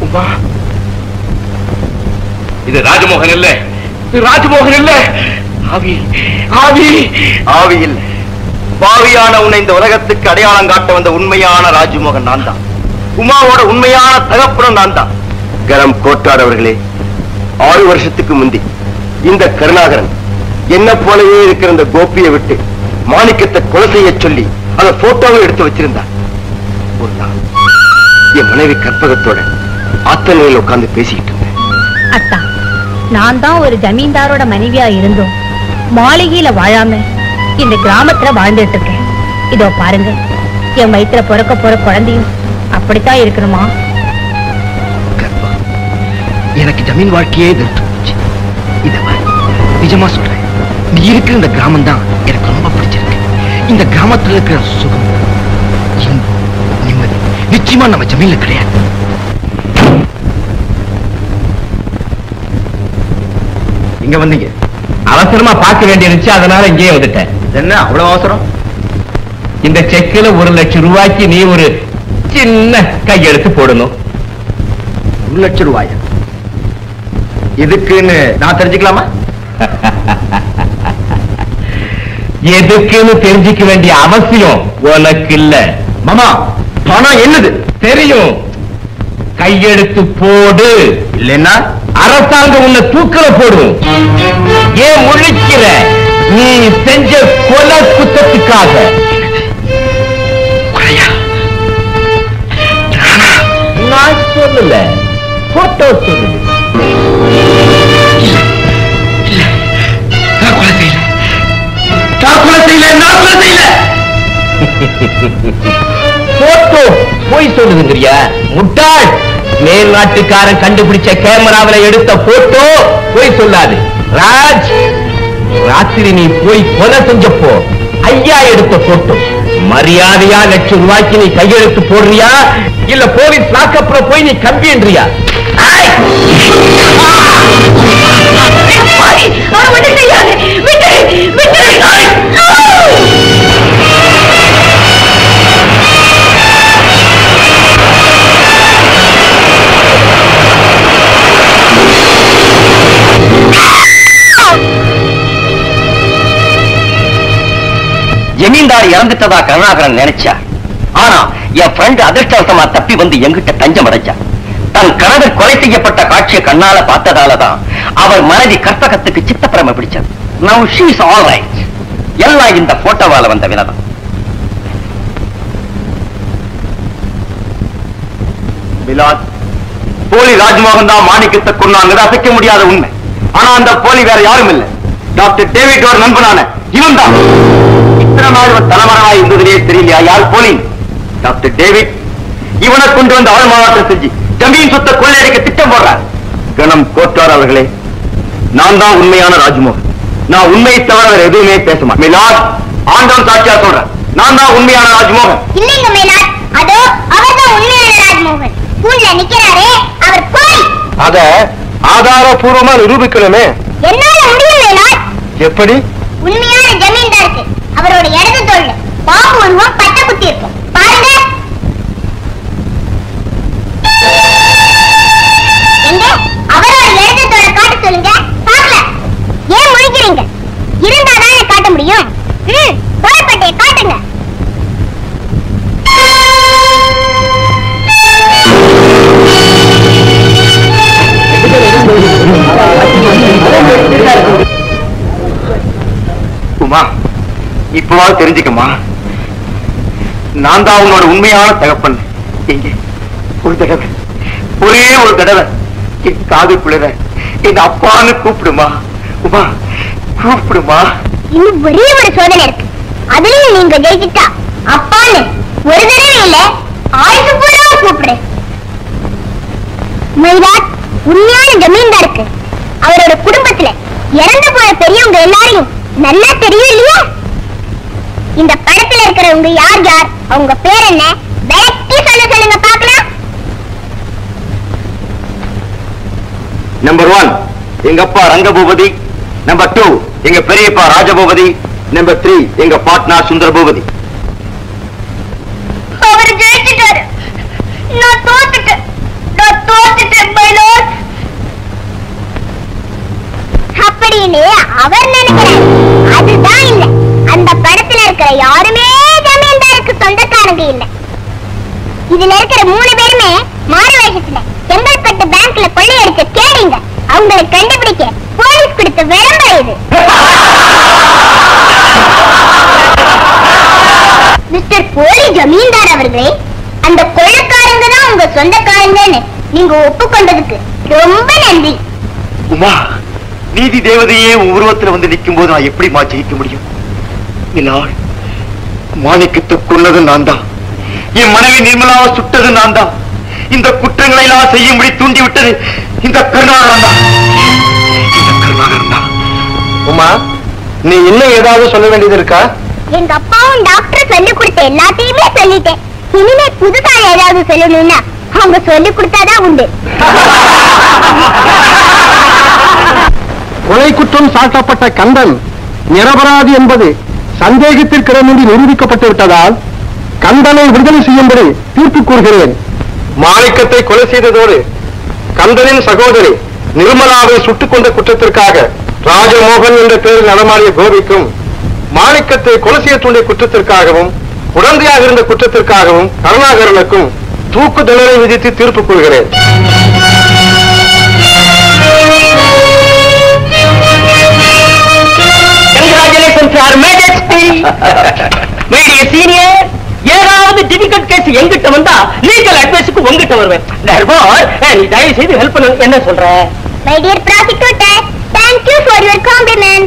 உமா, இது ராஜமோகன் இல்ல, ராஜமோகன் இல்ல, ஆவி ஆவி ஆவி இல்ல. பாவியான உன்னை இந்த உலகத்துக்கு அடையாளம் காட்ட வந்த உண்மையான ராஜமோகன் நான் தான். உமாவோட உண்மையான தகப்பனும் நான் தான். கரம் கோட்டார் அவர்களே, 6 வருஷத்துக்கு முந்தி இந்த கருணாகரன் என்ன போலவே இருக்கிற இந்த கோபியை விட்டு மாணிக்கத்தை கொலை செய்ய சொல்லி அந்த போட்டோவை எடுத்து வச்சிருந்தார். ஒரு நாள் என் மனைவி கற்பகத்தோட ஆத்தனையில் உட்கார்ந்து பேசிக்கிட்டு இருந்தேன். அத்தா, நான் தான் ஒரு ஜமீன்தாரோட மனைவியா இருந்தோம் மாளிகையில வாழாம இந்த கிராமத்துல வாழ்ந்துட்டு இருக்கேன். இதோ பாருங்க, என் வயித்துல பிறக்க போற குழந்தையும் அப்படித்தான் இருக்கணுமா? எனக்கு ஜமீன் வாழ்க்கையே வெறுத்து போச்சு. இத நிஜமா சொல்றேன், நீ இருக்கிற இந்த கிராமம் தான் எனக்கு ரொம்ப பிடிச்சிருக்கு. இந்த கிராமத்துல இருக்கிற சுகம், இன்பம், நிம்மதி நிச்சயமா நம்ம ஜமீன்ல கிடையாது. இங்க வந்தீங்க? அவசரமா பார்க்க வேண்டியிருந்துச்சு, அதனால இங்கேயே வந்துட்டேன். என்ன அவ்வளவு அவசரம்? இந்த செக்கில 1 லட்சம் ரூபாய்க்கு நீ ஒரு சின்ன கையெழுத்து போடணும். 1 லட்சம் ரூபாயா? எதுக்குன்னு நான் தெரிஞ்சுக்கலாமா? எதுக்குன்னு தெரிஞ்சுக்க வேண்டிய அவசியம் உனக்கு இல்ல. மாமா, பணம் என்னது தெரியும். கையெழுத்து போடு, இல்லைன்னா அரசாங்கம் உன்னை தூக்கல போடும். ஏன் முழிக்கிற? நீ செஞ்ச கொலை குற்றத்துக்காக. நான் சொல்லல, போட்டோ சொல்லுது. போட்டோ போய் சொல்லுதுங்கிறியா? முட்டாள்! மேல் நாட்டுக்காரன் கண்டுபிடிச்ச கேமராவில எடுத்த போட்டோ போய் சொல்லாது. ராஜ், ராத்திரி நீ போய் கொலை செஞ்சப்போ ஐயா எடுத்த போட்டோ. மரியாதையா 1 லட்சம் ரூபாய்க்கு நீ கையெழுத்து போடுறியா, இல்ல போலீஸ் லாக்கப்ல போய் நீ கம்பின்றியா? ஜமீன்தார் இறந்துட்டதா கருணாகரன் நினைச்சா. ஆனா என் ஃப்ரெண்ட் அதிர்ஷ்டவசமா தப்பி வந்து எங்கிட்ட தஞ்சம் அடைஞ்சா. தன் கணவர் கொலை செய்யப்பட்ட காட்சியை கண்ணால பார்த்ததாலதான் அவர் மனைவி கற்பகத்துக்கு சித்தப்பிரம பிடிச்சது. Now she is all right. எல்லாம் இந்த போட்டோவால வந்த வினதான். மிலாத், போலி ராஜ்மோகன் தான் மாணிக்கத்தை கொண்டாங்க, அசைக்க முடியாத உண்மை. ஆனா அந்த போலி வேற யாரும் இல்லை, டாக்டர் டேவிட் நண்பனான இவன் தான். இத்தனை நாள் தலைமறைவாய் இருந்ததிலே தெரியலையா யார் போலி? டாக்டர் டேவிட் இவனை கொண்டு வந்து ஆள் மாறாட்டம் செஞ்சு ஜமீன் சொத்தை கொள்ளையடிக்க திட்டம் போடுறார். கணம் கோட்டார் அவர்களே, நான் தான் உண்மையான ராஜ்மோகன். நான் உண்மையை தவிர வேற எதுவுமே பேச மாட்டேன். மிலாத், ஆண்டவன் சாட்சியா சொல்றேன், நான் தான் உண்மையான ராஜ்மோகன். இல்லைங்க மிலாத், அதோ அவர்தான் உண்மையான ராஜ்மோகன். கூண்ல நிக்கிறாரே அவர் போய். அத ஆதாரபூர்வமா நிரூபிக்கணுமே. என்னால முடியும் மிலாத். எப்படி? உண்மையான ஜமீன்தாருக்கு அவரோட இடது தோல்ல பாம்பு உருவம் பட்ட குத்தி இருக்கும் பாருங்க. எங்க அவரோட இடது தோலை காட்ட சொல்லுங்க பாக்கல. ஏன் முழிக்கிறீங்க? இருந்தாதானே காட்ட முடியும். தோள்பட்டையை காட்டுங்க. உமா, இப்பவாவது தெரிஞ்சுக்கமா, நான் தான் உன்னோட உண்மையான தகப்பன். எங்க ஒரு தடவை, ஒரே ஒரு தடவை என் காதுக்குள்ள எங்க அப்பான்னு கூப்பிடுமா. உமா, கூப்பிடுமா. இன்னும் ஒரே ஒரு சோதனை இருக்கு. அதுலயும் நீங்க ஜெயிச்சுட்டா அப்பான்னு ஒரு தடவை இல்ல ஆயுசு பூரா கூப்பிடு. மைராட் உண்மையான ஜமீன்தாருக்கு அவரோட குடும்பத்துல இறந்து போன பெரியவங்க எல்லாரையும் நல்லா தெரியும் இல்லையா? இந்த படத்துல இருக்கிறவங்க யார் யார், அவங்க பேர் என்ன, விளக்கி சொல்லுங்க பாக்கலாம். நம்பர் 1 எங்க அப்பா ரங்கபூபதி, நம்பர் 2 எங்க பெரியப்பா ராஜபூபதி, நம்பர் 3 எங்க பாட்னா சுந்தரபூபதி. அவர் ஜெயிச்சிட்டாரு, நான் தோத்துட்டேன் மைலாட் அப்படின்னு அவர் நினைக்கிறார். அதுதான் இல்ல, அந்த படத்துல இருக்கிற யாருமே ஜமீன்தாருக்கு சொந்தக்காரங்க இல்ல. இதுல இருக்கிற 3 பேருமே மாறு வேஷத்துல செங்கல்பட்டு பேங்க்ல கொள்ளையடிச்ச கேடிங்க. அவங்களை கண்டுபிடிக்க போலீஸ் கொடுத்த விளம்பரம் இது. மிஸ்டர் போலி ஜமீன்தார் அவர்களே, அந்த கொள்ளைக்காரங்க தான் உங்க சொந்தக்காரங்கன்னு நீங்க ஒப்புக்கொண்டதுக்கு ரொம்ப நன்றி. உமா, நீதி தேவதையே உருவத்துல வந்து நிற்கும் போது நான் எப்படி ஜெயிக்க முடியும்? மாணிக்கத்தை கொன்னது நான் தான், என் மனைவி நிர்மலாவை சுட்டது நான் தான், இந்த குற்றங்களை எல்லாம் செய்யும்படி தூண்டி விட்டது இந்த கருணாகரன் தான். உமா, நீ இன்னும் ஏதாவது சொல்ல வேண்டியது இருக்கா? எங்க அப்பாவும் டாக்டர் சொல்லி கொடுத்த எல்லாத்தையுமே சொல்லிட்டேன். இனிமே புதுசா ஏதாவது சொல்லணும்னா அவங்க சொல்லி கொடுத்தாதான் உண்டு. கொலை குற்றம் சாட்டப்பட்ட கந்தன் நிரபராதி என்பது சந்தேகத்திற்கிடமின்றி நிரூபிக்கப்பட்டு விட்டதால் கந்தனை விடுதலை செய்யும்படி தீர்ப்பு கூறுகிறேன். மாணிக்கத்தை கொலை செய்ததோடு கந்தனின் சகோதரி நிர்மலாவை சுட்டுக் கொண்ட குற்றத்திற்காக ராஜமோகன் என்ற பெயரில் நடமாடிய கோபிக்கும், மாணிக்கத்தை கொலை செய்ய தூண்டிய குற்றத்திற்காகவும் உடந்தையாக இருந்த குற்றத்திற்காகவும் கருணாகரனுக்கும் தூக்கு தண்டனை விதித்து தீர்ப்பு கூறுகிறேன். ஏதாவது டிஃபிகல்ட் கேஸ் எங்கிட்ட வந்தா லீகல் அட்வைஸ்க்கு உங்ககிட்ட வருவேன். நீ தயவு செய்து ஹெல்ப் பண்ண. என்ன சொல்ற? My dear prosecutor, thank you for your compliment.